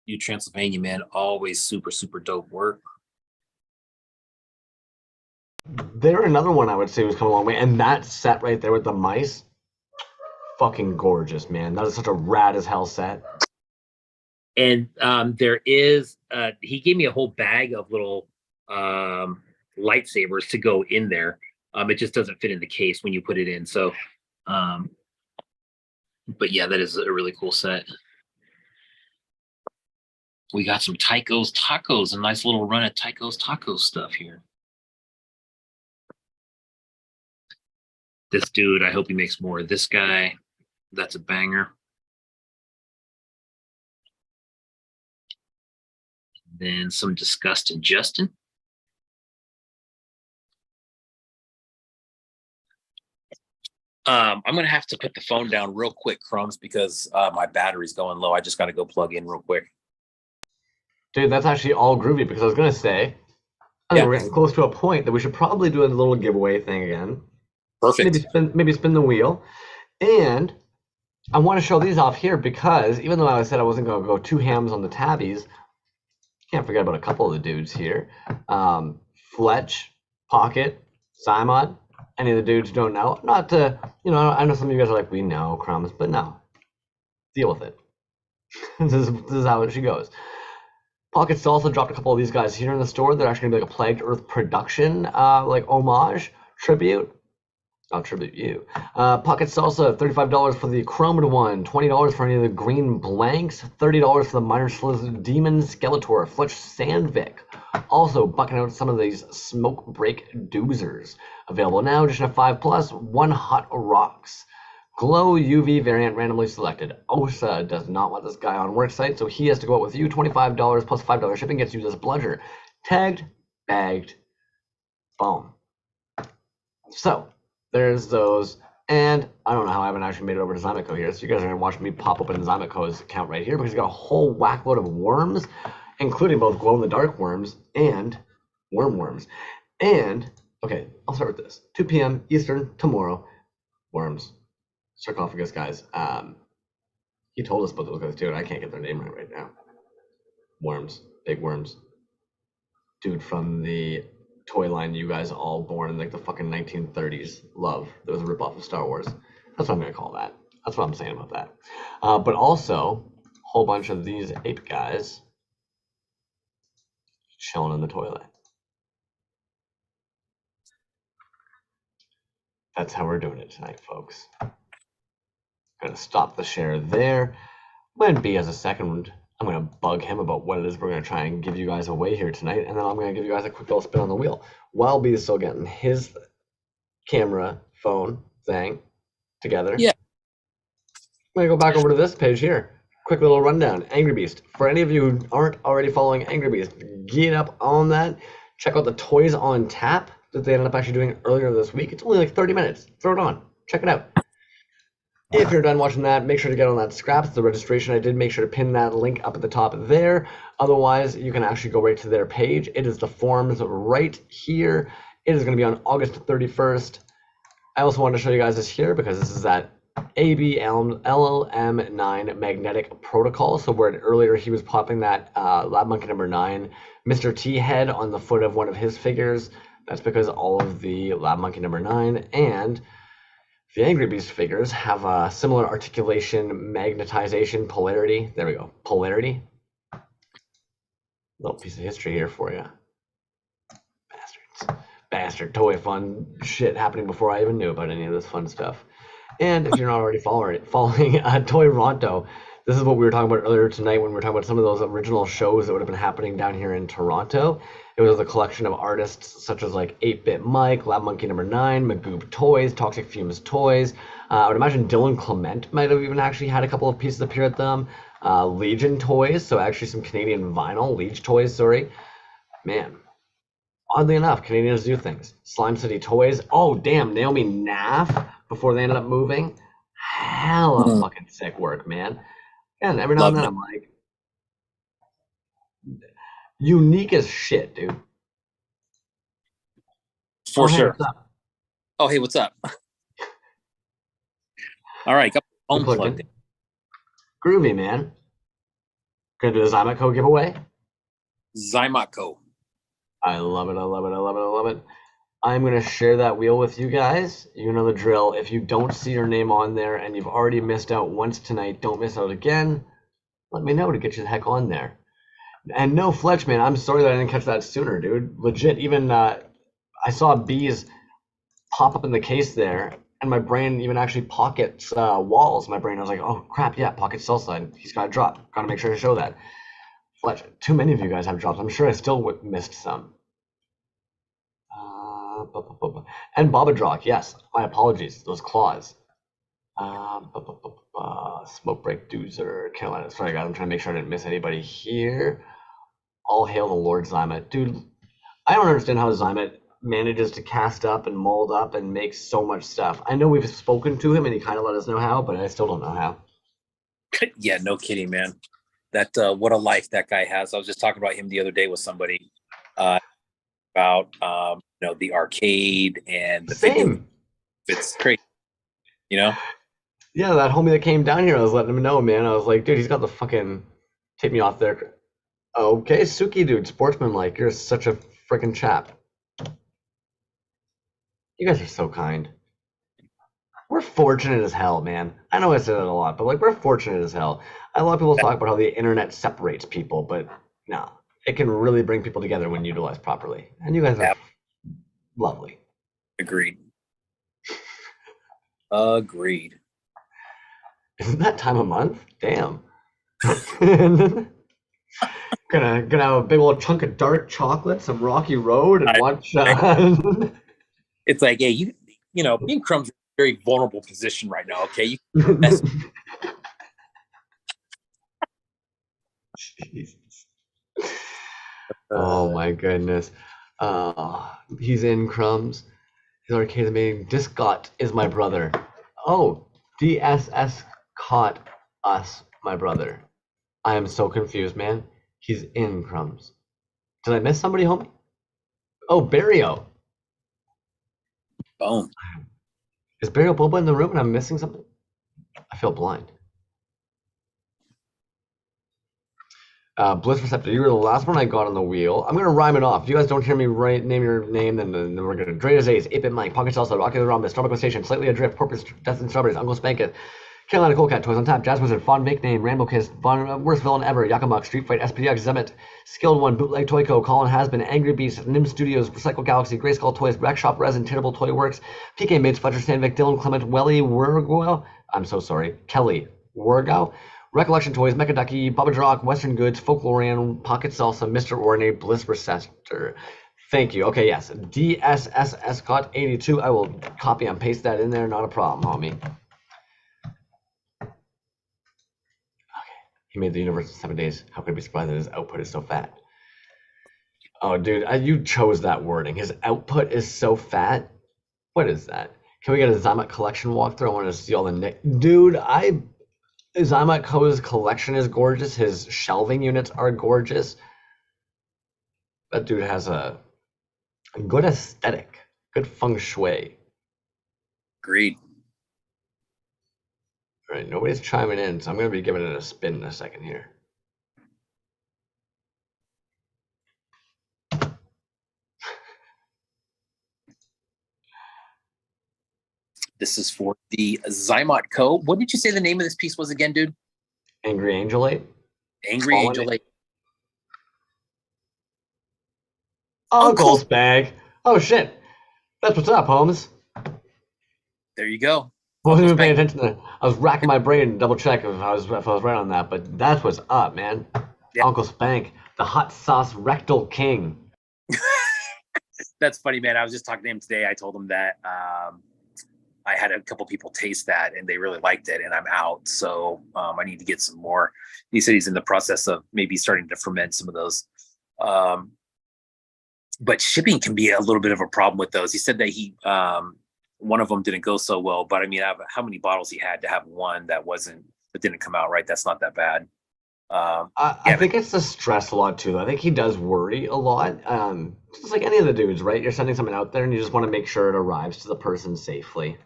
New Transylvania, man. Always super, super dope work. They're another one I would say was come a long way. And that set right there with the mice, fucking gorgeous, man. That is such a rad as hell set. And there is, he gave me a whole bag of little lightsabers to go in there. It just doesn't fit in the case when you put it in. So, but yeah, that is a really cool set. We got some Tycho's Tacos, a nice little run of Tycho's Tacos stuff here. This dude, I hope he makes more. This guy, that's a banger. Then some Disgusting Justin. I'm gonna have to put the phone down real quick, Crumbs, because my battery's going low. I just gotta go plug in real quick. Dude, that's actually all groovy because I was gonna say, I think we're getting close to a point that we should probably do a little giveaway thing again. Perfect. Maybe spin the wheel. And I want to show these off here because even though I said I wasn't gonna go too hams on the tabbies, can't forget about a couple of the dudes here. Fletch, Pocket, Simon. Any of the dudes who don't know. Not to, you know, I know some of you guys are like, we know, Crumbs, but no. Deal with it. this is how she goes. Pocket's also dropped a couple of these guys here in the store. They're actually going to be like a Plagued Earth production, like homage, tribute. I'll tribute you. Pocket Salsa, $35 for the chromed one, $20 for any of the green blanks, $30 for the Minor Sliz Demon Skeletor, Fletch Sandvik. Also, bucking out some of these Smoke Break Doozers. Available now, edition of 5+, one Hot Rocks. Glow UV variant randomly selected. Osa does not want this guy on worksite, so he has to go out with you. $25 plus $5 shipping gets you this bludger. Tagged, bagged, boom. So, there's those, and I don't know how I haven't actually made it over to Zymico here, so you guys are going to watch me pop open Zymico's account right here, because he's got a whole whack load of worms, including both glow-in-the-dark worms and worms. And, okay, I'll start with this. 2 p.m. Eastern tomorrow, worms. Sarcophagus guys. He told us about those guys, dude. I can't get their name right now. Worms. Big worms. Dude from the toy line you guys all born in like the fucking 1930s love. There was a ripoff of Star Wars. That's what I'm gonna call that. That's what I'm saying about that. But also a whole bunch of these ape guys chilling in the toilet. That's how we're doing it tonight, folks. Gonna stop the share there. When B has a second, I'm gonna bug him about what it is we're gonna try and give you guys away here tonight, and then I'm gonna give you guys a quick little spin on the wheel while B is still getting his camera phone thing together. Yeah. I'm gonna go back over to this page here. Quick little rundown. Angry Beast. For any of you who aren't already following Angry Beast, get up on that. Check out the Toys on Tap that they ended up actually doing earlier this week. It's only like 30 minutes. Throw it on. Check it out. If you're done watching that, make sure to get on that Scraps, the registration. I did make sure to pin that link up at the top there. Otherwise, you can actually go right to their page. It is the forms right here. It is going to be on August 31st. I also wanted to show you guys this here because this is that ABLM9 magnetic protocol. So where earlier he was popping that Lab Monkey number 9 Mr. T head on the foot of one of his figures. That's because all of the Lab Monkey number 9 and The Angry Beast figures have a similar articulation, magnetization, polarity. There we go. Polarity. Little piece of history here for you. Bastards. Bastard toy fun shit happening before I even knew about any of this fun stuff. And if you're not already following Toyronto, this is what we were talking about earlier tonight when we were talking about some of those original shows that would have been happening down here in Toronto. It was a collection of artists such as like 8-Bit Mike, Lab Monkey #9, Magoob Toys, Toxic Fumes Toys. I would imagine Dylan Clement might have even actually had a couple of pieces appear at them. Legion Toys, so actually some Canadian vinyl, Legion Toys, sorry. Man, oddly enough, Canadians do things. Slime City Toys. Oh, damn, Naomi Naff before they ended up moving. Hella fucking sick work, man. And every now and then I'm like, unique as shit, dude. For sure. What's up? Oh, hey, what's up? All right, got home Plugged plugged in. in. Groovy, man. Gonna do the Zymaco giveaway. Zymaco. I love it. I love it. I love it. I love it. I'm gonna share that wheel with you guys. You know the drill. If you don't see your name on there and you've already missed out once tonight, don't miss out again. Let me know to get you the heck on there. And no, Fletch, man, I'm sorry that I didn't catch that sooner, dude. Legit, even I saw bees pop up in the case there, and my brain even actually pockets walls. My brain was like, oh crap, yeah, pocket cell side. He's got a drop. Gotta make sure to show that. Fletch, too many of you guys have drops. I'm sure I still missed some. And Bobadrock, yes, my apologies. Those claws. Smoke Break Doozer, Carolina. Sorry, guys, I'm trying to make sure I didn't miss anybody here. All hail the Lord Zymet. Dude, I don't understand how Zymet manages to cast up and mold up and make so much stuff. I know we've spoken to him and he kind of let us know how, but I still don't know how. Yeah, no kidding, man. That what a life that guy has. I was just talking about him the other day with somebody about the arcade and the video. It's crazy, you know. Yeah, that homie that came down here, I was letting him know, man. I was like, dude, he's got the fucking take me off there. Okay, Suki, dude, sportsman-like. You're such a freaking chap. You guys are so kind. We're fortunate as hell, man. I know I say that a lot, but like we're fortunate as hell. A lot of people talk about how the internet separates people, but no, it can really bring people together when utilized properly. And you guys are lovely. Agreed. Agreed. Isn't that time of month? Damn. gonna have a big old chunk of dark chocolate, some Rocky Road, and watch. It's like, hey, you know, me and Crumb's in a very vulnerable position right now. Okay, Jesus. Oh my goodness. He's in Crumbs. His arcade meeting. Discot is my brother. Oh, DSS caught us, my brother. I am so confused, man. He's in Crumbs. Did I miss somebody, homie? Oh, Barrio. boom. Is Barrio Boba in the room and I'm missing something? I feel blind. Bliss Receptor, you were the last one I got on the wheel. I'm gonna rhyme it off. If you guys don't hear me name your name, then we're gonna Dreda's Ace, 8-Bit Mike, Pocket Salsa, Rocky the Rhombus, Starbucks Station, Slightly Adrift, Porpoise, Death and Strawberries, Uncle Spankit, Carolina Coolcat, Toys on Tap, Jazz Wizard, Fond Make Name, Rambo Kiss, Worst Villain Ever, Yakamuck, Street Fight, SPDX, Zemet, Skilled One, Bootleg Toyco, Colin Hasbin, Angry Beast, Nim Studios, Recycle Galaxy, Grayskull Toys, Wreck Shop Resin, Terrible Toy Works, PK Mates, Fletcher Sandvik, Dylan Clement, Welly Wergo, I'm so sorry, Kelly Wergo, Recollection Toys, Mecha Ducky, Bobadrock, Western Goods, Folklorian, Pocket Salsa, Mr. Ordinary, Bliss Receptor. Thank you. Okay, yes. DSSS got 82. I will copy and paste that in there. Not a problem, homie. Okay. He made the universe in 7 days. How could I be surprised that his output is so fat? Oh, dude, you chose that wording. His output is so fat. What is that? Can we get a Zymet collection walkthrough? I want to see all the dude, Zymet Co's collection is gorgeous. His shelving units are gorgeous. That dude has a good aesthetic, good feng shui. Agreed. All right, nobody's chiming in, so I'm going to be giving it a spin in a second here. This is for the Zymot Co. What did you say the name of this piece was again, dude? Angry Angel 8. Angry Angel 8. Uncle's bag. Oh shit. That's what's up, Holmes. There you go. I wasn't even Uncle's paying bag. attention to that. I was racking my brain to double check if I was right on that, but that's what's up, man. Yeah. Uncle Spank, the hot sauce rectal king. That's funny, man. I was just talking to him today. I told him that I had a couple people taste that and they really liked it, and I'm out. So I need to get some more. He said he's in the process of maybe starting to ferment some of those. But shipping can be a little bit of a problem with those. He said that one of them didn't go so well, but I mean, how many bottles he had to have one that didn't come out right. That's not that bad. I think it's the stress a lot too. I think he does worry a lot. Just like any of the dudes, right? You're sending something out there and you just want to make sure it arrives to the person safely.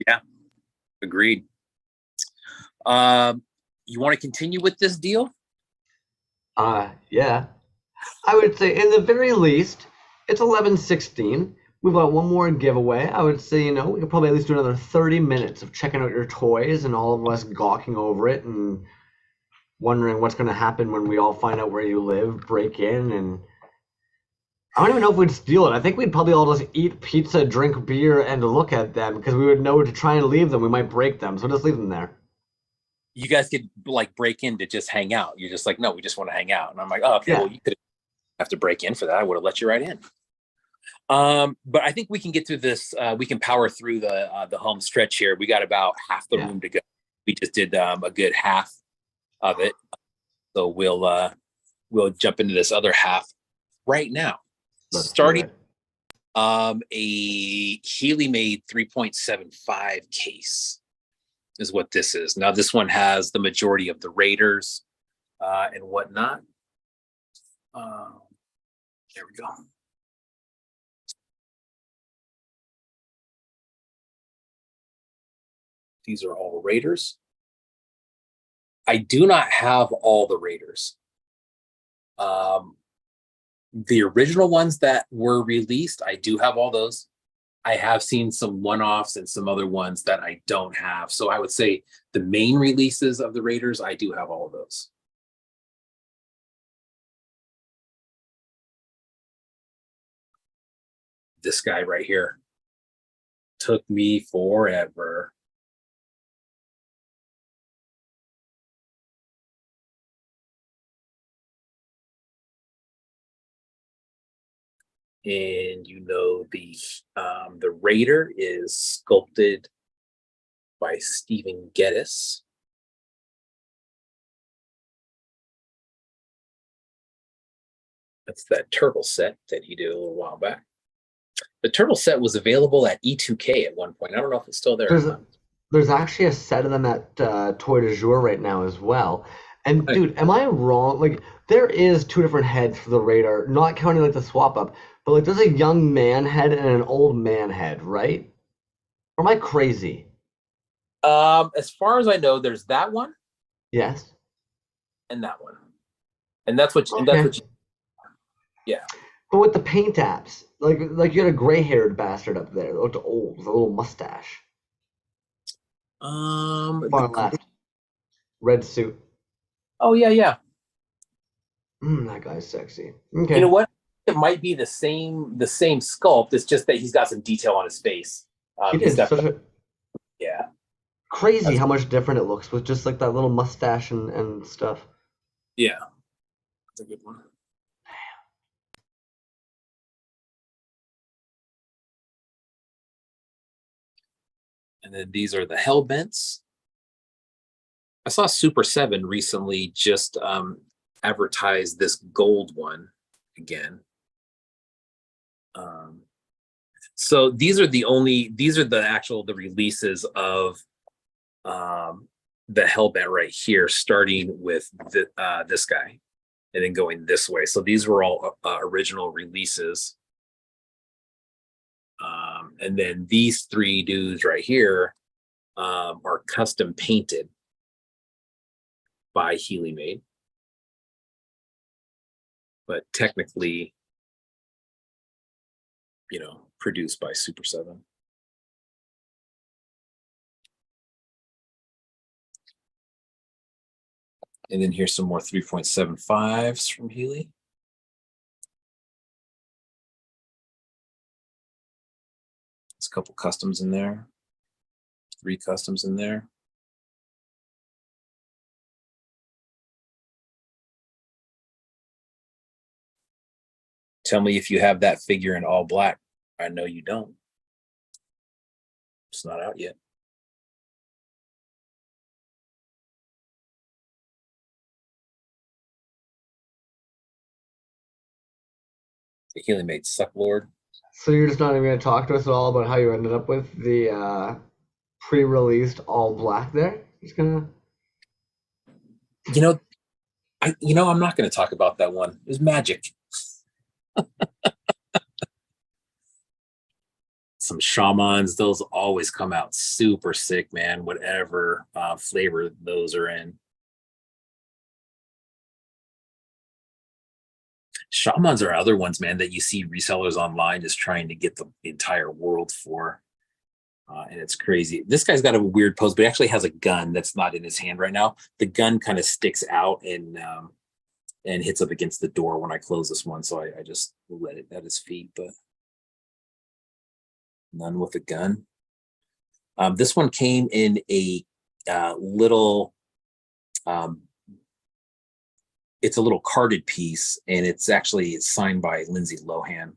Yeah, agreed. You want to continue with this deal? Yeah. I would say in the very least, it's 11:16. We've got one more giveaway. I would say, we could probably at least do another 30 minutes of checking out your toys and all of us gawking over it and wondering what's going to happen when we all find out where you live, break in, and I don't even know if we'd steal it. I think we'd probably all just eat pizza, drink beer, and look at them because we would know to try and leave them. We might break them, so just leave them there. You guys could like break in to just hang out. You're just like, no, we just want to hang out. And I'm like, oh, okay, well, you could have to break in for that. I would have let you right in. But I think we can get through this. We can power through the home stretch here. We got about half the room to go. We just did a good half of it. So we'll jump into this other half right now. Starting a Healy made 3.75 case is what this is. Now this one has the majority of the Raiders and whatnot. There we go. These are all Raiders. I do not have all the Raiders. The original ones that were released, I do have all those. I have seen some one-offs and some other ones that I don't have. So I would say the main releases of the Raiders, I do have all of those. This guy right here took me forever. And the Raider is sculpted by Stephen Geddes. That's that turtle set that he did a little while back. The turtle set was available at E2K at one point. I don't know if it's still there. There's actually a set of them at Toy de Jour right now as well. And dude, am I wrong? Like, there is two different heads for the Raider, not counting like the swap up, but like there's a young man head and an old man head, right? Or am I crazy? As far as I know, there's that one. Yes. And that one. And that's what yeah. But with the paint apps, like you had a gray-haired bastard up there that looked old with a little mustache. Far left. Red suit. Oh yeah. That guy's sexy. Okay. You know what? It might be the same sculpt. It's just that he's got some detail on his face. Yeah. Crazy how much different it looks with just like that little mustache and stuff. Yeah. That's a good one. And then these are the Hellbents. I saw Super 7 recently just advertise this gold one again. So these are the releases of the Hellbent right here, starting with this guy and then going this way. So these were all original releases. And then these three dudes right here are custom painted by Healy Made, but technically, produced by Super 7. And then here's some more 3.75s from Healy. There's a couple customs in there. 3 customs in there. Tell me if you have that figure in all black. I know you don't. It's not out yet. The Healy made Suck Lord. So you're just not even going to talk to us at all about how you ended up with the pre-released all black there? Just gonna. You know, I'm not going to talk about that one. It was magic. Some shamans, those always come out super sick, man. Whatever flavor those are in. Shamans are other ones, man, that you see resellers online just trying to get the entire world for. And it's crazy. This guy's got a weird pose, but he actually has a gun that's not in his hand right now. The gun kind of sticks out and hits up against the door when I close this one. So I just let it at his feet, but none with a gun. This one came in a little, it's a little carded piece, and it's signed by Lindsay Lohan.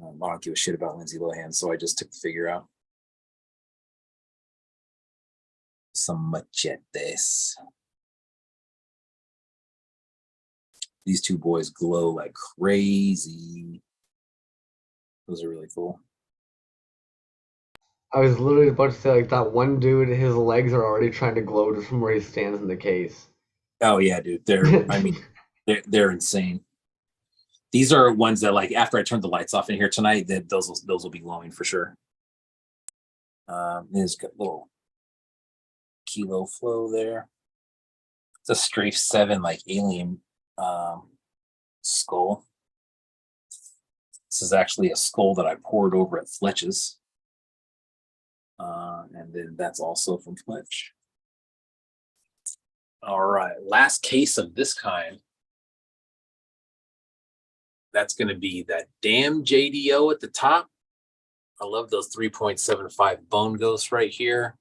I don't give a shit about Lindsay Lohan, so I just took the figure out. Some machetes. These 2 boys glow like crazy. Those are really cool. I was literally about to say, like, that one dude, his legs are already trying to glow just from where he stands in the case. Oh yeah, dude. They're insane. These are ones that, like, after I turn the lights off in here tonight, that those will be glowing for sure. There's got a little kilo flow there. It's a Strafe 7 like alien skull. This is actually a skull that I poured over at Fletch's. And then that's also from Fletch. All right, last case of this kind. That's going to be that damn JDO at the top. I love those 3.75 bone ghosts right here.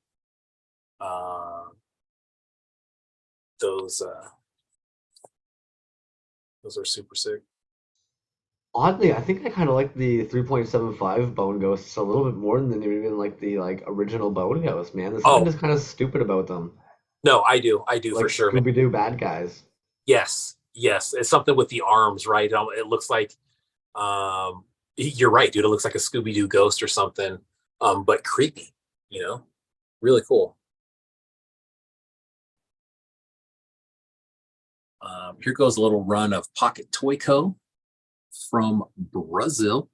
Those are super sick. Oddly, I think I kind of like the 3.75 bone ghosts a little bit more than even like the original bone ghost, man. There's something just kind of stupid about them. No, I do Like for sure. Scooby-Doo bad guys. Yes. It's something with the arms, right? It looks like, you're right, dude. It looks like a Scooby-Doo ghost or something, but creepy, really cool. Here goes a little run of Pocket Toy Co. from Brazil.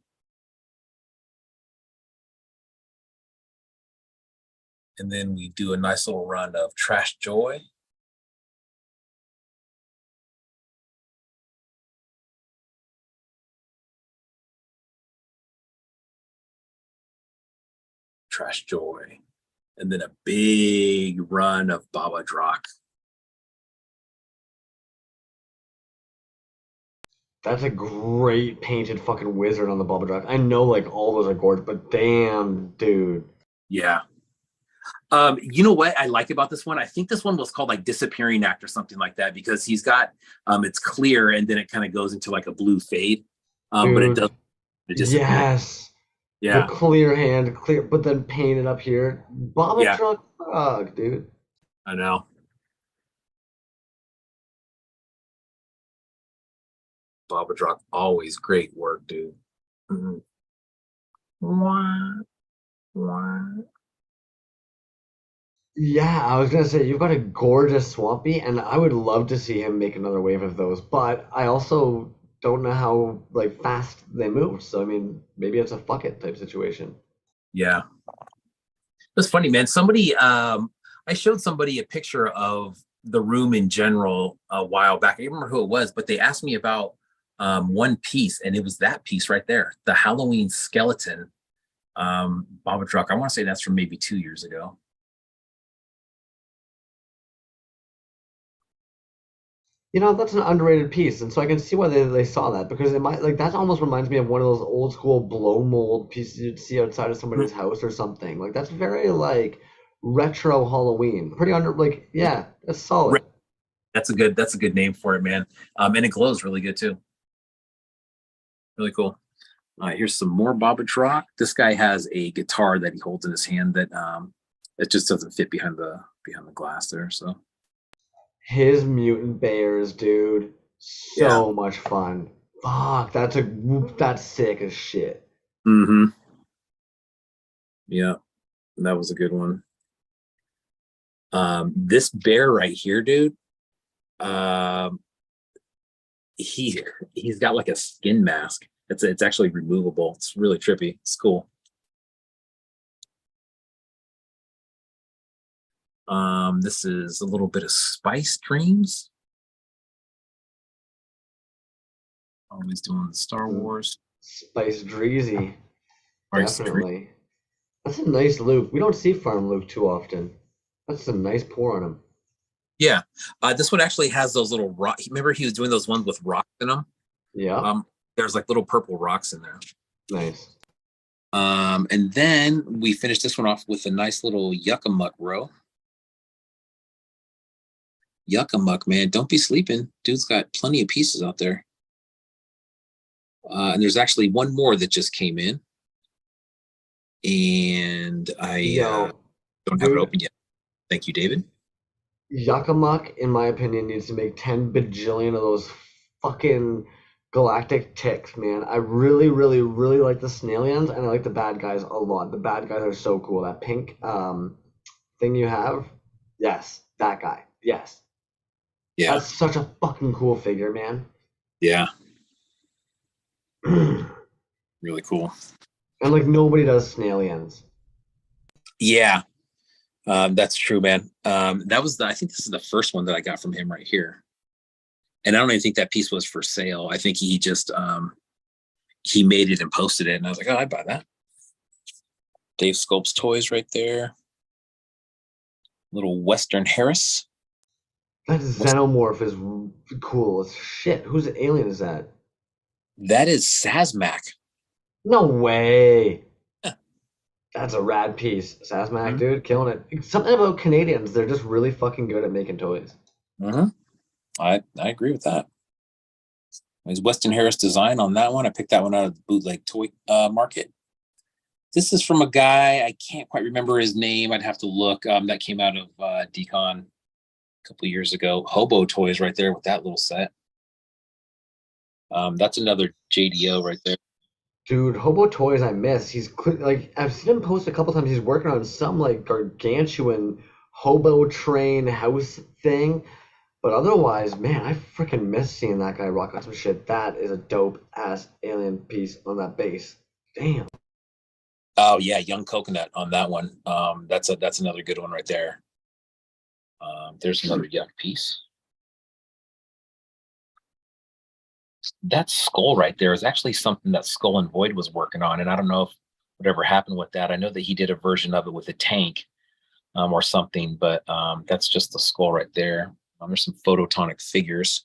And then we do a nice little run of Trash Joy. Trash Joy. And then a big run of Baba Drak. That's a great painted fucking wizard on the Bubba Drak. I know, like, all those are gorgeous, but damn, dude. Yeah. You know what I like about this one? I think this one was called like Disappearing Act or something like that, because he's got, it's clear and then it kind of goes into like a blue fade. But it does. It disappears. Yes. Yeah. The clear hand, but then painted up here. Baba Drak, fuck, dude. I know. Baba Drak, always great work, dude. Mm-hmm. Yeah, I was gonna say, you've got a gorgeous Swampy, and I would love to see him make another wave of those, but I also don't know how, like, fast they move, so I mean, maybe it's a fuck it type situation. Yeah. That's funny, man. Somebody, I showed somebody a picture of the room in general a while back. I don't remember who it was, but they asked me about one piece, and it was that piece right there, the Halloween skeleton Baba Drak. I want to say that's from maybe 2 years ago. You know, that's an underrated piece, and so I can see why they saw that because it might like that almost reminds me of one of those old school blow mold pieces you'd see outside of somebody's house or something. Like that's very like retro Halloween. Pretty under like yeah, that's solid. That's a good name for it, man. And it glows really good too. Really cool. All right, here's some more Bobbage Rock. This guy has a guitar that he holds in his hand that it just doesn't fit behind the glass there. So His mutant bears, dude, yeah. so much fun. Fuck, that's sick as shit. Mm-hmm. Yeah, that was a good one. This bear right here, dude. He's got like a skin mask. It's actually removable. It's really trippy. It's cool. This is a little bit of Spice Dreams. Always doing the Star Wars. Spice Dreezy, Spice Dream. definitely. That's a nice Luke. We don't see Farm Luke too often. That's a nice pour on him. Yeah. This one actually has those little rock. Remember he was doing those ones with rocks in them? Yeah. There's like little purple rocks in there. Nice. And then we finished this one off with a nice little Yucca-Muck row. Yucca-Muck, man, don't be sleeping. Dude's got plenty of pieces out there. And there's actually one more that just came in. And I don't have it open yet. Thank you, David. Yucca-Muck, in my opinion, needs to make 10 bajillion of those fucking galactic ticks, man. I really, really, really like the Snailians, and I like the bad guys a lot. The bad guys are so cool. That pink thing you have, yes, that guy, yes. Yeah. That's such a fucking cool figure, man. Yeah. Really cool. And like nobody does Snailians. Yeah. That's true, man. That was I think this is the first one that I got from him right here. And I don't even think that piece was for sale. I think he just he made it and posted it, and I was like, oh, I'd buy that. Dave Sculp's Toys right there. Little Western Harris. That Xenomorph is cool as shit. Whose alien is that? That is Sazmac. No way. That's a rad piece. Sazmac, dude, killing it. Something about Canadians, they're just really fucking good at making toys. I agree with that. There's Weston Harris design on that one. I picked that one out of the bootleg toy market. This is from a guy, I can't quite remember his name. I'd have to look. That came out of Decon a couple years ago. Hobo Toys right there with that little set. That's another JDO right there. Dude, Hobo Toys I miss. He's like I've seen him post a couple times. He's working on some like gargantuan hobo train house thing. But otherwise, man, I freaking miss seeing that guy rock on some shit. That is a dope ass alien piece on that base. Damn. Oh yeah, Young Coconut on that one. That's another good one right there. There's another Yuck piece. That skull right there is actually something that Skull and Void was working on, and I don't know if whatever happened with that. I know that he did a version of it with a tank or something, but that's just the skull right there. There's some phototonic figures.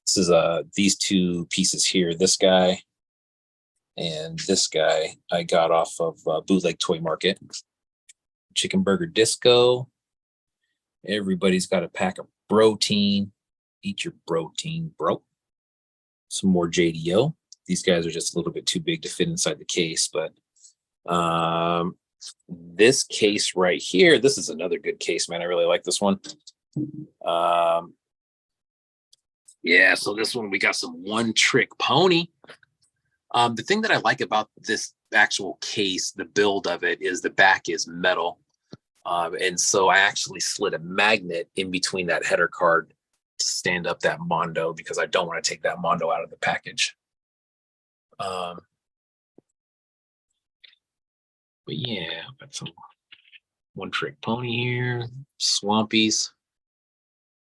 This is these two pieces here. This guy and this guy I got off of Bootleg Toy Market. Chicken Burger Disco. Everybody's got a pack of protein. Eat your protein, bro. Some more JDO. These guys are just a little bit too big to fit inside the case, but this case right here, this is another good case, man. I really like this one. Yeah, so this one we got some One Trick Pony. The thing that I like about this actual case, the build of it, is the back is metal. And so I actually slid a magnet in between that header card to stand up that Mondo because I don't want to take that Mondo out of the package. But yeah, got some One Trick Pony here, Swampies,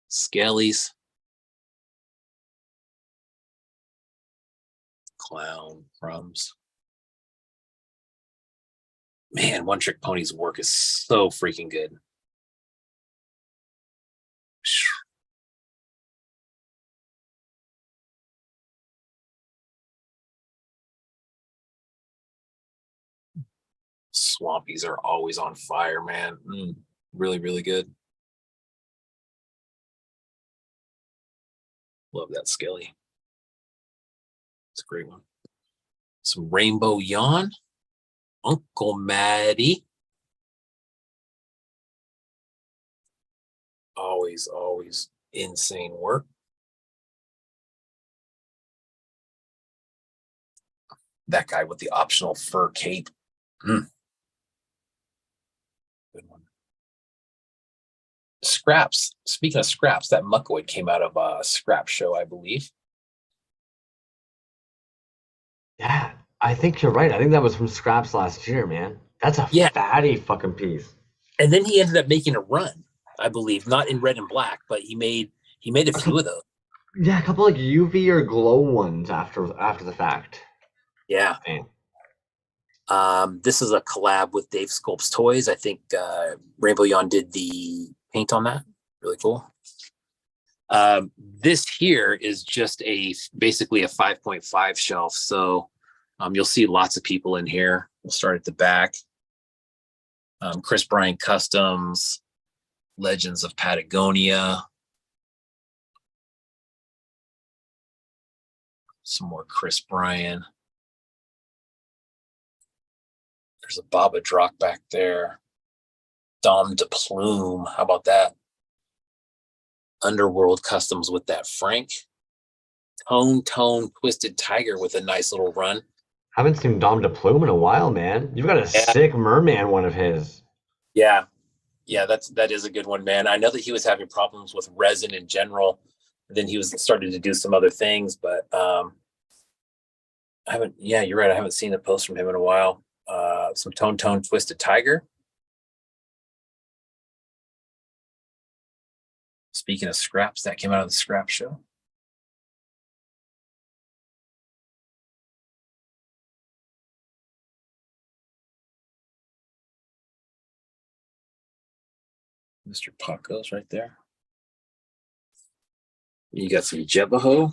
Skellies, Clown, Crumbs. Man, One Trick Pony's work is so freaking good. Swampies are always on fire, man. Really, really good. Love that Skelly. It's a great one. Some Rainbow Yawn. Uncle Maddie. Always, always insane work. That guy with the optional fur cape. Good one. Scraps. Speaking of scraps, that Muckoid came out of a scrap show, I believe. Yeah, I think you're right. I think that was from Scraps last year, man. That's a fatty fucking piece. And then he ended up making a run, I believe, not in red and black, but he made a few of those. Yeah, a couple like UV or glow ones after the fact. Yeah. This is a collab with Dave Sculp's Toys. I think Rainbow Yawn did the paint on that. Really cool. This here is just basically a 5.5 shelf. So you'll see lots of people in here. We'll start at the back. Chris Bryan Customs, Legends of Patagonia. Some more Chris Bryan. There's a Baba Drock back there. Dom de Plume. How about that? Underworld Customs with that Frank. Tone Twisted Tiger with a nice little run. Haven't seen Dom de Plume in a while, man. You've got a sick merman one of his. Yeah. Yeah, that is a good one, man. I know that he was having problems with resin in general. Then he was starting to do some other things, but you're right. I haven't seen a post from him in a while. Some Tone Twisted Tiger. Speaking of scraps, that came out of the scrap show. Mr. Paco's right there. You got some Jebaho.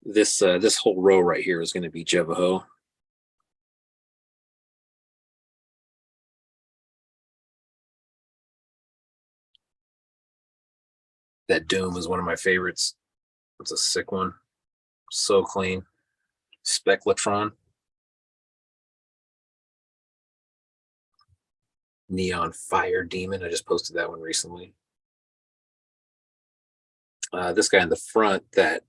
This whole row right here is going to be Jebaho. That Doom is one of my favorites. It's a sick one. So clean. Spectratron. Neon Fire Demon. I just posted that one recently. This guy in the front, that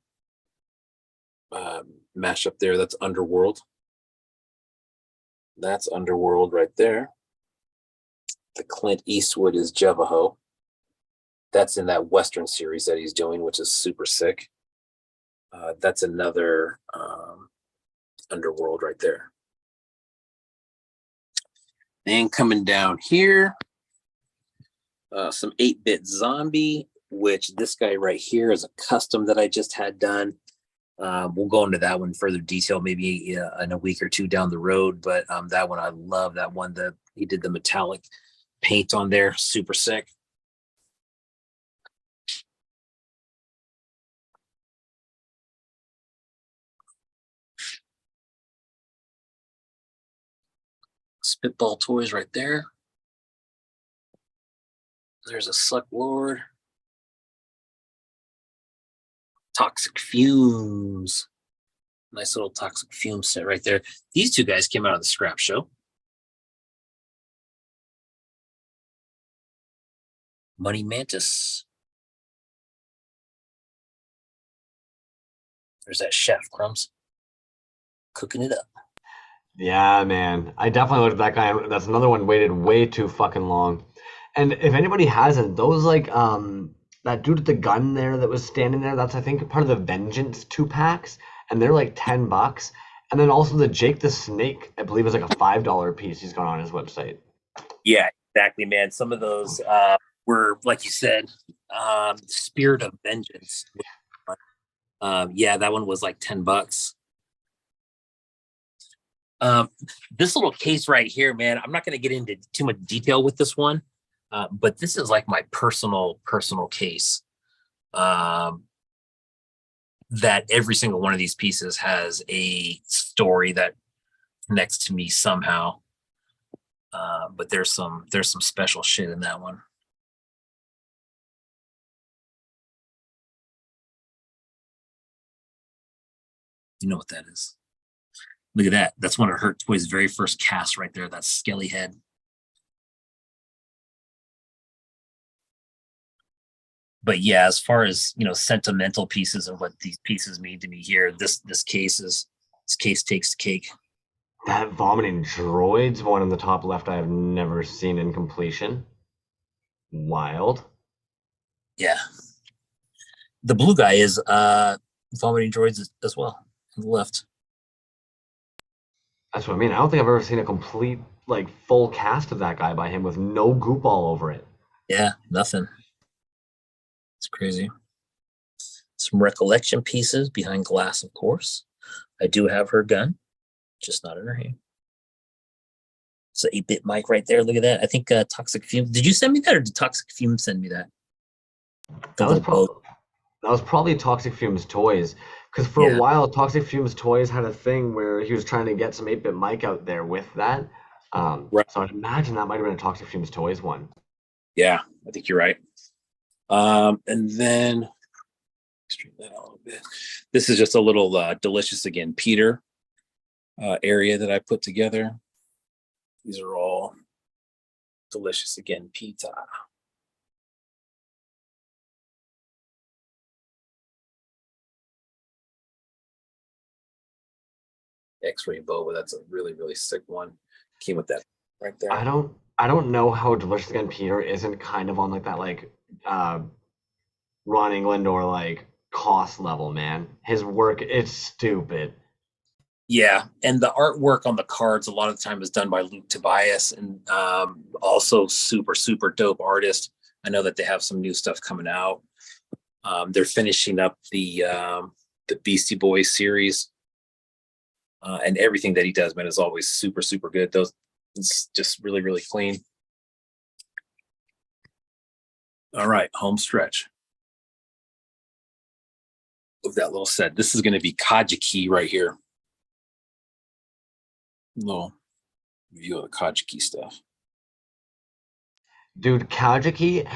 mash up there, that's Underworld. That's Underworld right there. The Clint Eastwood is Jebaho. That's in that Western series that he's doing, which is super sick. That's another Underworld right there. And coming down here, some 8-bit Zombie, which this guy right here is a custom that I just had done. We'll go into that one in further detail, maybe in a week or two down the road. But that one, I love that one. That he did the metallic paint on there, super sick. Spitball Toys right there. There's a Suck Lord. Toxic Fumes. Nice little Toxic Fume set right there. These two guys came out of the scrap show. Money Mantis. There's that chef, Crumbs. Cooking it up. Yeah, man. I definitely looked at that guy. That's another one waited way too fucking long. And if anybody hasn't, those like that dude with the gun there that was standing there, that's I think part of the Vengeance 2-packs, and they're like $10. And then also the Jake the Snake, I believe is like a $5 piece he's got on his website. Yeah, exactly, man. Some of those were, like you said, Spirit of Vengeance. Yeah, that one was like $10. This little case right here, man, I'm not going to get into too much detail with this one, but this is like my personal case. That every single one of these pieces has a story that connects to me somehow. But there's some special shit in that one. You know what that is? Look at that. That's one of her Toy's very first casts right there. That skelly head. But yeah, as far as sentimental pieces and what these pieces mean to me here, this case takes the cake. That vomiting droids one in the top left, I have never seen in completion. Wild. Yeah. The blue guy is vomiting droids as well on the left. That's what I mean. I don't think I've ever seen a complete, full cast of that guy by him with no goop all over it. Yeah, nothing. It's crazy. Some recollection pieces behind glass, of course. I do have her gun, just not in her hand. It's an 8-bit mic right there. Look at that. I think Toxic Fume. Did you send me that, or did Toxic Fume send me that? That was probably Toxic Fume's Toys. Because for a while, Toxic Fume's Toys had a thing where he was trying to get some 8-bit mic out there with that. Right. So I'd imagine that might have been a Toxic Fume's Toys one. Yeah, I think you're right. And then straighten that out a little bit. This is just a little Delicious Again Peter area that I put together. These are all Delicious Again pizza. X-ray boba. That's a really, really sick one. Came with that right there. I don't know how Delicious Again Peter isn't kind of on that Ron England or cost level, man. His work is stupid. Yeah, and the artwork on the cards a lot of the time is done by Luke Tobias, and also super, super dope artist. I know that they have some new stuff coming out. They're finishing up the Beastie Boys series. And everything that he does, man, is always super, super good. It's just really, really clean. All right, home stretch of that little set. This is going to be Kajiki right here. Little view of the Kajiki stuff. Dude, Kajiki,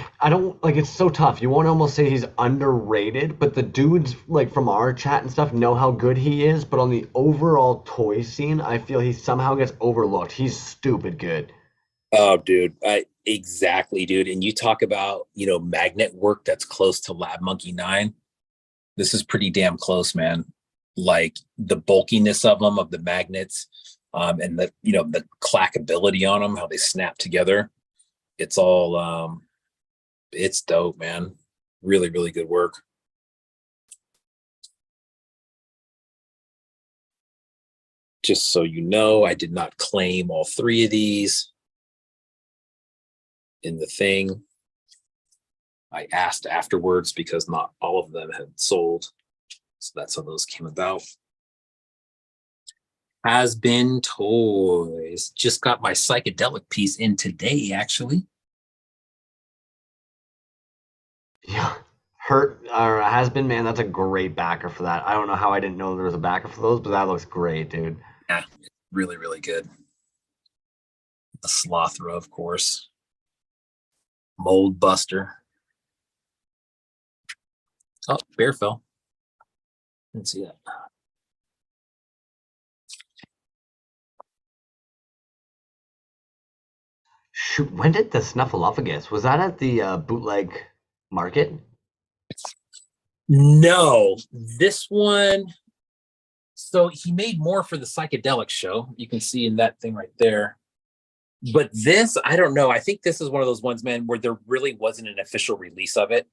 it's so tough. You want to almost say he's underrated, but the dudes, from our chat and stuff know how good he is, but on the overall toy scene, I feel he somehow gets overlooked. He's stupid good. Oh, dude. Exactly, dude. And you talk about, magnet work that's close to Lab Monkey 9. This is pretty damn close, man. The bulkiness of them, of the magnets, and the clackability on them, how they snap together. It's all it's dope, man. Really, really good work. Just so you know, I did not claim all 3 of these in the thing. I asked afterwards because not all of them had sold. So that's how those came about. Has Been Toys. Just got my psychedelic piece in today, actually. Yeah. Has Been, man, that's a great backer for that. I don't know how I didn't know there was a backer for those, but that looks great, dude. Yeah, really, really good. The Slothra, of course. Mold Buster. Oh, bear fell. Didn't see that. Shoot, when did the Snuffleupagus? Was that at the bootleg market? No, this one. So he made more for the psychedelic show. You can see in that thing right there. But this, I don't know. I think this is one of those ones, man, where there really wasn't an official release of it.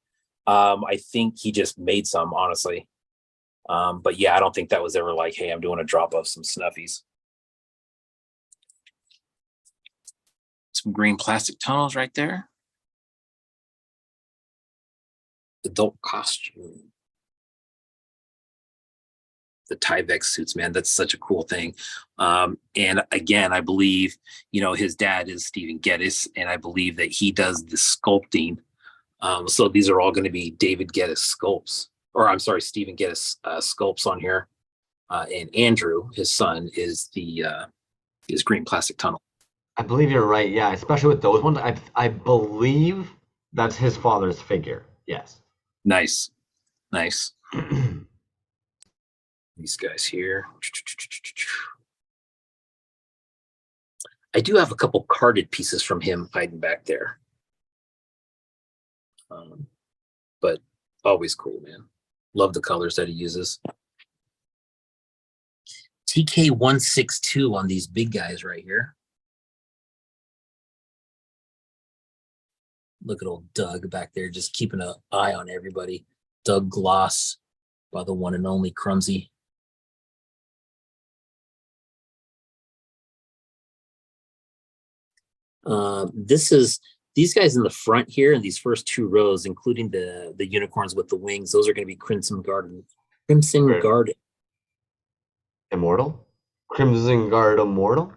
I think he just made some, honestly. But yeah, I don't think that was ever like, hey, I'm doing a drop of some snuffies. Some green plastic tunnels right there. Adult costume. The Tyvek suits, man, that's such a cool thing. And again, I believe, his dad is Stephen Geddes, and I believe that he does the sculpting. So these are all going to be David Geddes sculpts, or I'm sorry, Stephen Geddes sculpts on here. And Andrew, his son, is his green plastic tunnel. I believe you're right. Yeah, especially with those ones. I believe that's his father's figure. Yes. Nice. Nice. These guys here. I do have a couple carded pieces from him hiding back there. But always cool, man. Love the colors that he uses. TK162 on these big guys right here. Look at old Doug back there, just keeping an eye on everybody. Doug Gloss by the one and only Crumsy. This is these guys in the front here in these first two rows, including the unicorns with the wings. Those are going to be Crimson Guard Immortal? Crimson Guard Immortal?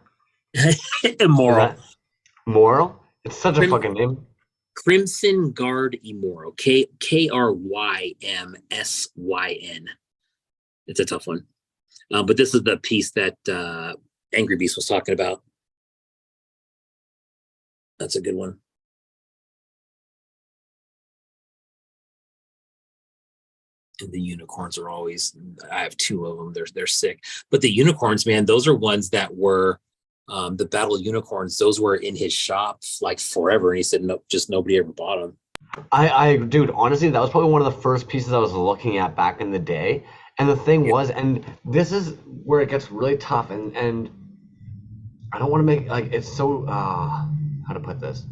Immoral. Moral? It's such a fucking name. Crimson Guard Immoral. Krymsyn. It's a tough one. But this is the piece that Angry Beast was talking about. That's a good one. And the unicorns are always, I have two of them. They're sick. But the unicorns, man, those are ones that were the battle unicorns. Those were in his shop like forever. And he said, no, just nobody ever bought them. Dude, honestly, that was probably one of the first pieces I was looking at back in the day. And the thing was, and this is where it gets really tough. And I don't want to make, like, it's so, how to put this?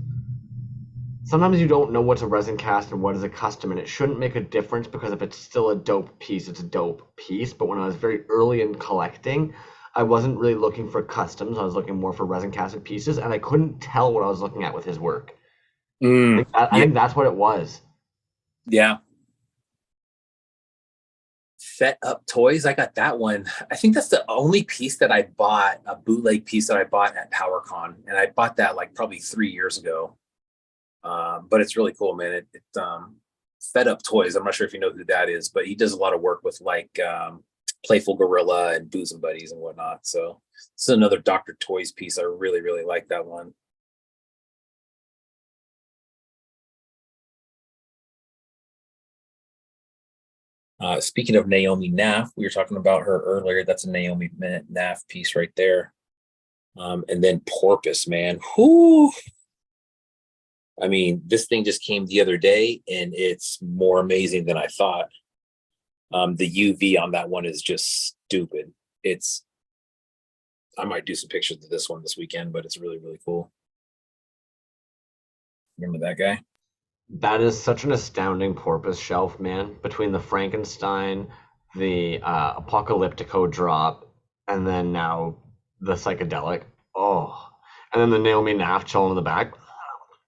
Sometimes you don't know what's a resin cast and what is a custom, and it shouldn't make a difference because if it's still a dope piece, it's a dope piece. But when I was very early in collecting, I wasn't really looking for customs. I was looking more for resin casted pieces, and I couldn't tell what I was looking at with his work. I think that's what it was. Yeah. Fet Up Toys. I got that one. I think that's the only piece that I bought, a bootleg piece that I bought at PowerCon. And I bought that like probably 3 years ago. But it's really cool, man. Fed Up Toys. I'm not sure if you know who that is, but he does a lot of work with like Playful Gorilla and Boozum Buddies and whatnot. So this is another Dr. Toys piece. I really, really like that one. Speaking of Naomi Naff, we were talking about her earlier. That's a Naomi Naff piece right there. And then Porpoise, man. Whoo! I mean, this thing just came the other day, and it's more amazing than I thought. The UV on that one is just stupid. I might do some pictures of this one this weekend, but it's really, really cool. Remember that guy? That is such an astounding porpoise shelf, man. Between the Frankenstein, the Apocalyptico drop, and then now the psychedelic. Oh, and then the Naomi Naff chilling in the back.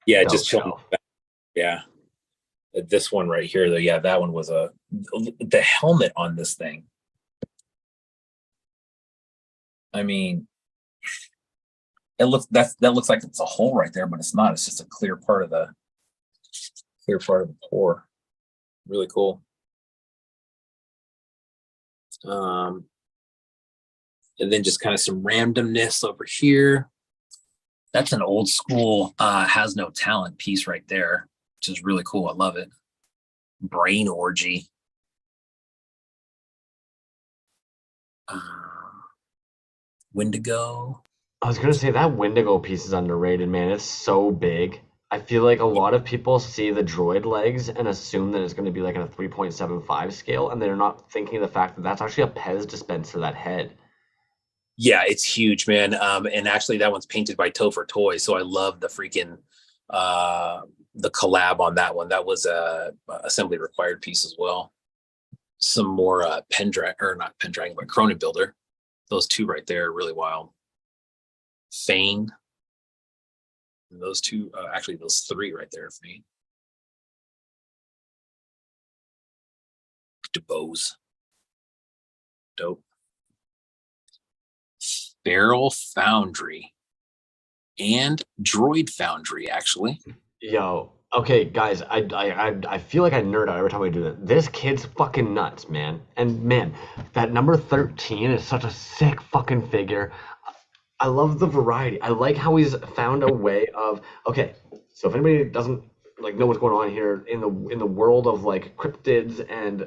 Yeah, just chilling. Yeah. This one right here, though, yeah, that one was the helmet on this thing. I mean, that looks like it's a hole right there, but it's not. It's just a clear part of the pour. Really cool. And then just kind of some randomness over here. That's an old school Has No Talent piece right there, which is really cool. I love it. Brain Orgy. Wendigo. I was gonna say that Wendigo piece is underrated, man. It's so big. I feel like a lot of people see the droid legs and assume that it's going to be like in a 3.75 scale, and they're not thinking of the fact that that's actually a Pez dispenser, that head. Yeah, it's huge, man. And actually that one's painted by Topher Toys, so I love the freaking the collab on that one. That was a assembly required piece as well. Some more Pendragon, but Cronin Builder. Those two right there are really wild. Fane. And those two, actually those three right there, Fane. DeBose. Dope. Barrel Foundry and Droid Foundry, actually. Yo, okay, guys, I feel like I nerd out every time we do that. This kid's fucking nuts, man. And man, that number 13 is such a sick fucking figure. I love the variety. I like how he's found a way of, okay, so if anybody doesn't like know what's going on here in the world of like cryptids and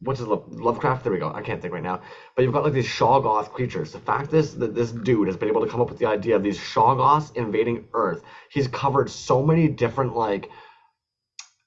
what's his Lovecraft? There we go. I can't think right now. But you've got like these Shoggoth creatures. The fact is that this dude has been able to come up with the idea of these Shoggoths invading Earth. He's covered so many different like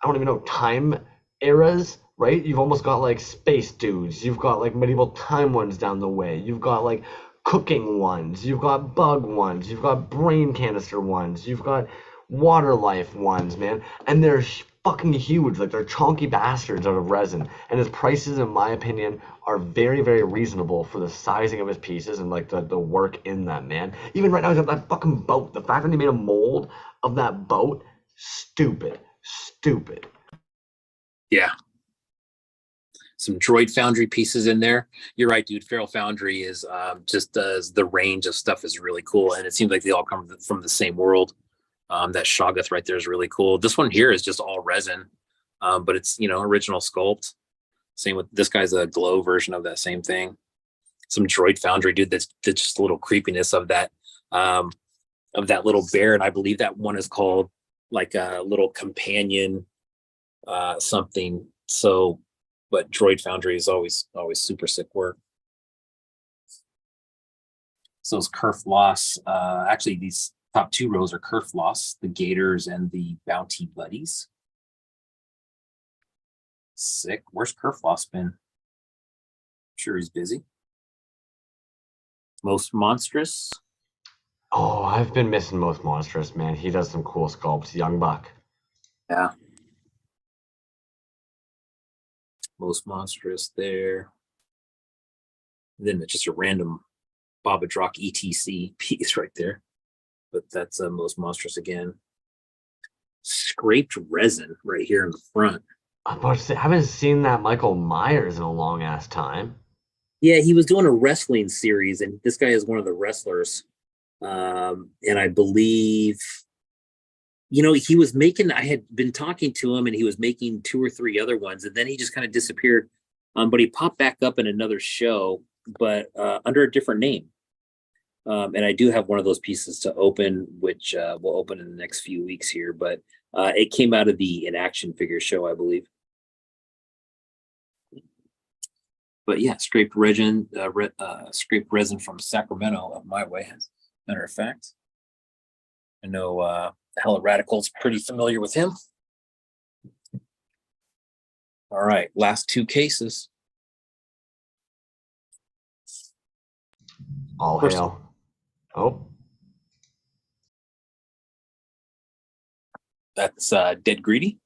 I don't even know time eras, right? You've almost got like space dudes. You've got like medieval time ones down the way. You've got like cooking ones. You've got bug ones. You've got brain canister ones. You've got water life ones, man. And they're fucking huge. Like they're chonky bastards out of resin. And his prices, in my opinion, are very, very reasonable for the sizing of his pieces and like the work in them, man. Even right now, he's got that fucking boat. The fact that he made a mold of that boat, stupid. Stupid. Yeah. Some Droid Foundry pieces in there. You're right, dude. Feral Foundry is just does the range of stuff is really cool, and it seems like they all come from the same world. That Shoggoth right there is really cool. This one here is just all resin, but it's original sculpt. Same with this guy's a glow version of that same thing. Some Droid Foundry, dude. That's just a little creepiness of that little bear, and I believe that one is called like a little companion something. So, but Droid Foundry is always super sick work. So those Kerf Loss, actually these top two rows are Kerf Loss, the Gators and the Bounty Buddies. Sick. Where's Kerf Loss been? I'm sure he's busy. Most Monstrous. Oh, I've been missing Most Monstrous, man. He does some cool sculpts. Young Buck. Yeah. Most Monstrous there. And then it's just a random Bobadrock ETC piece right there. But that's Most Monstrous again. Scraped resin right here in the front. I'm about to say, I haven't seen that Michael Myers in a long ass time. Yeah, he was doing a wrestling series, and this guy is one of the wrestlers. And I believe, he was making, I had been talking to him and he was making 2 or 3 other ones, and then he just kind of disappeared. But he popped back up in another show, but under a different name. And I do have one of those pieces to open, which will open in the next few weeks here, but it came out of the In Action figure show, I believe. But yeah, scraped resin from Sacramento up my way. As a matter of fact, I know Hella Radical's pretty familiar with him. All right, last 2 cases. All hail. Oh. That's Dead Greedy.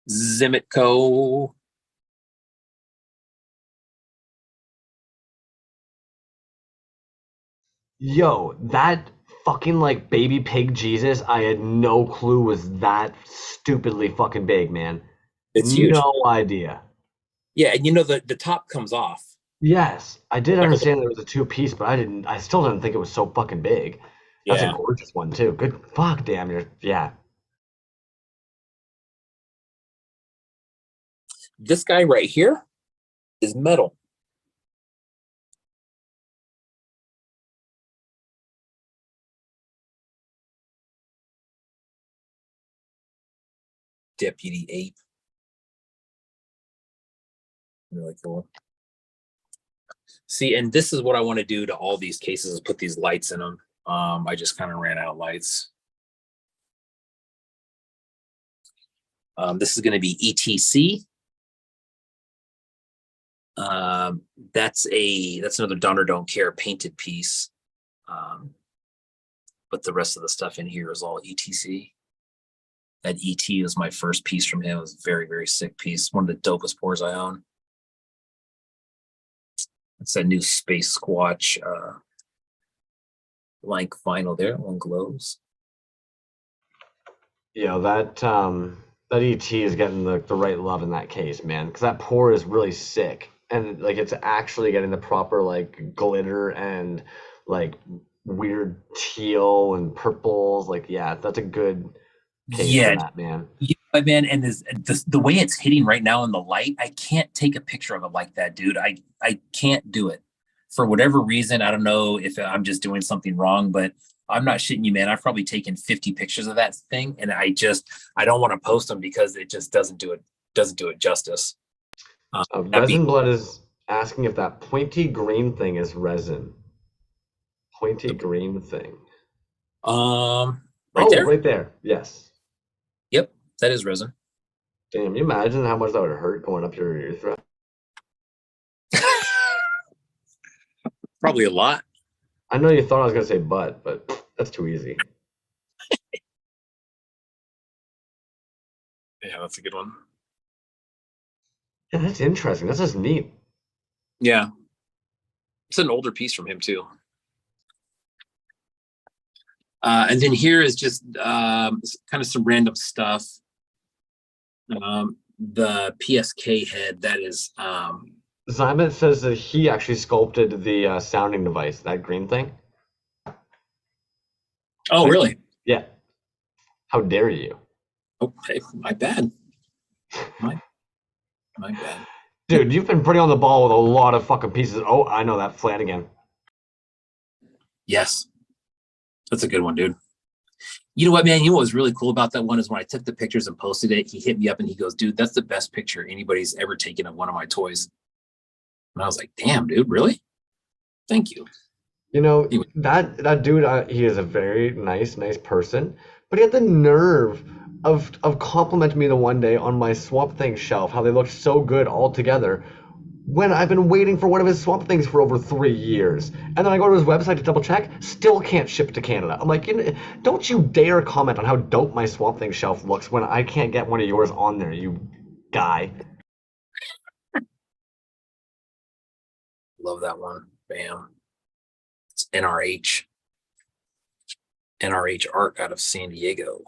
Zimitco. Yo, that fucking like baby pig Jesus, I had no clue was that stupidly fucking big, man. It's huge. No idea. Yeah, and the top comes off. Yes, I did understand there was a 2-piece, but I still didn't think it was so fucking big. That's Yeah. a gorgeous one too. Good fuck, damn, yeah. This guy right here is metal. Deputy Ape. Really cool. See, and this is what I want to do to all these cases is put these lights in them. I just kind of ran out of lights. This is going to be ETC. That's another Donner Don't Care painted piece. But the rest of the stuff in here is all ETC. That ET was my first piece from him. It was a very, very sick piece. One of the dopest pours I own. It's that new Space Squatch blank vinyl there. One glows. Yeah, that ET is getting the right love in that case, man. Because that pour is really sick. And like it's actually getting the proper like glitter and like weird teal and purples. Like, yeah, that's a good case for that, man. But man, and the way it's hitting right now in the light, I can't take a picture of it like that, dude. I can't do it for whatever reason. I don't know if I'm just doing something wrong, but I'm not shitting you, man. I've probably taken 50 pictures of that thing, and I don't want to post them because it just doesn't do it justice. Resin Blood is asking if that pointy green thing is resin. Pointy green thing. Right there. Right there. Yes. Yep, that is resin. Damn, you imagine how much that would hurt going up your urethra? Probably a lot. I know you thought I was gonna say butt, but that's too easy. Yeah, that's a good one. Yeah, that's interesting. That's just neat. Yeah. It's an older piece from him too. And then here is just kind of some random stuff. The PSK head, that is Zymet says that he actually sculpted the sounding device, that green thing. Oh, really? Yeah. How dare you? Oh, hey, my bad. My bad. Dude, you've been pretty on the ball with a lot of fucking pieces. Oh, I know that. Flanagan. Yes. That's a good one, dude. You know what, man? You know what was really cool about that one is when I took the pictures and posted it, he hit me up and he goes, dude, that's the best picture anybody's ever taken of one of my toys. And I was like, damn, dude, really? Thank you. You know, that dude, he is a very nice person, but he had the nerve of complimenting me the one day on my Swamp Thing shelf, how they looked so good all together, when I've been waiting for one of his Swamp Things for over 3 years. And then I go to his website to double check, still can't ship to Canada. I'm like, don't you dare comment on how dope my Swamp Thing shelf looks when I can't get one of yours on there, you guy. Love that one. Bam. It's NRH art out of San Diego.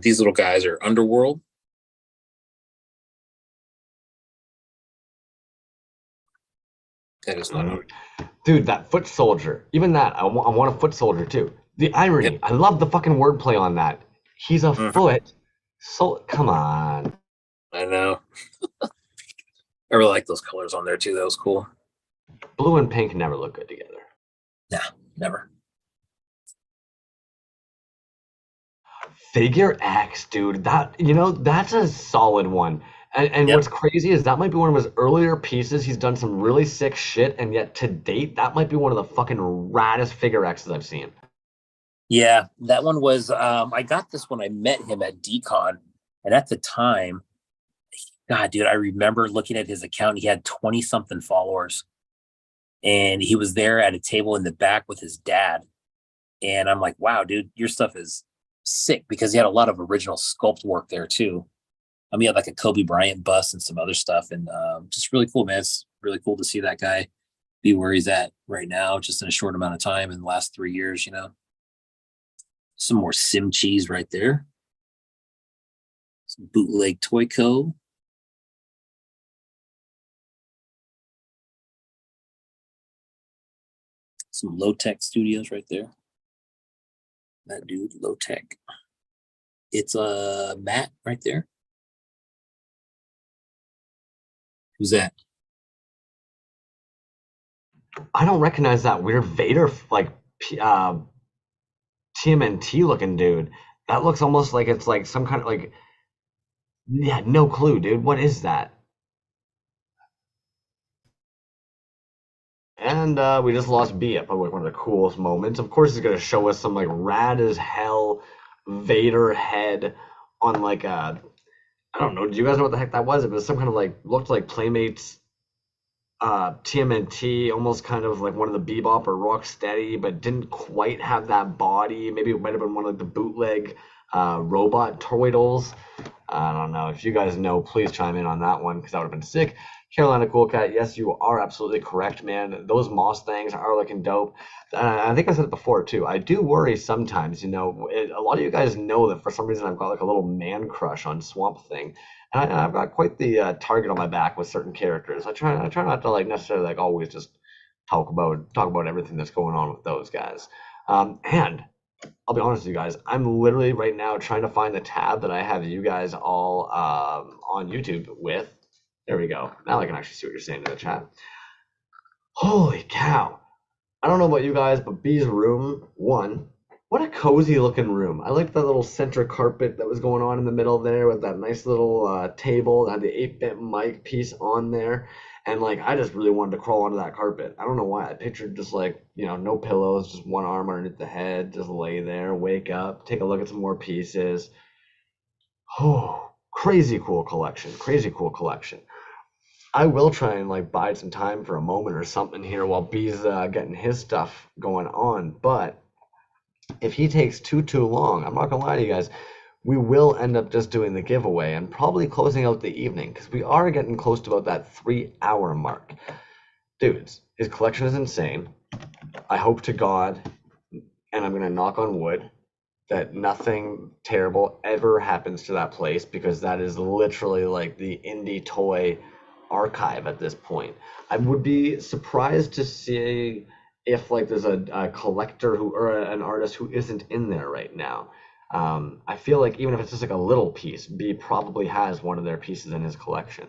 These little guys are Underworld. That is not. Dude, that foot soldier. Even that, I want a foot soldier too. The irony. Yep. I love the fucking wordplay on that. He's a foot. So come on. I know. I really like those colors on there too. That was cool. Blue and pink never look good together. Nah, never. Figure X, dude. That's a solid one. And what's crazy is that might be one of his earlier pieces. He's done some really sick shit, and yet to date, that might be one of the fucking raddest Figure X's I've seen. Yeah, that one was, I got this when I met him at DCon, and at the time, God, dude, I remember looking at his account. He had 20-something followers, and he was there at a table in the back with his dad. And I'm like, wow, dude, your stuff is sick, because he had a lot of original sculpt work there too. He had like a Kobe Bryant bust and some other stuff, and just really cool, man. It's really cool to see that guy be where he's at right now, just in a short amount of time in the last 3 years, you know. Some more Sim cheese right there. Some bootleg Toyco. Some Low Tech Studios right there. That dude, Low Tech. It's a Matt right there. Who's that? I don't recognize that weird Vader, like, TMNT looking dude. That looks almost like it's like some kind of like, yeah, no clue, dude. What is that? And we just lost B at probably one of the coolest moments. Of course, he's gonna show us some like rad as hell Vader head on like a, I don't know. Do you guys know what the heck that was? It was some kind of like, looked like Playmates TMNT, almost kind of like one of the Bebop or Rocksteady, but didn't quite have that body. Maybe it might have been one of the bootleg robot Toydles. I don't know. If you guys know, please chime in on that one, because that would have been sick. Carolina Cool Cat, yes, you are absolutely correct, man. Those Moss things are looking dope. I think I said it before, too. I do worry sometimes, a lot of you guys know that for some reason I've got like a little man crush on Swamp Thing. And I've got quite the target on my back with certain characters. I try not to like necessarily like always just talk about everything that's going on with those guys. And I'll be honest with you guys, I'm literally right now trying to find the tab that I have you guys all on YouTube with. There we go. Now I can actually see what you're saying in the chat. Holy cow. I don't know about you guys, but B's room, what a cozy looking room. I liked that little center carpet that was going on in the middle there with that nice little table that had the 8-bit mic piece on there. And like, I just really wanted to crawl onto that carpet. I don't know why. I pictured just like, no pillows, just one arm underneath the head, just lay there, wake up, take a look at some more pieces. Oh, crazy cool collection. Crazy cool collection. I will try and like bide some time for a moment or something here while B's getting his stuff going on. But if he takes too long, I'm not gonna lie to you guys, we will end up just doing the giveaway and probably closing out the evening because we are getting close to about that 3-hour mark. Dudes, his collection is insane. I hope to God, and I'm gonna knock on wood, that nothing terrible ever happens to that place because that is literally like the indie toy archive at this point. I would be surprised to see if like there's a collector or an artist who isn't in there right now. I feel like even if it's just like a little piece, B probably has one of their pieces in his collection.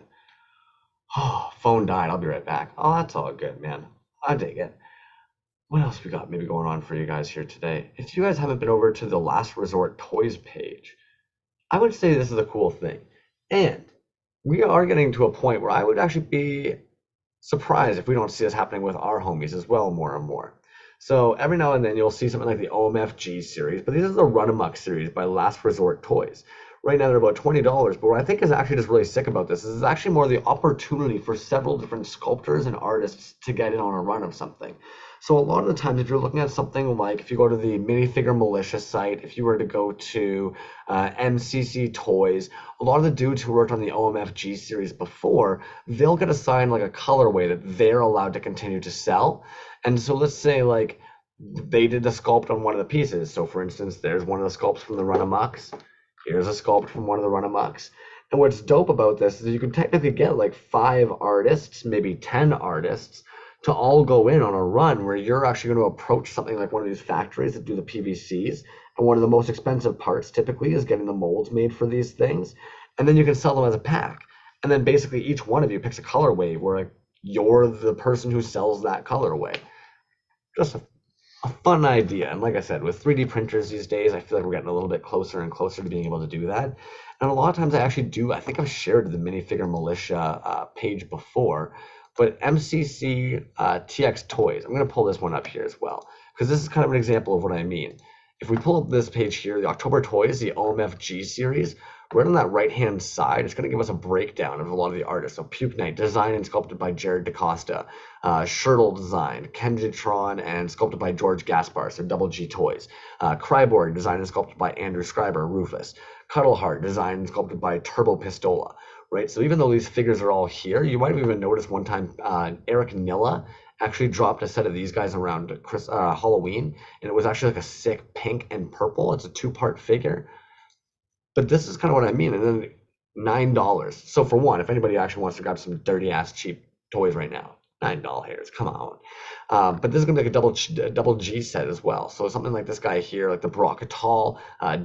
Oh, phone died. I'll be right back. Oh, that's all good, man. I dig it. What else we got maybe going on for you guys here today? If you guys haven't been over to the Last Resort Toys page, I would say this is a cool thing. And we are getting to a point where I would actually be surprised if we don't see this happening with our homies as well more and more. So every now and then you'll see something like the OMFG series, but these are the Run Amok series by Last Resort Toys. Right now they're about $20, but what I think is actually just really sick about this is it's actually more the opportunity for several different sculptors and artists to get in on a run of something. So a lot of the times, if you're looking at something like, if you go to the Minifigure Militia site, if you were to go to MCC Toys, a lot of the dudes who worked on the OMFG series before, they'll get assigned like a colorway that they're allowed to continue to sell. And so let's say like they did the sculpt on one of the pieces. So for instance, there's one of the sculpts from the Run Amoks. Here's a sculpt from one of the Run Amoks. And what's dope about this is you can technically get like 5 artists, maybe 10 artists, to all go in on a run where you're actually going to approach something like one of these factories that do the PVCs. And one of the most expensive parts typically is getting the molds made for these things. And then you can sell them as a pack. And then basically each one of you picks a colorway where you're the person who sells that colorway. Just a fun idea. And like I said, with 3D printers these days, I feel like we're getting a little bit closer and closer to being able to do that. And a lot of times I actually do, I think I've shared the Minifigure Militia page before, but MCC TX Toys, I'm going to pull this one up here as well, because this is kind of an example of what I mean. If we pull up this page here, the October Toys, the OMFG series, right on that right-hand side, it's going to give us a breakdown of a lot of the artists. So Puke Knight, designed and sculpted by Jared DaCosta. Shirtle design, Kenjitron, and sculpted by George Gaspar, so Double G Toys. Cryborg, designed and sculpted by Andrew Schreiber, Rufus. Cuddleheart, designed and sculpted by Turbo Pistola. Right, so even though these figures are all here, you might have even noticed one time Eric Nilla actually dropped a set of these guys around Halloween, and it was actually like a sick pink and purple. It's a 2-part figure. But this is kind of what I mean. And then $9. So for one, if anybody actually wants to grab some dirty ass cheap toys right now, $9 hairs, come on. But this is gonna be like a double G set as well. So something like this guy here, like the Brockatal,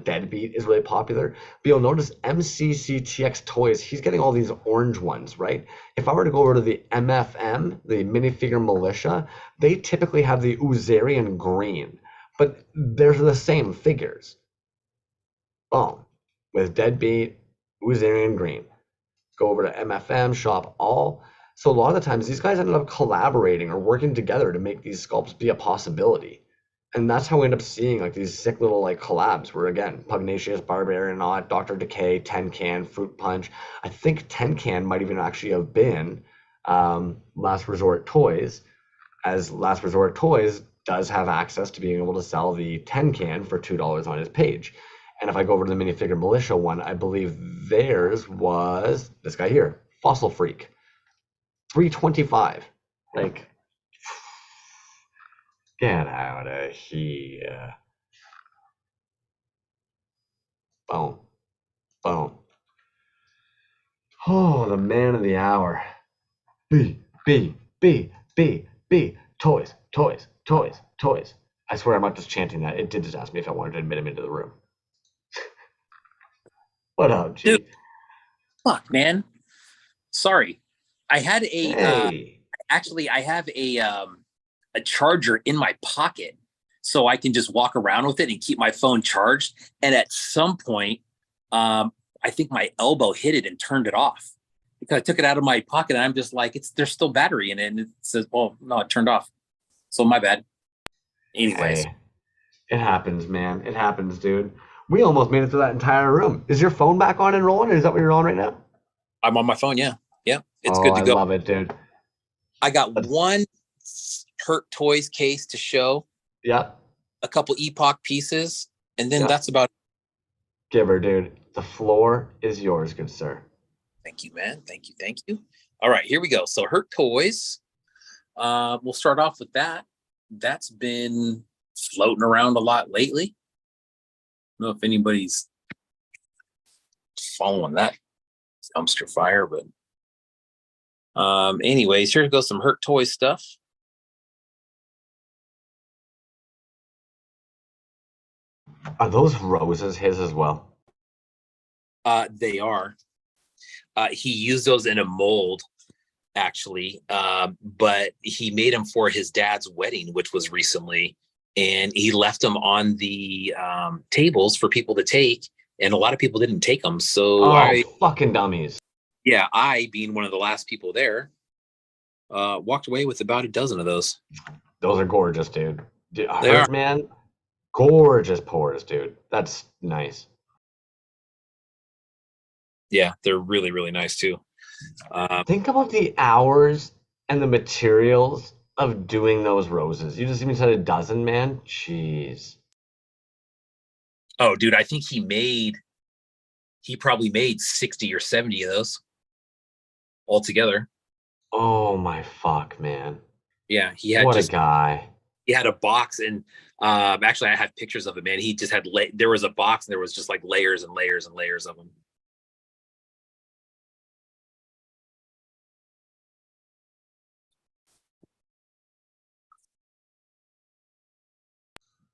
Deadbeat is really popular. But you'll notice MCC TX Toys, he's getting all these orange ones, right? If I were to go over to the MFM, the Minifigure Militia, they typically have the Uzarian green, but they're the same figures. Boom. With Deadbeat, Uzarian green. Go over to MFM, shop all. So a lot of the times these guys ended up collaborating or working together to make these sculpts be a possibility. And that's how we end up seeing like these sick little like collabs where again, Pugnacious, Barbarianaut, Dr. Decay, Tin Can, Fruit Punch. I think Tin Can might even actually have been Last Resort Toys, as Last Resort Toys does have access to being able to sell the Tin Can for $2 on his page. And if I go over to the Minifigure Militia one, I believe theirs was this guy here, Fossil Freak. $3.25. Like, get out of here. Boom. Boom. Oh, the man of the hour. B. toys, toys, toys, toys. I swear I'm not just chanting that. It did just ask me if I wanted to admit him into the room. What up, G? Dude. Fuck, man. Sorry. I had a Hey. actually I have a charger in my pocket so I can just walk around with it and keep my phone charged. And at some point, I think my elbow hit it and turned it off because I took it out of my pocket and I'm just like, there's still battery in it. And it says, oh no, it turned off. So my bad. Anyways. Hey. It happens, man. It happens, dude. We almost made it through that entire room. Is your phone back on and rolling? Or is that what you're on right now? I'm on my phone. Yeah. Yeah. It's oh, good to go. I love it, dude. I got one Hurt Toys case to show. Yeah. A couple Epoch pieces. And then Yeah. that's about it. Gibber, dude. The floor is yours, good sir. Thank you, man. Thank you. Thank you. All right, here we go. So Hurt Toys. We'll start off with that. That's been floating around a lot lately. I don't know if anybody's following that dumpster fire, but anyways, here goes some Hurt Toys stuff. Are those roses his as well? They are. He used those in a mold, actually, but he made them for his dad's wedding, which was recently, and he left them on the tables for people to take, and a lot of people didn't take them. So fucking dummies. Yeah, I, being one of the last people there, walked away with about a dozen of those. Those are gorgeous, dude. They Hurt, are. man. Gorgeous pores, dude. That's nice. Yeah, they're really, really nice too. Think about the hours and the materials of doing those roses. You just even said a dozen, man. Jeez. Oh, dude, I think he probably made 60 or 70 of those altogether. Oh my fuck, man. Yeah, he had What a guy. He had a box, and actually I have pictures of it, man. He just had there was a box and there was just like layers and layers and layers of them.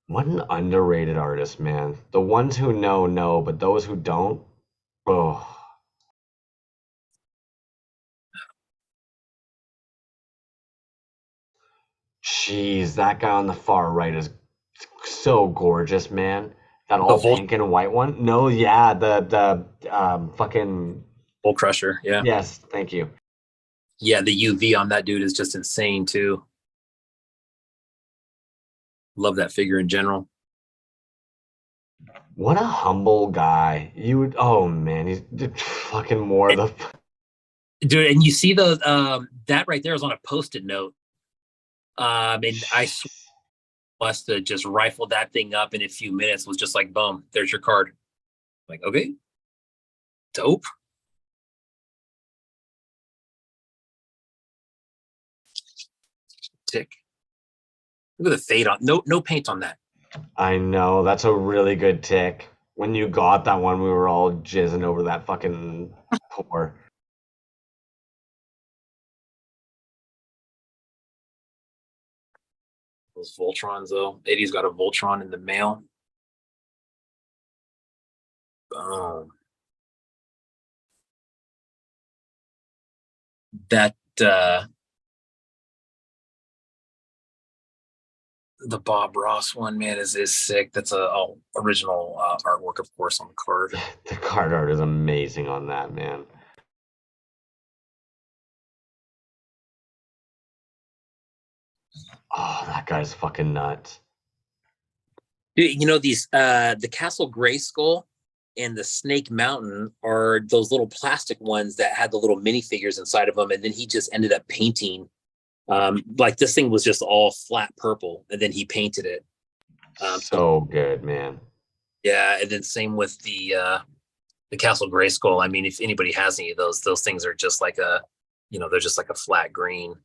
What an underrated artist, man. The ones who know, but those who don't, oh. Jeez, that guy on the far right is so gorgeous, man. That all pink and white one? No, yeah, the fucking Bull Crusher, yeah. Yes, thank you. Yeah, the UV on that dude is just insane too. Love that figure in general. What a humble guy. You would, oh man, he's fucking more of the dude. And you see those that right there is on a post-it note. And I must have just rifled that thing up in a few minutes. Was just like, boom, there's your card. Like, okay, dope. Tick. Look at the fade on. No paint on that. I know, that's a really good tick. When you got that one, we were all jizzing over that fucking pour. Those Voltrons, though. Eddie's got a Voltron in the mail. That the Bob Ross one, man, is sick. That's a original artwork, of course, on the card. The card art is amazing on that, man. Oh, that guy's fucking nuts. Dude, you know, these the Castle Grayskull and the Snake Mountain are those little plastic ones that had the little minifigures inside of them, and then he just ended up painting. Like this thing was just all flat purple, and then he painted it. So good, man. Yeah, and then same with the Castle Grayskull. I mean, if anybody has any of those things are just like they're just like a flat green.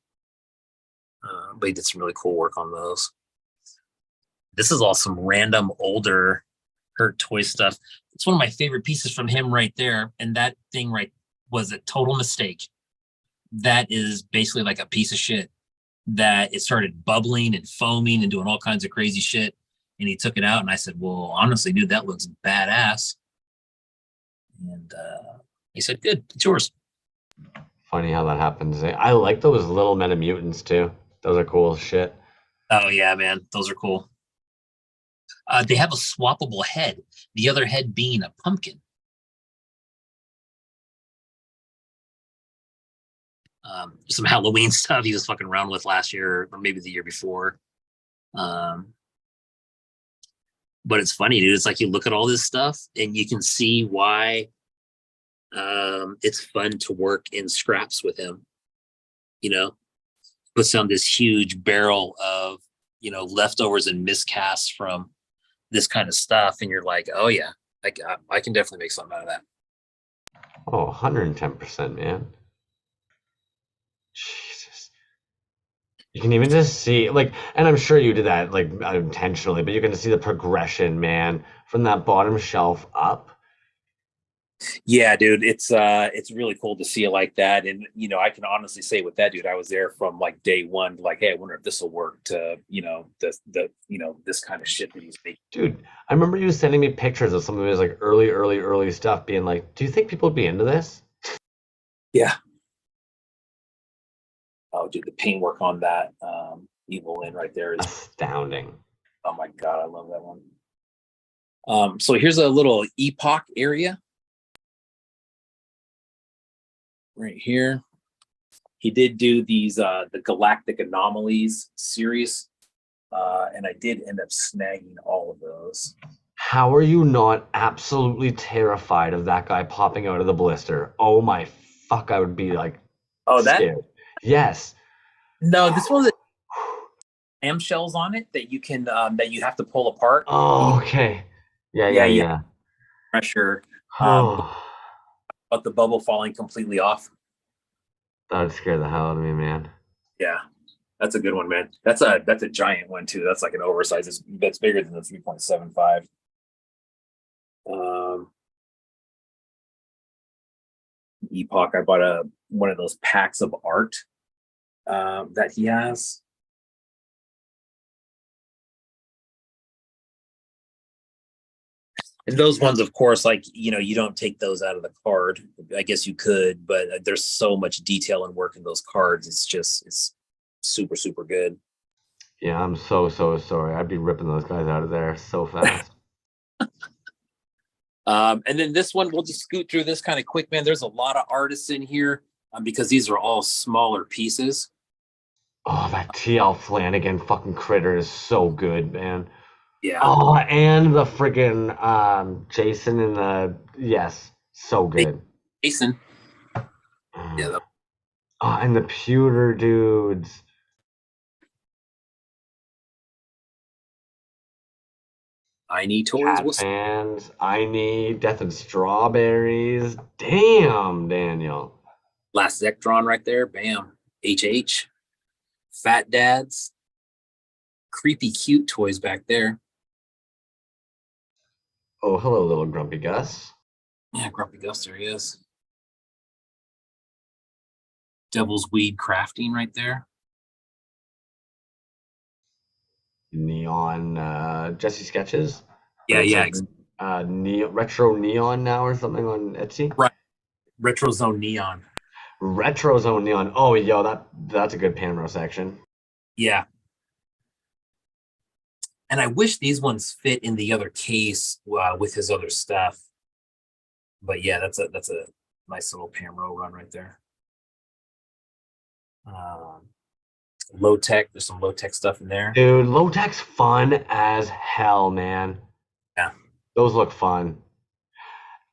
But he did some really cool work on those. This is all some random older Hurt Toy stuff. It's one of my favorite pieces from him right there, and that thing right was a total mistake. That is basically like a piece of shit. that it started bubbling and foaming and doing all kinds of crazy shit. And he took it out, and I said, well, honestly, dude, that looks badass. And he said, good, it's yours. Funny how that happens. I like those little Metamutants too. Those are cool as shit. Oh, yeah, man. Those are cool. They have a swappable head, the other head being a pumpkin. Some Halloween stuff he was fucking around with last year or maybe the year before. But it's funny, dude. It's like you look at all this stuff and you can see why it's fun to work in scraps with him. You know, puts down this huge barrel of, you know, leftovers and miscasts from this kind of stuff. And you're like, oh, yeah, I can definitely make something out of that. Oh, 110%, man. Jesus. You can even just see, like, and I'm sure you did that, like, intentionally, but you can see the progression, man, from that bottom shelf up. Yeah, dude, it's really cool to see it like that. And, you know, I can honestly say with that, dude, I was there from like day one, like, hey, I wonder if this will work to, you know, this kind of shit that he's making. Dude, I remember you sending me pictures of some of his like early stuff, being like, do you think people would be into this? Yeah. Oh, dude, the paintwork on that Evil Lynn right there is astounding. Oh my God, I love that one. So here's a little epoch area. Right here. He did do these the Galactic Anomalies series. And I did end up snagging all of those. How are you not absolutely terrified of that guy popping out of the blister? Oh my fuck, I would be like scared. Yes. No, this one clam shells on it that you can that you have to pull apart. Oh, okay. Yeah. Pressure. Oh. But the bubble falling completely off. That would scare the hell out of me, man. Yeah. That's a good one, man. That's a giant one too. That's like an oversized. That's bigger than the 3.75. Epoch. I bought one of those packs of art that he has. And those ones, of course, like, you know, you don't take those out of the card. I guess you could, but there's so much detail and work in those cards. It's super, super good. Yeah, I'm so sorry. I'd be ripping those guys out of there so fast. And then this one, we'll just scoot through this kind of quick, man. There's a lot of artists in here because these are all smaller pieces. Oh, that TL Flanagan fucking critter is so good, man. Yeah. Oh, and the friggin' Jason and the so good. Jason. Yeah. Oh, and the pewter dudes. I need Toyz. Fans. I need Death and Strawberries. Damn, Daniel. Last Zectron right there. Bam. HH. Fat Dads. Creepy cute toys back there. Oh, hello, little Grumpy Gus. Yeah, Grumpy Gus, there he is. Devil's Weed Crafting right there. Neon Jesse Sketches. Yeah. Retro Neon now or something on Etsy. Right. Retro Zone Neon. Retro Zone Neon. Oh, yo, that's a good Panro section. Yeah. And I wish these ones fit in the other case with his other stuff. But yeah, that's a nice little Panro run right there. Low tech. There's some low tech stuff in there. Dude, low tech's fun as hell, man. Yeah. Those look fun.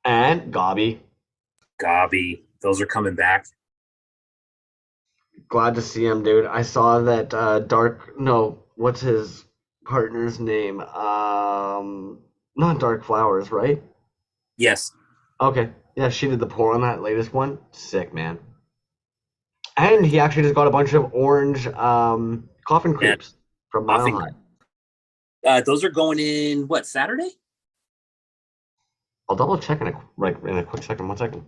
And Gobby. Those are coming back. Glad to see him, dude. I saw that what's his partner's name? Not Dark Flowers, right? Yes. Okay. Yeah, she did the pour on that latest one. Sick, man. And he actually just got a bunch of orange coffin creeps from Mile High. Those are going in what, Saturday? I'll double check in a quick second. 1 second.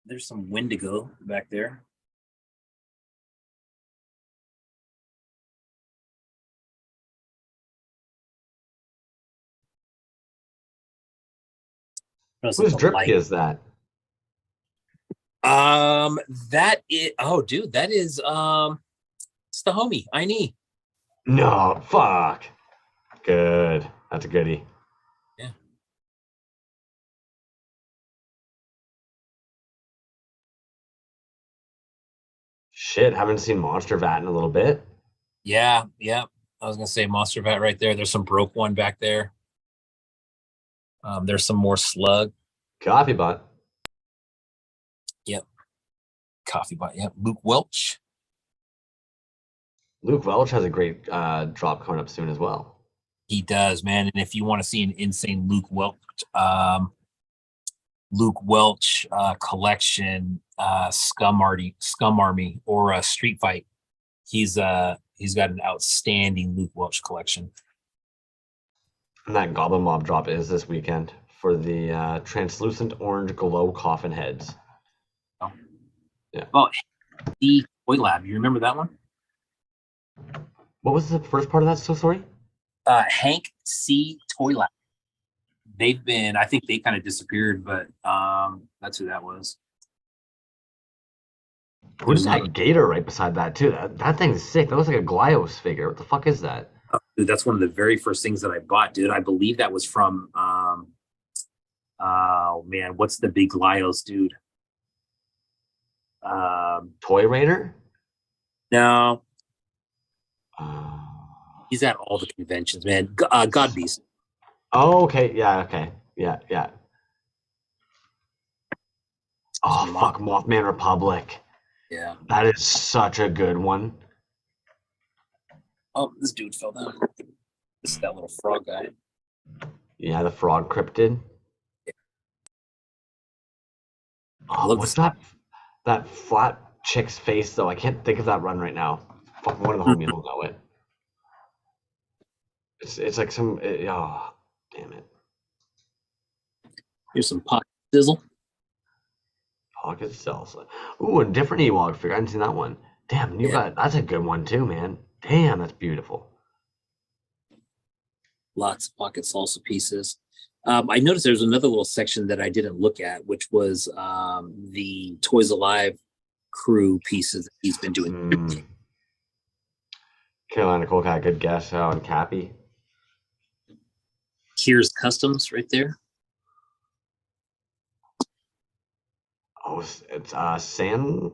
There's some Wendigo back there. Whose drippy is that? That is, oh dude, that is it's the homie, I need. No, fuck. Good. That's a goodie. Yeah. Shit, haven't seen Monster Vat in a little bit. Yeah, yeah. I was gonna say Monster Vat right there. There's some broke one back there. There's some more slug. Coffee Bot. Yep. Coffee Bot. Yep. Luke Welch. Luke Welch has a great drop coming up soon as well. He does, man. And if you want to see an insane Luke Welch collection, Scum Army or a Street Fight, he's got an outstanding Luke Welch collection. And that Goblin Mob drop is this weekend for the translucent orange glow coffin heads. Oh. Yeah. Oh, the Toy Lab. You remember that one? What was the first part of that? So sorry. Hank C. Toy Lab. They've been, I think they kind of disappeared, but that's who that was. Who's that gator right beside that too? That thing's sick. That looks like a Glyos figure. What the fuck is that? Dude, that's one of the very first things that I bought, dude. I believe that was from oh man, what's the big Glyos dude? Toy Raider? No. He's at all the conventions, man. God Beast. Oh, okay. Yeah, okay. Yeah. Oh, fuck, Mothman Republic. Yeah. That is such a good one. Oh, this dude fell down. This is that little frog guy. Yeah, the frog cryptid. Yeah. Oh, what's that flat chick's face, though? I can't think of that run right now. Fuck, one of the homies will know it. It's like some... oh, damn it. Here's some Pocket Sizzle. Pocket Salsa. Ooh, a different Ewok figure. I hadn't seen that one. Damn, that's a good one too, man. Damn, that's beautiful. Lots of Pocket Salsa pieces. I noticed there's another little section that I didn't look at, which was the Toys Alive crew pieces that he's been doing. Carolina Colcat, good guess on Cappy. Here's Customs right there. Oh, it's Sand.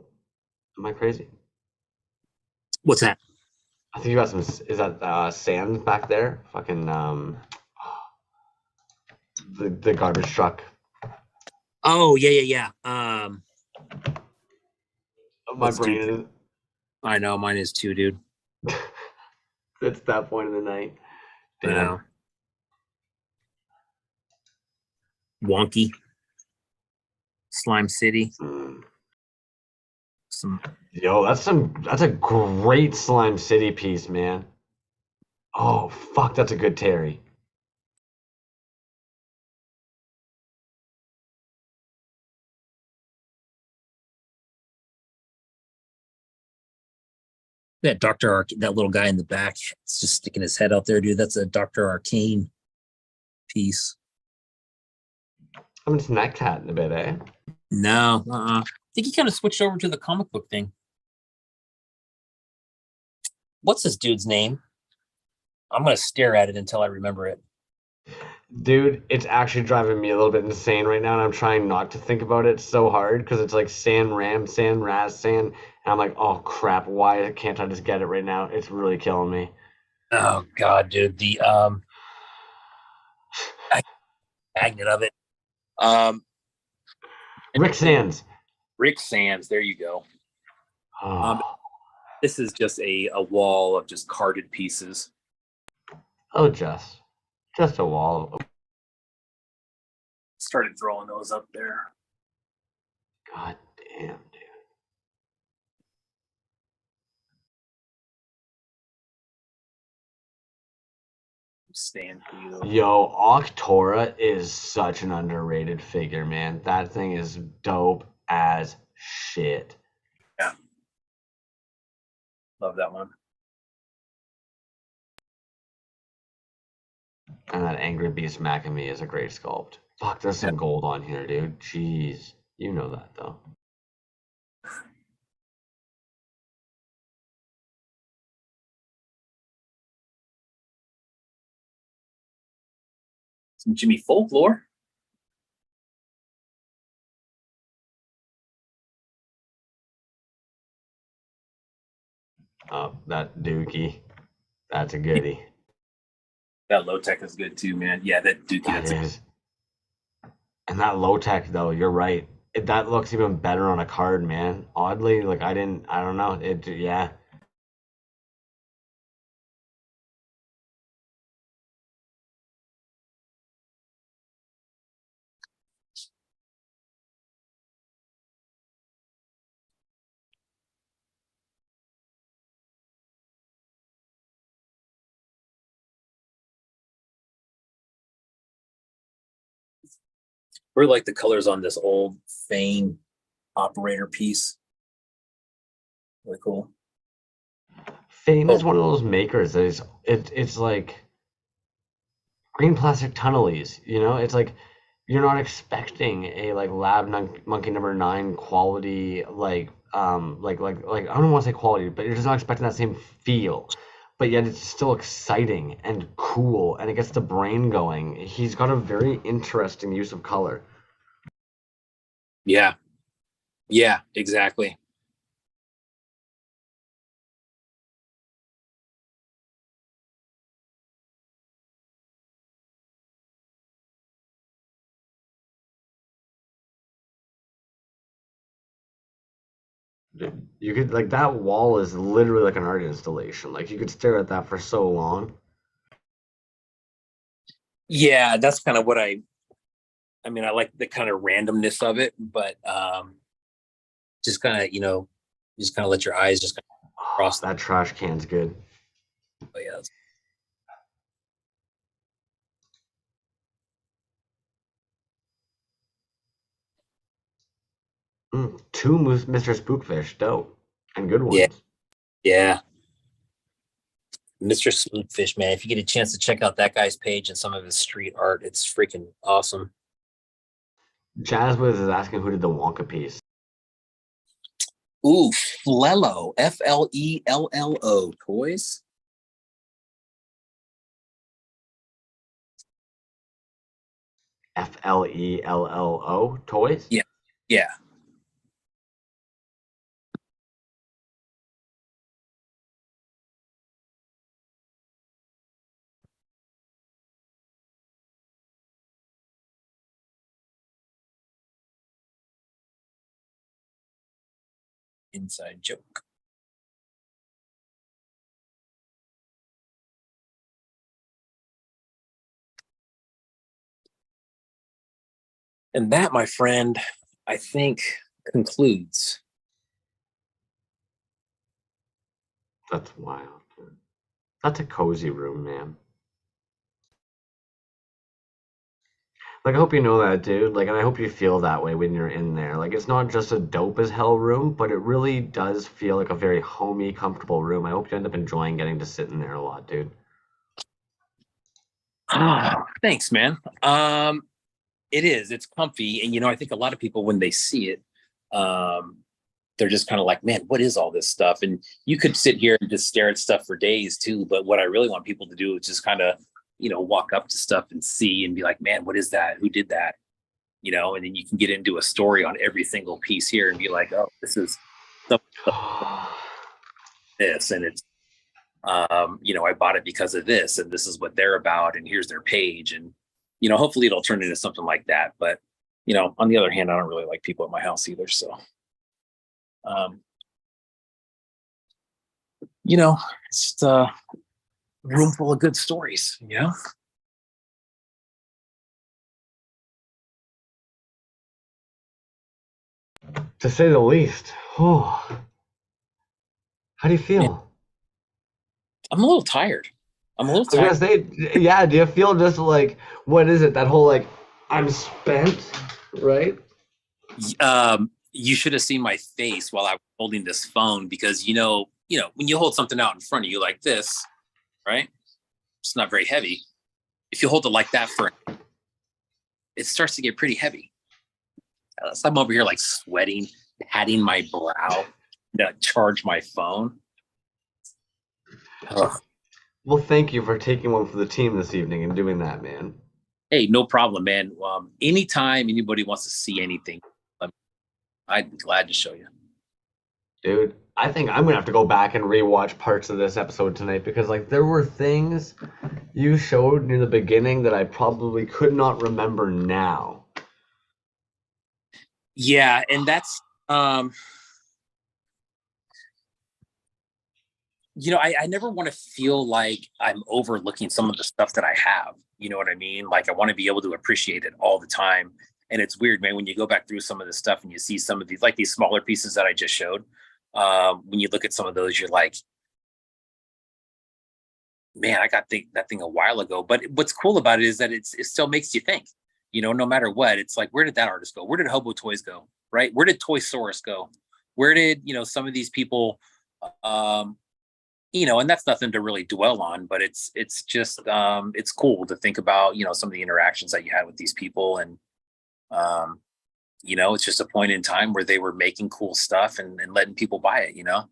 Am I crazy? What's that? I think you got some. Is that Sand back there? Fucking the garbage truck. Oh yeah. My brain is. I know, mine is too, dude. It's that point of the night. Damn. I know. Wonky. Slime City. Yo, that's a great Slime City piece, man. Oh fuck, that's a good Terry. That that little guy in the back, it's just sticking his head out there, dude. That's a Dr. Arcane piece. I haven't seen that cat in a bit, eh? No, I think he kind of switched over to the comic book thing. What's this dude's name? I'm gonna stare at it until I remember it. Dude, it's actually driving me a little bit insane right now, and I'm trying not to think about it so hard because it's like San Ram, San Raz, San, and I'm like, oh crap, why can't I just get it right now? It's really killing me. Oh god, dude, the magnet of it. Rick Sands. Rick Sands, there you go. Oh, This is just a wall of just carded pieces. just a wall of. Started throwing those up there. God damn, dude. Stand for you though. Yo, Octora is such an underrated figure, man. That thing is dope as shit. Yeah. Love that one. And that Angry Beast Macamee is a great sculpt. Fuck, there's some gold on here, dude. Jeez. You know that, though. Some Jimmy Folklore. Oh, that Dookie. That's a goodie. That low tech is good too, man. Yeah, that Dookie. That is. And that low tech, though, you're right. That looks even better on a card, man. Oddly, like I don't know. Yeah. Really like the colors on this old Fane operator piece. Really cool. Fane is one of those makers that is it's like green plastic tunnelies, you know? It's like you're not expecting a like monkey number 9 quality like I don't want to say quality, but you're just not expecting that same feel. But yet it's still exciting and cool and it gets the brain going. He's got a very interesting use of color. Yeah. Yeah, exactly. You could like that wall is literally like an art installation. Like you could stare at that for so long. Yeah, that's kind of what I mean, I like the kind of randomness of it, but just kind of, just kind of let your eyes just kind of cross that trash can's good. But yeah. Two Mr. Spookfish, dope. And good ones. Yeah. Yeah. Mr. Spookfish, man. If you get a chance to check out that guy's page and some of his street art, it's freaking awesome. Jazzwiz is asking who did the Wonka piece. Ooh, Flello. Flello. Toys. Flello. Toys? Yeah. Yeah. Inside joke. And that, my friend, I think concludes. That's wild. That's a cozy room, man. Like, I hope you know that, dude. Like, and I hope you feel that way when you're in there. Like, it's not just a dope as hell room, but it really does feel like a very homey, comfortable room. I hope you end up enjoying getting to sit in there a lot, dude. Oh, thanks, man. It is. It's comfy, and I think a lot of people when they see it, they're just kind of like, "Man, what is all this stuff?" And you could sit here and just stare at stuff for days too. But what I really want people to do is just kind of, walk up to stuff and see and be like, "Man, what is that? Who did that?" And then you can get into a story on every single piece here and be like, "Oh, this is this, and it's." I bought it because of this, and this is what they're about, and here's their page, and hopefully it'll turn into something like that. But on the other hand, I don't really like people at my house either, so it's just a room full of good stories. To say the least. Oh. How do you feel? I'm a little tired. I was gonna say, yeah, do you feel just like, what is it? That whole like, I'm spent, right? You should have seen my face while I was holding this phone because when you hold something out in front of you like this, right? It's not very heavy. If you hold it like that it starts to get pretty heavy. So I'm over here like sweating, patting my brow to charge my phone. Ugh. Well, thank you for taking one for the team this evening and doing that, man. Hey, no problem, man. Anytime anybody wants to see anything, I'd be glad to show you. Dude, I think I'm gonna have to go back and rewatch parts of this episode tonight because like there were things you showed near the beginning that I probably could not remember now. Yeah, and that's you know, I never want to feel like I'm overlooking some of the stuff that I have. You know what I mean? Like I want to be able to appreciate it all the time. And it's weird, man, when you go back through some of the stuff and you see some of these, like these smaller pieces that I just showed. When you look at some of those, you're like, man, I got that thing a while ago. But what's cool about it is that it still makes you think, you know, no matter what. It's like, where did that artist go? Where did Hobo Toys go? Right? Where did Toysaurus go? Where did, you know, some of these people, you know, and that's nothing to really dwell on, but it's just, it's cool to think about, you know, some of the interactions that you had with these people. And, you know, it's just a point in time where they were making cool stuff and letting people buy it, you know?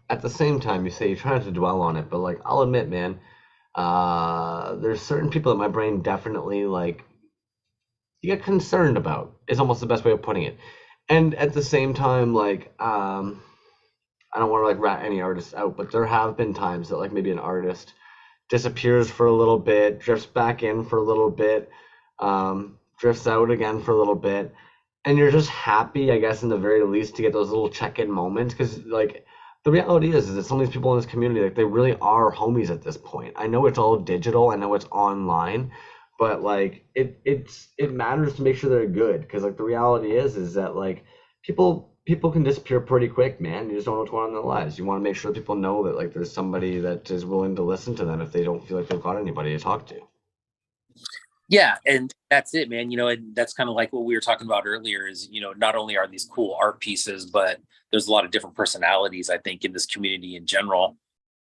At the same time, you say you try not to dwell on it, but like I'll admit, man, there's certain people that my brain definitely like you get concerned about is almost the best way of putting it. And at the same time, like I don't want to like rat any artists out, but there have been times that like maybe an artist disappears for a little bit, drifts back in for a little bit, drifts out again for a little bit, and you're just happy, I guess, in the very least, to get those little check-in moments, because like the reality is that some of these people in this community, like they really are homies at this point. I know it's all digital, I know it's online, but like it matters to make sure they're good, because like the reality is that like people can disappear pretty quick, man. You just don't know what's going on in their lives. You want to make sure people know that like there's somebody that is willing to listen to them if they don't feel like they've got anybody to talk to. Yeah, and that's it, man. You know, and that's kind of like what we were talking about earlier is, you know, not only are these cool art pieces, but there's a lot of different personalities, I think, in this community in general.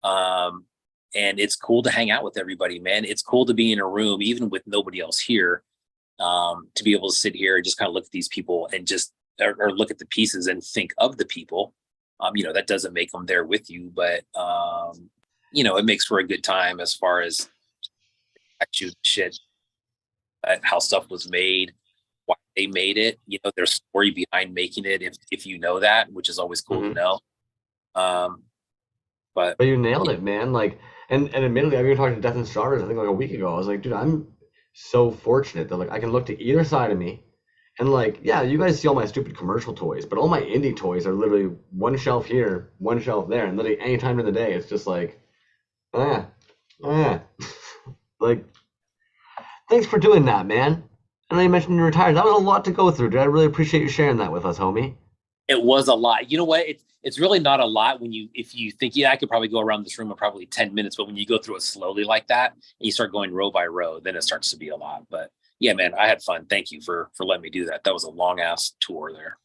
And it's cool to hang out with everybody, man. It's cool to be in a room, even with nobody else here, to be able to sit here and just kind of look at these people and just or look at the pieces and think of the people. You know, that doesn't make them there with you, but you know, it makes for a good time as far as actual shit, how stuff was made, why they made it, you know, their story behind making it, if you know that, which is always cool to know. But you nailed it, man. Like, and admittedly, I've been talking to Death and Stars, I think like a week ago. I was like, dude, I'm so fortunate that like I can look to either side of me. And like, yeah, you guys see all my stupid commercial toys, but all my indie toys are literally one shelf here, one shelf there, and literally any time of the day, it's just like, like, thanks for doing that, man. I know you mentioned you're retired. That was a lot to go through, dude. I really appreciate you sharing that with us, homie. It was a lot. You know what? It's really not a lot if you think, yeah, I could probably go around this room in probably 10 minutes, but when you go through it slowly like that, and you start going row by row, then it starts to be a lot. But yeah, man, I had fun. Thank you for letting me do that. That was a long ass tour there.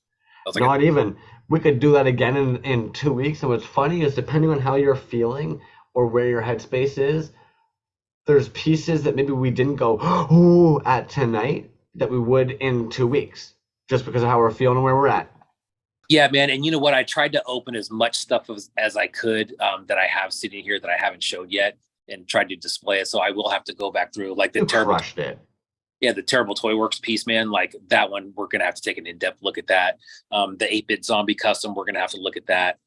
Not even. We could do that again in 2 weeks. And what's funny is depending on how you're feeling or where your headspace is, there's pieces that maybe we didn't go ooh at tonight that we would in 2 weeks, just because of how we're feeling and where we're at. Yeah, man. And you know what? I tried to open as much stuff as I could that I have sitting here that I haven't showed yet, and tried to display it. So I will have to go back through like the terrible. Crushed it. Yeah, the Terrible Toy Works piece, man. Like that one, we're gonna have to take an in-depth look at that. The 8-bit zombie custom, we're gonna have to look at that.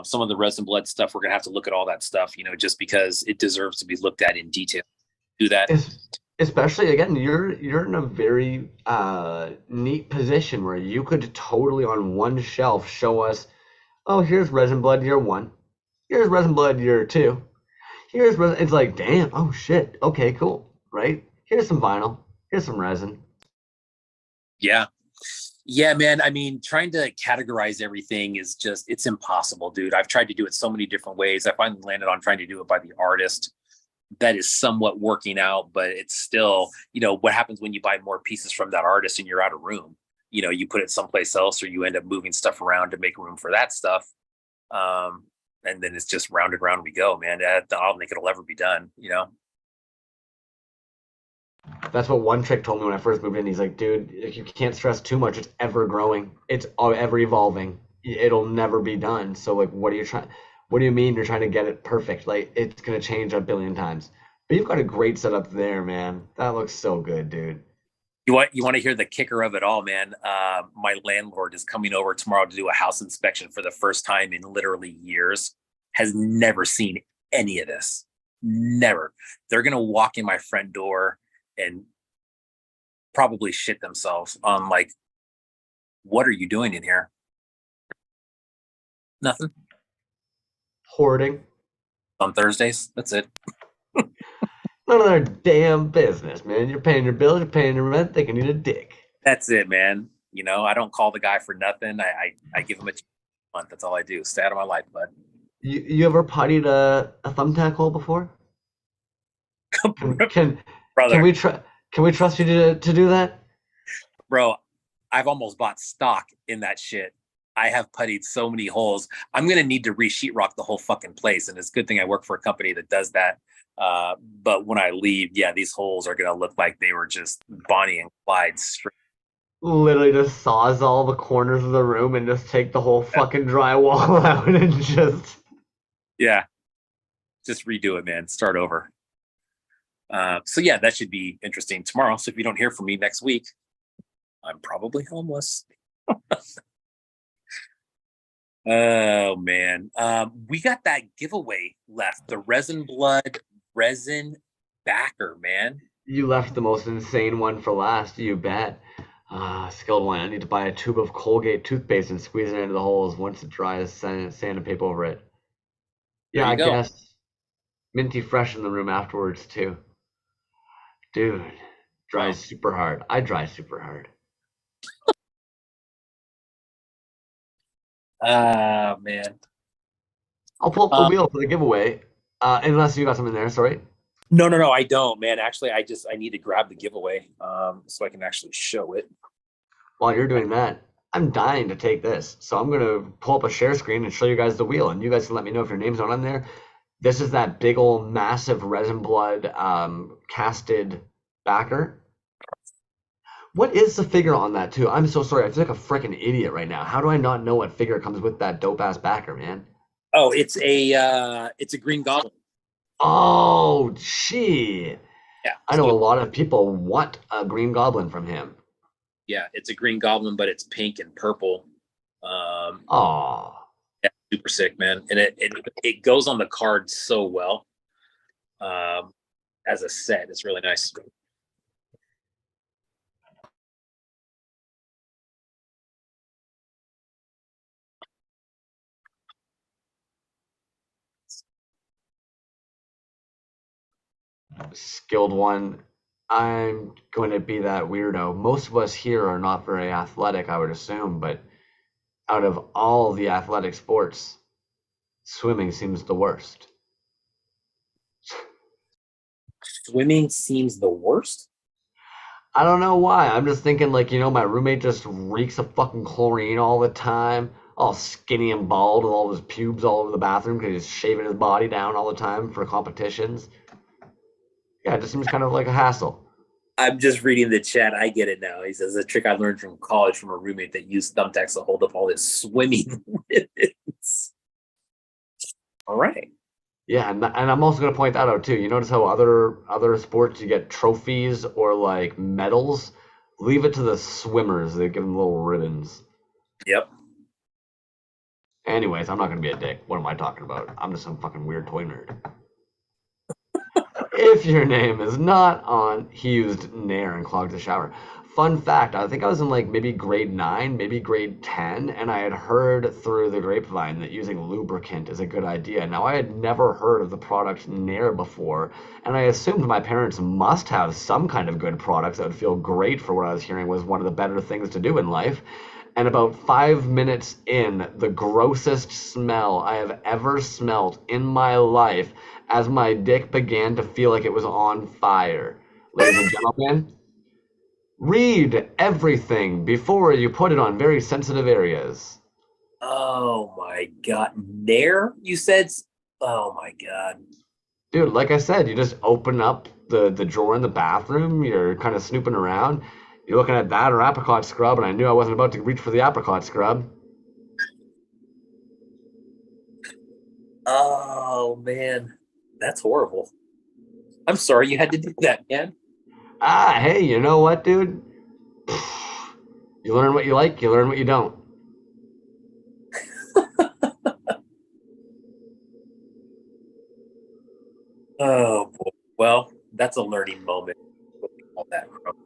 Some of the resin blood stuff, we're gonna have to look at all that stuff, you know, just because it deserves to be looked at in detail. Do that. Especially again, you're in a very neat position where you could totally on one shelf show us, oh, here's resin blood year 1, here's resin blood year 2, here's resin. It's like, damn, oh shit, okay, cool, right? Here's some vinyl. Here's some resin. Yeah, man. I mean, trying to categorize everything is just, it's impossible, dude. I've tried to do it so many different ways. I finally landed on trying to do it by the artist. That is somewhat working out, but it's still, you know, what happens when you buy more pieces from that artist and you're out of room? You know, you put it someplace else, or you end up moving stuff around to make room for that stuff. And then it's just round and round we go, man. I don't think it'll ever be done, you know? That's what One Trick told me when I first moved in. He's like, dude, you can't stress too much. It's ever growing. It's ever evolving. It'll never be done. So like, what are you trying? What do you mean you're trying to get it perfect? Like, it's gonna change a billion times. But you've got a great setup there, man. That looks so good, dude. You want to hear the kicker of it all, man? My landlord is coming over tomorrow to do a house inspection for the first time in literally years. Has never seen any of this. Never. They're gonna walk in my front door and probably shit themselves on like, what are you doing in here? Nothing. Hoarding. On Thursdays. That's it. None of their damn business, man. You're paying your bills, you're paying your rent. They can eat a dick. That's it, man. You know, I don't call the guy for nothing. I give him a month. That's all I do. Stay out of my life, bud. You ever puttied a thumbtack hole before? Can Brother, we trust you to do that? bro, I've almost bought stock in that shit. I have puttied so many holes. I'm gonna need to re-sheetrock the whole fucking place, and it's a good thing I work for a company that does that. But when I leave, yeah, these holes are gonna look like they were just Bonnie and Clyde straight. Literally just saws all the corners of the room and just take the whole fucking drywall out and just Yeah, just redo it, man. Start over. So yeah, that should be interesting tomorrow. So if you don't hear from me next week, I'm probably homeless. Oh man, we got that giveaway left. The resin blood resin backer, man. you left the most insane one for last, you bet. Skilled one. I need to buy a tube of Colgate toothpaste and squeeze it into the holes. Once it dries, sandpaper over it. There Yeah, you I go. guess. Minty fresh in the room afterwards too. Dude, dries Wow. super hard. I dry super hard. Man. I'll pull up the wheel for the giveaway. Unless you got something there, sorry. No, I don't, man. Actually, I need to grab the giveaway so I can actually show it. While you're doing that, I'm dying to take this. So I'm gonna pull up a share screen and show you guys the wheel, and you guys can let me know if your name's not on there. This is that big old massive resin blood casted backer. What is the figure on that too? I'm so sorry. I feel like a freaking idiot right now. How do I not know what figure comes with that dope ass backer, man? Oh, it's a Green Goblin. Oh, gee. Yeah. I know a So, lot of people want a Green Goblin from him. yeah, it's a Green Goblin, but it's pink and purple. Oh, Yeah, super sick, man. And it goes on the card so well. As a set, it's really nice. skilled one. I'm going to be that weirdo. Most of us here are not very athletic, I would assume, but out of all the athletic sports, swimming seems the worst. Swimming seems the worst. I don't know why. I'm just thinking, like, my roommate just reeks of fucking chlorine all the time, all skinny and bald with all his pubes all over the bathroom because he's shaving his body down all the time for competitions. Yeah, it just seems kind of like a hassle. I'm just reading the chat. I get it now. He says a trick I learned from college from a roommate that used thumbtacks to hold up all his swimming ribbons. All right. Yeah, and I'm also gonna point that out too. You notice how other sports you get trophies or like medals? Leave it to the swimmers. They give them little ribbons. Yep. Anyways, I'm not gonna be a dick. What am I talking about? I'm just some fucking weird toy nerd. If your name is not on, he used Nair and clogged the shower. Fun fact, I think I was in like maybe grade 9, maybe grade 10, and I had heard through the grapevine that using lubricant is a good idea. Now, I had never heard of the product Nair before, and I assumed my parents must have some kind of good products that would feel great for what I was hearing was one of the better things to do in life. And about 5 minutes in, the grossest smell I have ever smelt in my life as my dick began to feel like it was on fire. Ladies and gentlemen, read everything before you put it on very sensitive areas. Oh my God. Nair, you said? Oh my God. Dude, like I said, you just open up the drawer in the bathroom, you're kind of snooping around, you're looking at that or apricot scrub, and I knew I wasn't about to reach for the apricot scrub. Oh man, that's horrible. I'm sorry you had to do that, man. Ah, hey, you know what, dude? You learn what you like, you learn what you don't. Oh boy. Well, that's a learning moment. What we call that from.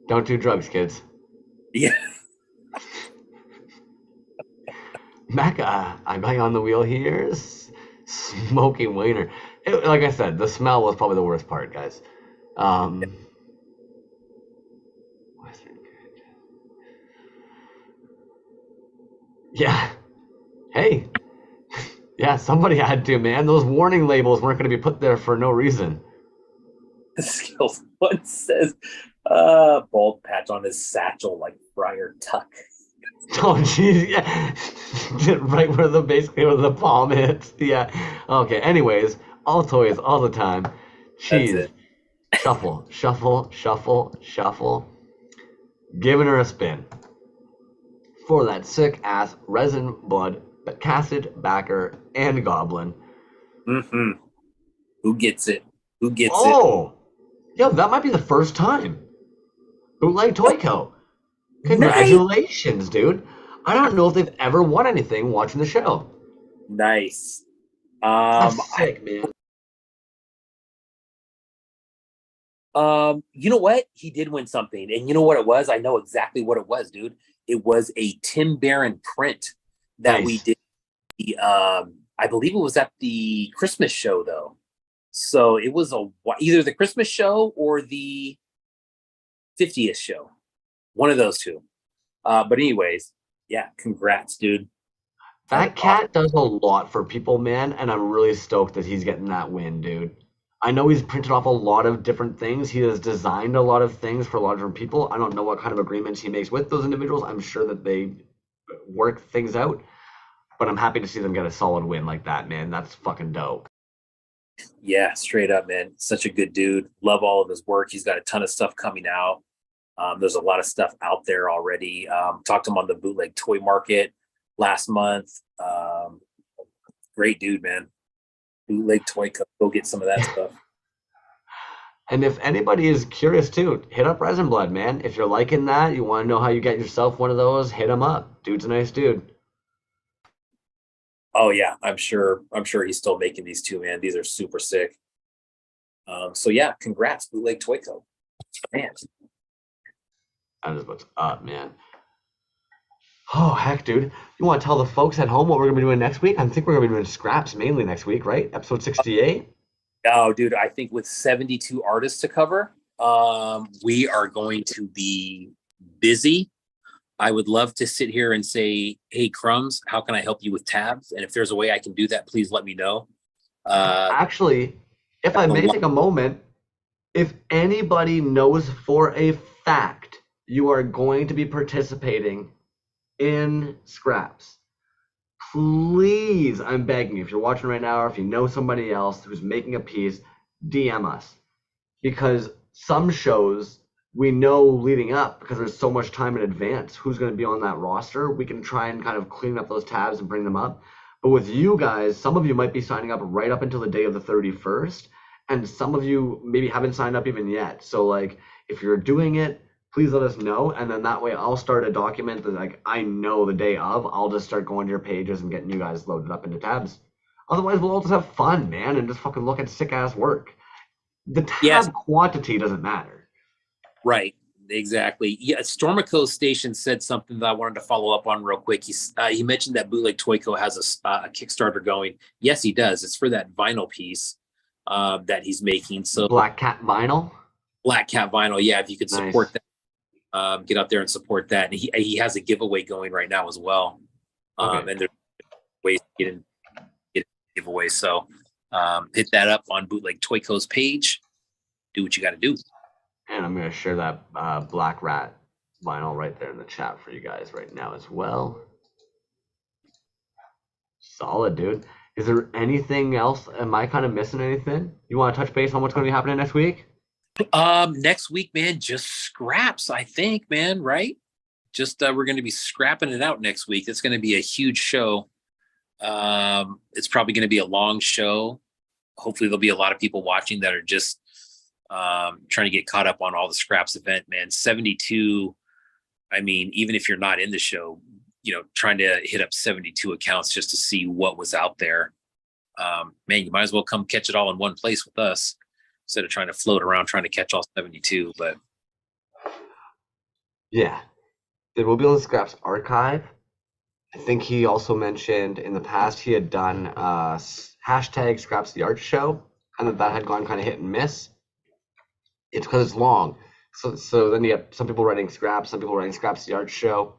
Don't do drugs, kids. Yeah. Mac, I got you on the wheel here. Smoking wiener. Like I said, the smell was probably the worst part, guys. Yeah. Hey. Yeah, somebody had to, man. Those warning labels weren't going to be put there for no reason. Skills one says, bald patch on his satchel like Friar Tuck. Oh, jeez, yeah. Right where basically where the palm hits. Yeah. Okay, anyways, all toys, all the time. That's Jeez. it. Shuffle, shuffle, shuffle, shuffle. Giving her a spin. For that sick-ass resin blood, but casted, backer, and goblin. Mm-hmm. Who gets it? Who gets it? Oh! Yo, that might be the first time. Bootleg Toy Co. Congratulations, dude. I don't know if they've ever won anything watching the show. Nice. That's sick, man. You know what? He did win something. And you know what it was? I know exactly what it was, dude. It was a Tim Barron print that we did. I believe it was at the Christmas show, though. So it was either the Christmas show or the 50th show. One of those two. But anyways, yeah, congrats, dude. That cat does a lot for people, man, and I'm really stoked that he's getting that win, dude. I know he's printed off a lot of different things. He has designed a lot of things for a lot of different people. I don't know what kind of agreements he makes with those individuals. I'm sure that they work things out, but I'm happy to see them get a solid win like that, man. That's fucking dope. Yeah, straight up, man. Such a good dude. Love all of his work. He's got a ton of stuff coming out. There's a lot of stuff out there already. Talked to him on the bootleg toy market last month. Great dude, man. Bootleg Toy Co. Go get some of that stuff. And if anybody is curious too, hit up Resin Blood, man. If you're liking that, you want to know how you get yourself one of those, hit him up. Dude's a nice dude. Oh yeah, I'm sure he's still making these too, man. These are super sick. So yeah, congrats, Bootleg Toy Co. Man. That is what's up, man. Oh, heck, dude. You want to tell the folks at home what we're going to be doing next week? I think we're going to be doing scraps mainly next week, right? Episode 68? Oh, dude, I think with 72 artists to cover, we are going to be busy. I would love to sit here and say, hey, Crumbs, how can I help you with tabs? And if there's a way I can do that, please let me know. Actually, if I may take a moment, if anybody knows for a fact you are going to be participating in scraps, please, I'm begging you, if you're watching right now or if you know somebody else who's making a piece, DM us. Because some shows we know leading up, because there's so much time in advance, who's going to be on that roster. We can try and kind of clean up those tabs and bring them up. But with you guys, some of you might be signing up right up until the day of the 31st, and some of you maybe haven't signed up even yet. So, like, if you're doing it, please let us know, and then that way I'll start a document that, like, I know the day of. I'll just start going to your pages and getting you guys loaded up into tabs. Otherwise, we'll all just have fun, man, and just fucking look at sick-ass work. The tab quantity doesn't matter. Right, exactly. Yeah, Stormico Station said something that I wanted to follow up on real quick. He mentioned that Bootleg Toy Co. has a Kickstarter going. Yes, he does. It's for that vinyl piece that he's making. So Black Cat Vinyl? Black Cat Vinyl, yeah, if you could support that. Get out there and support that. And he has a giveaway going right now as well. And there's ways to get in giveaway. So hit that up on Bootleg Toy Co.'s page. Do what you got to do. And I'm going to share that Black Rat vinyl right there in the chat for you guys right now as well. Solid, dude. Is there anything else? Am I kind of missing anything? You want to touch base on what's going to be happening next week? Next week, man, just scraps, I think, man, right? Just we're going to be scrapping it out next week. It's going to be a huge show. It's probably going to be a long show. Hopefully there'll be a lot of people watching that are just trying to get caught up on all the scraps event, man. 72. I mean, even if you're not in the show, you know, trying to hit up 72 accounts just to see what was out there. Man, you might as well come catch it all in one place with us instead of trying to float around trying to catch all 72. But yeah, it will be on the Scraps archive. I think he also mentioned in the past he had done hashtag Scraps the Art Show, and that had gone kind of hit and miss. It's because it's long. So then you have some people writing Scraps, some people writing Scraps the Art Show.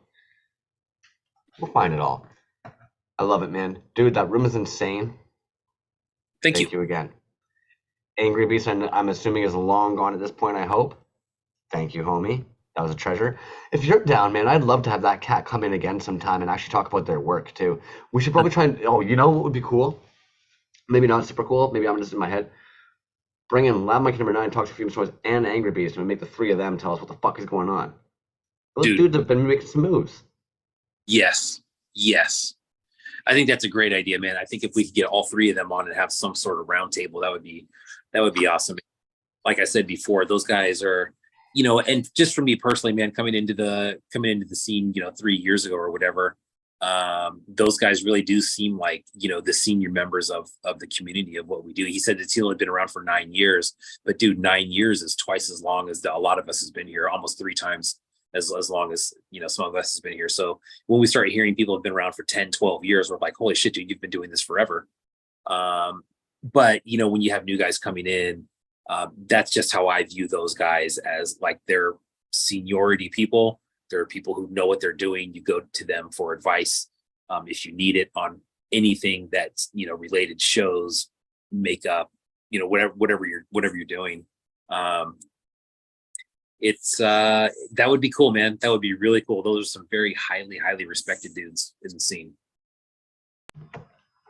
We'll find it all. I love it, man. Dude, that room is insane. Thank you again. Angry Beast, I'm assuming, is long gone at this point, I hope. Thank you, homie. That was a treasure. If you're down, man, I'd love to have that cat come in again sometime and actually talk about their work, too. We should probably try and... Oh, you know what would be cool? Maybe not super cool. Maybe I'm just in my head. Bring in Lab Monkey number 9, talks to Famous Toys, and Angry Beast, and we make the three of them tell us what the fuck is going on. Those dudes have been making some moves. Yes. I think that's a great idea, man. I think if we could get all three of them on and have some sort of roundtable, that would be awesome. Like I said before, those guys are, you know, and just for me personally, man, coming into the scene, you know, 3 years ago or whatever, those guys really do seem like, you know, the senior members of the community of what we do. He said it's only been around for 9 years, but dude, 9 years is twice as long as a lot of us has been here, almost 3 times as long as, you know, some of us has been here. So when we start hearing people have been around for 10, 12 years, we're like, holy shit, dude, you've been doing this forever. But, you know, when you have new guys coming in, that's just how I view those guys, as like they're seniority people. They're people who know what they're doing. You go to them for advice if you need it on anything that's, you know, related, shows, makeup, you know, whatever you're doing. It's that would be cool, man. That would be really cool. Those are some very highly respected dudes in the scene. All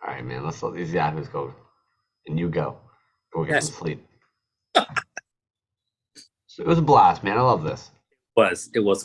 right, man. Let's let these yahoos go, and you go get some sleep. So it was a blast, man. I love this. It was